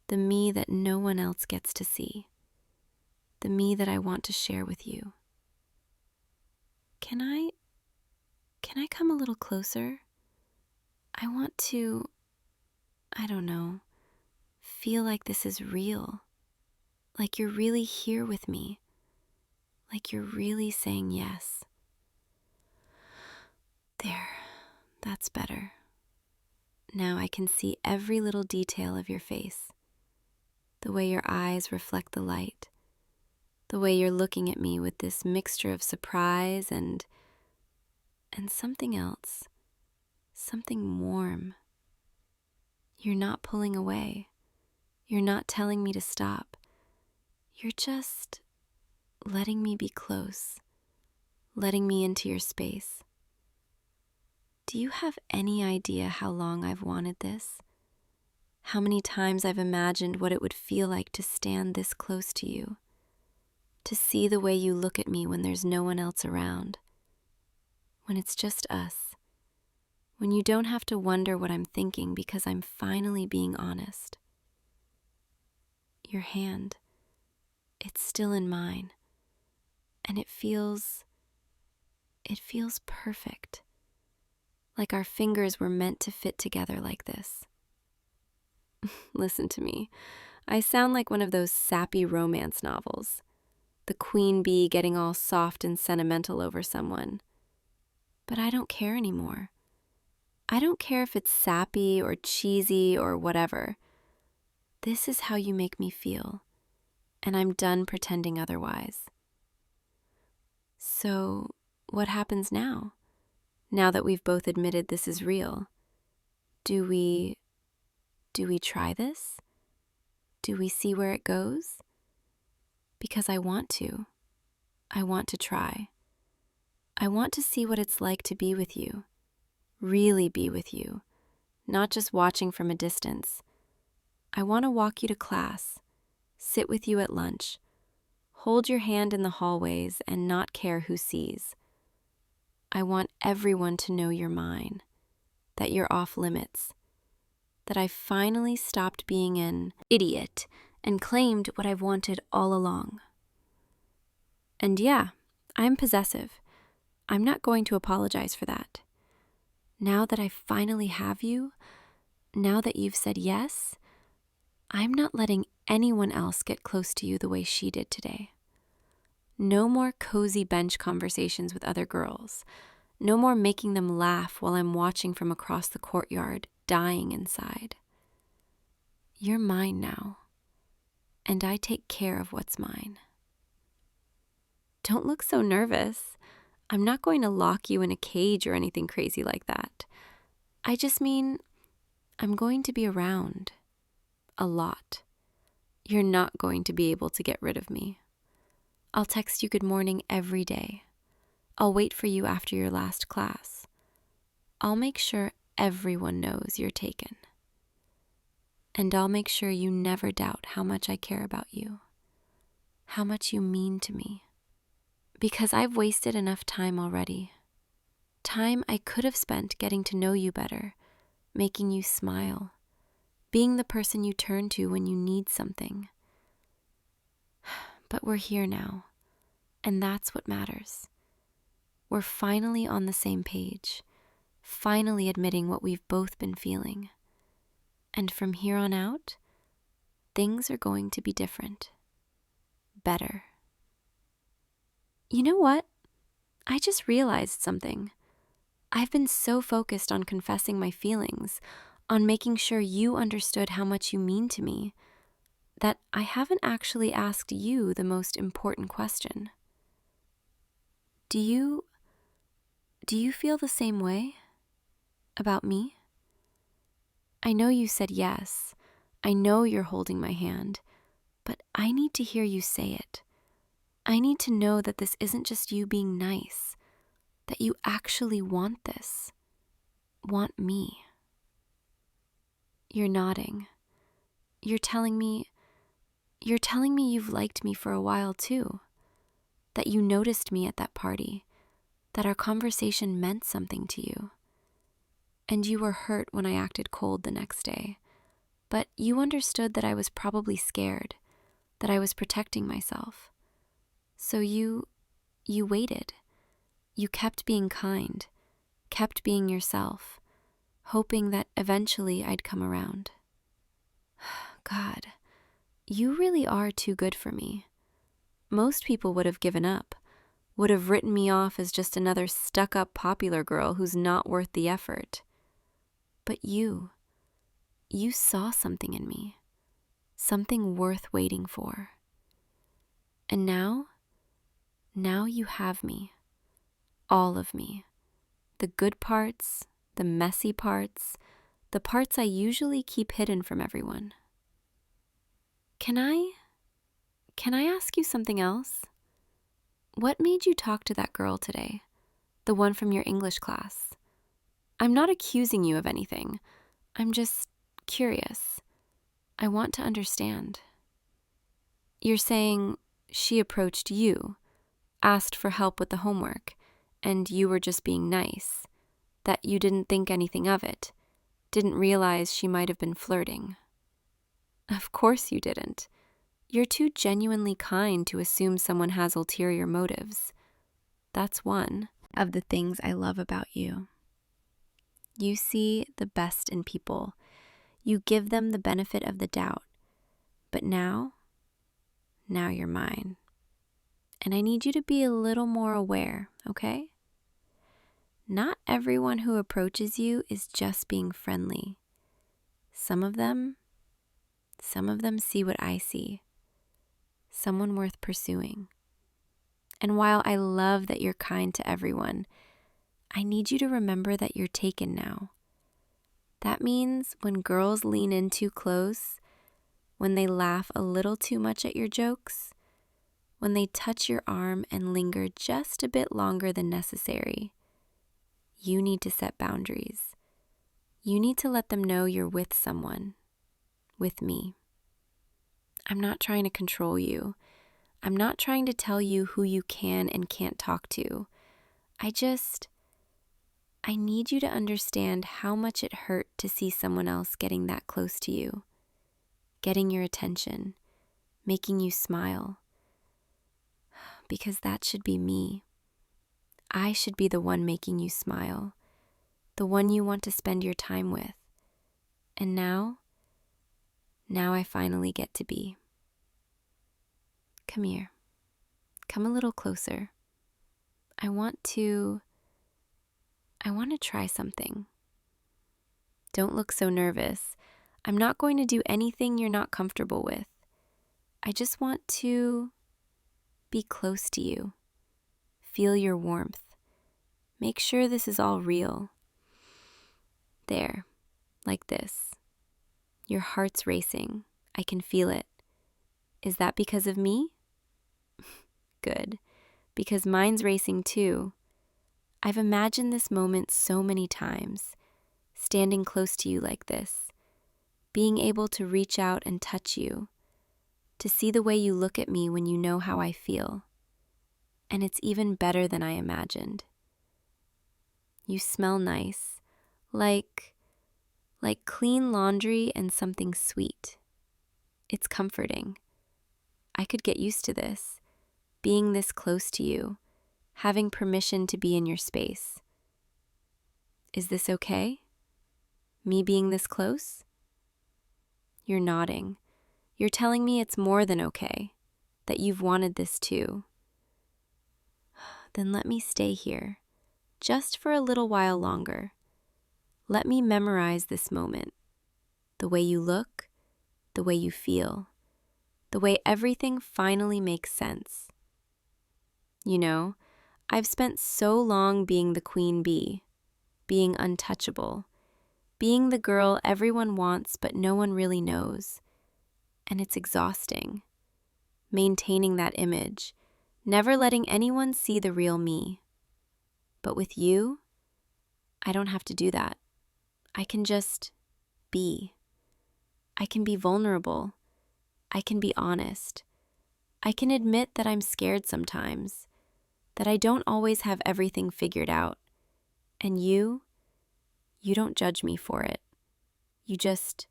The me that no one else gets to see. The me that I want to share with you. Can I come a little closer? I want to, I don't know, feel like this is real. Like you're really here with me. Like you're really saying yes. There, that's better. Now I can see every little detail of your face. The way your eyes reflect the light. The way you're looking at me with this mixture of surprise and something else. Something warm. You're not pulling away. You're not telling me to stop. You're just letting me be close. Letting me into your space. Do you have any idea how long I've wanted this? How many times I've imagined what it would feel like to stand this close to you? To see the way you look at me when there's no one else around. When it's just us. When you don't have to wonder what I'm thinking because I'm finally being honest. Your hand, it's still in mine. And it feels perfect. Like our fingers were meant to fit together like this. Listen to me. I sound like one of those sappy romance novels. The queen bee getting all soft and sentimental over someone. But I don't care anymore. I don't care if it's sappy or cheesy or whatever. This is how you make me feel, and I'm done pretending otherwise. So, what happens now? Now that we've both admitted this is real, do we try this? Do we see where it goes? Because I want to. I want to try. I want to see what it's like to be with you. Really be with you. Not just watching from a distance. I want to walk you to class, sit with you at lunch, hold your hand in the hallways and not care who sees. I want everyone to know you're mine, that you're off limits, that I finally stopped being an idiot and claimed what I've wanted all along. And yeah, I'm possessive. I'm not going to apologize for that. Now that I finally have you, now that you've said yes, I'm not letting anyone else get close to you the way she did today. No more cozy bench conversations with other girls. No more making them laugh while I'm watching from across the courtyard, dying inside. You're mine now, and I take care of what's mine. Don't look so nervous. I'm not going to lock you in a cage or anything crazy like that. I just mean I'm going to be around a lot. You're not going to be able to get rid of me. I'll text you good morning every day. I'll wait for you after your last class. I'll make sure everyone knows you're taken. And I'll make sure you never doubt how much I care about you, how much you mean to me. Because I've wasted enough time already. Time I could have spent getting to know you better, making you smile, being the person you turn to when you need something. But we're here now, and that's what matters. We're finally on the same page, finally admitting what we've both been feeling. And from here on out, things are going to be different. Better. You know what? I just realized something. I've been so focused on confessing my feelings, on making sure you understood how much you mean to me, that I haven't actually asked you the most important question. Do you feel the same way about me? I know you said yes. I know you're holding my hand, but I need to hear you say it. I need to know that this isn't just you being nice, that you actually want this, want me. You're nodding. You're telling me you've liked me for a while too, that you noticed me at that party, that our conversation meant something to you. And you were hurt when I acted cold the next day, but you understood that I was probably scared, that I was protecting myself. So you waited. You kept being kind, kept being yourself, hoping that eventually I'd come around. God, you really are too good for me. Most people would have given up, would have written me off as just another stuck-up popular girl who's not worth the effort. But you saw something in me, something worth waiting for. And now you have me, all of me, the good parts, the messy parts, the parts I usually keep hidden from everyone. Can I ask you something else? What made you talk to that girl today, the one from your English class? I'm not accusing you of anything. I'm just curious. I want to understand. You're saying she approached you, asked for help with the homework, and you were just being nice, that you didn't think anything of it, didn't realize she might have been flirting. Of course you didn't. You're too genuinely kind to assume someone has ulterior motives. That's one of the things I love about you. You see the best in people. You give them the benefit of the doubt. But now you're mine. And I need you to be a little more aware, okay? Not everyone who approaches you is just being friendly. Some of them see what I see. Someone worth pursuing. And while I love that you're kind to everyone, I need you to remember that you're taken now. That means when girls lean in too close, when they laugh a little too much at your jokes, when they touch your arm and linger just a bit longer than necessary, you need to set boundaries. You need to let them know you're with someone, with me. I'm not trying to control you. I'm not trying to tell you who you can and can't talk to. I need you to understand how much it hurt to see someone else getting that close to you, getting your attention, making you smile. Because that should be me. I should be the one making you smile, the one you want to spend your time with. And now Now I finally get to be. Come here. Come a little closer. I want to try something. Don't look so nervous. I'm not going to do anything you're not comfortable with. I just want to be close to you. Feel your warmth. Make sure this is all real. There, like this. Your heart's racing. I can feel it. Is that because of me? Good, because mine's racing too. I've imagined this moment so many times, standing close to you like this, being able to reach out and touch you, to see the way you look at me when you know how I feel. And it's even better than I imagined. You smell nice, like clean laundry and something sweet. It's comforting. I could get used to this, being this close to you, having permission to be in your space. Is this okay? Me being this close? You're nodding. You're telling me it's more than okay, that you've wanted this too. Then let me stay here, just for a little while longer. Let me memorize this moment, the way you look, the way you feel, the way everything finally makes sense. You know, I've spent so long being the queen bee, being untouchable, being the girl everyone wants but no one really knows. And it's exhausting, maintaining that image, never letting anyone see the real me. But with you, I don't have to do that. I can just be. I can be vulnerable. I can be honest. I can admit that I'm scared sometimes, that I don't always have everything figured out. And you don't judge me for it. You just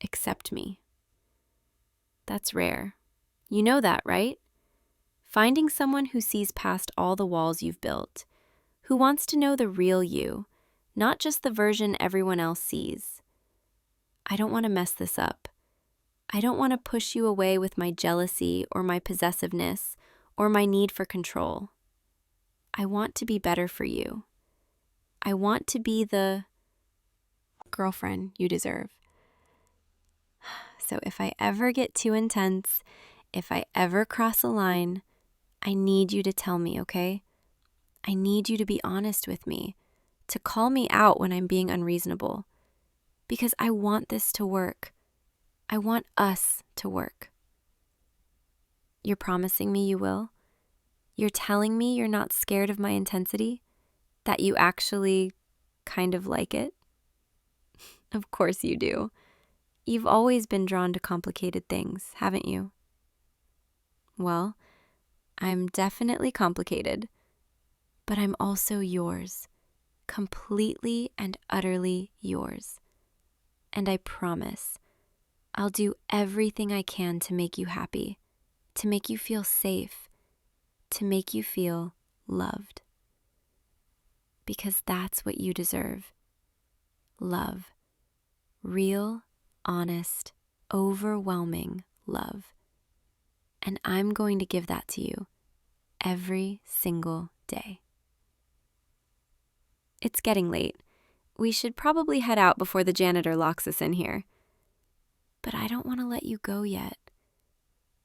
accept me. That's rare. You know that, right? Finding someone who sees past all the walls you've built, who wants to know the real you, not just the version everyone else sees. I don't want to mess this up. I don't want to push you away with my jealousy or my possessiveness or my need for control. I want to be better for you. I want to be the girlfriend you deserve. So if I ever get too intense, if I ever cross a line, I need you to tell me, okay? I need you to be honest with me, to call me out when I'm being unreasonable, because I want this to work. I want us to work. You're promising me you will? You're telling me you're not scared of my intensity? That you actually kind of like it? Of course you do. You've always been drawn to complicated things, haven't you? Well, I'm definitely complicated, but I'm also yours, completely and utterly yours. And I promise, I'll do everything I can to make you happy, to make you feel safe, to make you feel loved. Because that's what you deserve. Love. Real, honest, overwhelming love. And I'm going to give that to you every single day. It's getting late. We should probably head out before the janitor locks us in here. But I don't want to let you go yet.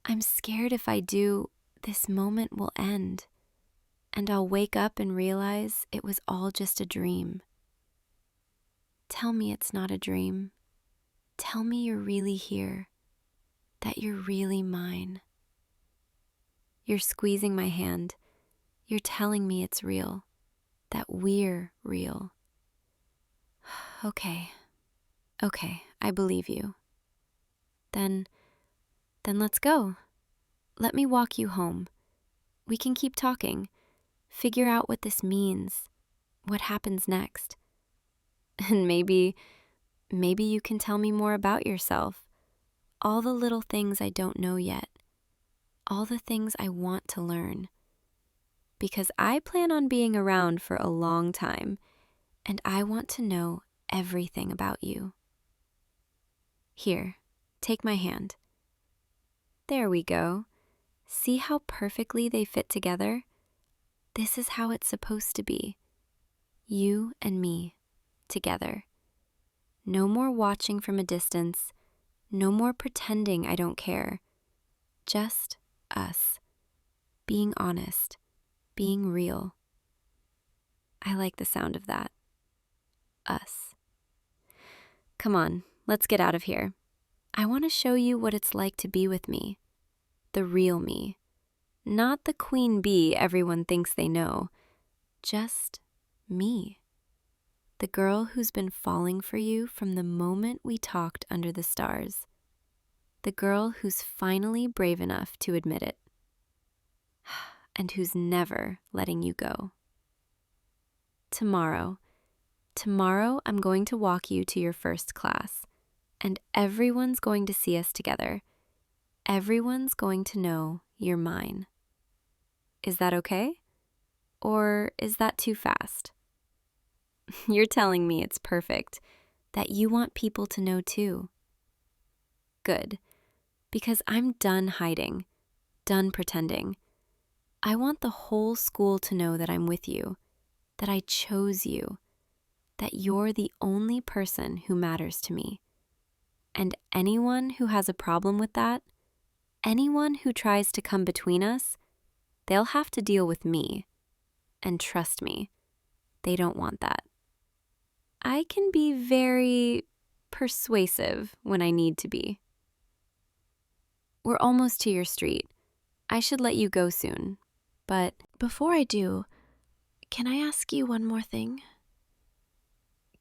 I'm scared if I do, this moment will end. And I'll wake up and realize it was all just a dream. Tell me it's not a dream. Tell me you're really here, that you're really mine. You're squeezing my hand. You're telling me it's real, that we're real. Okay, I believe you. Then let's go. Let me walk you home. We can keep talking, figure out what this means, what happens next. And maybe you can tell me more about yourself, all the little things I don't know yet, all the things I want to learn. Because I plan on being around for a long time, and I want to know everything about you. Here, take my hand. There we go. See how perfectly they fit together? This is how it's supposed to be. You and me, together. No more watching from a distance. No more pretending I don't care. Just us. Being honest. Being real. I like the sound of that. Us. Come on, let's get out of here. I want to show you what it's like to be with me. The real me. Not the queen bee everyone thinks they know. Just me. The girl who's been falling for you from the moment we talked under the stars. The girl who's finally brave enough to admit it. And who's never letting you go. Tomorrow I'm going to walk you to your first class, and everyone's going to see us together. Everyone's going to know you're mine. Is that okay? Or is that too fast? You're telling me it's perfect, that you want people to know too. Good, because I'm done hiding, done pretending. I want the whole school to know that I'm with you, that I chose you, that you're the only person who matters to me. And anyone who has a problem with that, anyone who tries to come between us, they'll have to deal with me. And trust me, they don't want that. I can be very persuasive when I need to be. We're almost to your street. I should let you go soon, but before I do, can I ask you one more thing?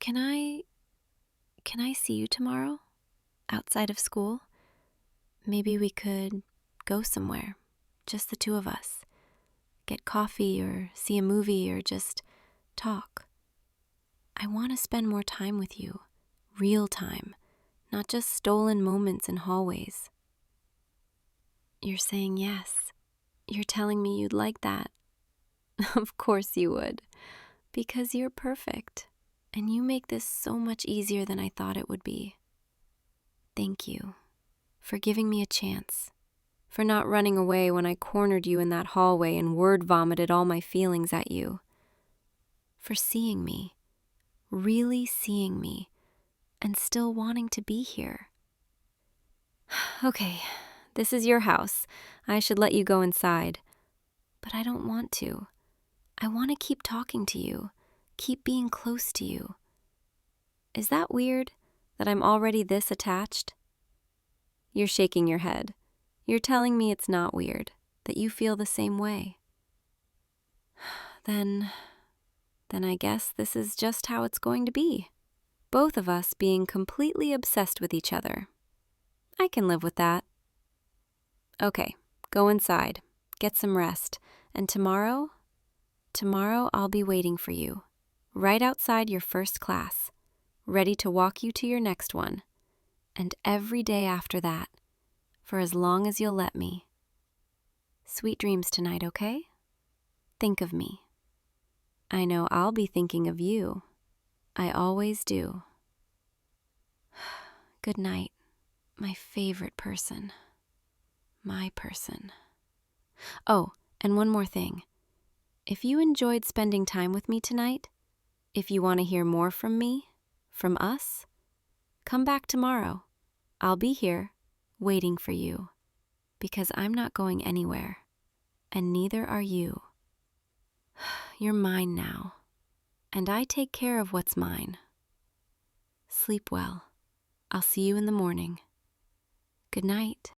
Can I see you tomorrow, outside of school? Maybe we could go somewhere, just the two of us. Get coffee or see a movie or just talk. I want to spend more time with you, real time, not just stolen moments in hallways. You're saying yes. You're telling me you'd like that. Of course you would, because you're perfect, and you make this so much easier than I thought it would be. Thank you for giving me a chance, for not running away when I cornered you in that hallway and word vomited all my feelings at you, for seeing me, really seeing me, and still wanting to be here. Okay, this is your house. I should let you go inside, but I don't want to. I want to keep talking to you, keep being close to you. Is that weird, that I'm already this attached? You're shaking your head. You're telling me it's not weird, that you feel the same way. Then I guess this is just how it's going to be. Both of us being completely obsessed with each other. I can live with that. Okay, go inside, get some rest, and tomorrow I'll be waiting for you, right outside your first class, ready to walk you to your next one, and every day after that, for as long as you'll let me. Sweet dreams tonight, okay? Think of me. I know I'll be thinking of you. I always do. Good night, my favorite person. My person. Oh, and one more thing. If you enjoyed spending time with me tonight, if you want to hear more from me, from us, come back tomorrow. I'll be here, waiting for you, because I'm not going anywhere, and neither are you. You're mine now, and I take care of what's mine. Sleep well. I'll see you in the morning. Good night.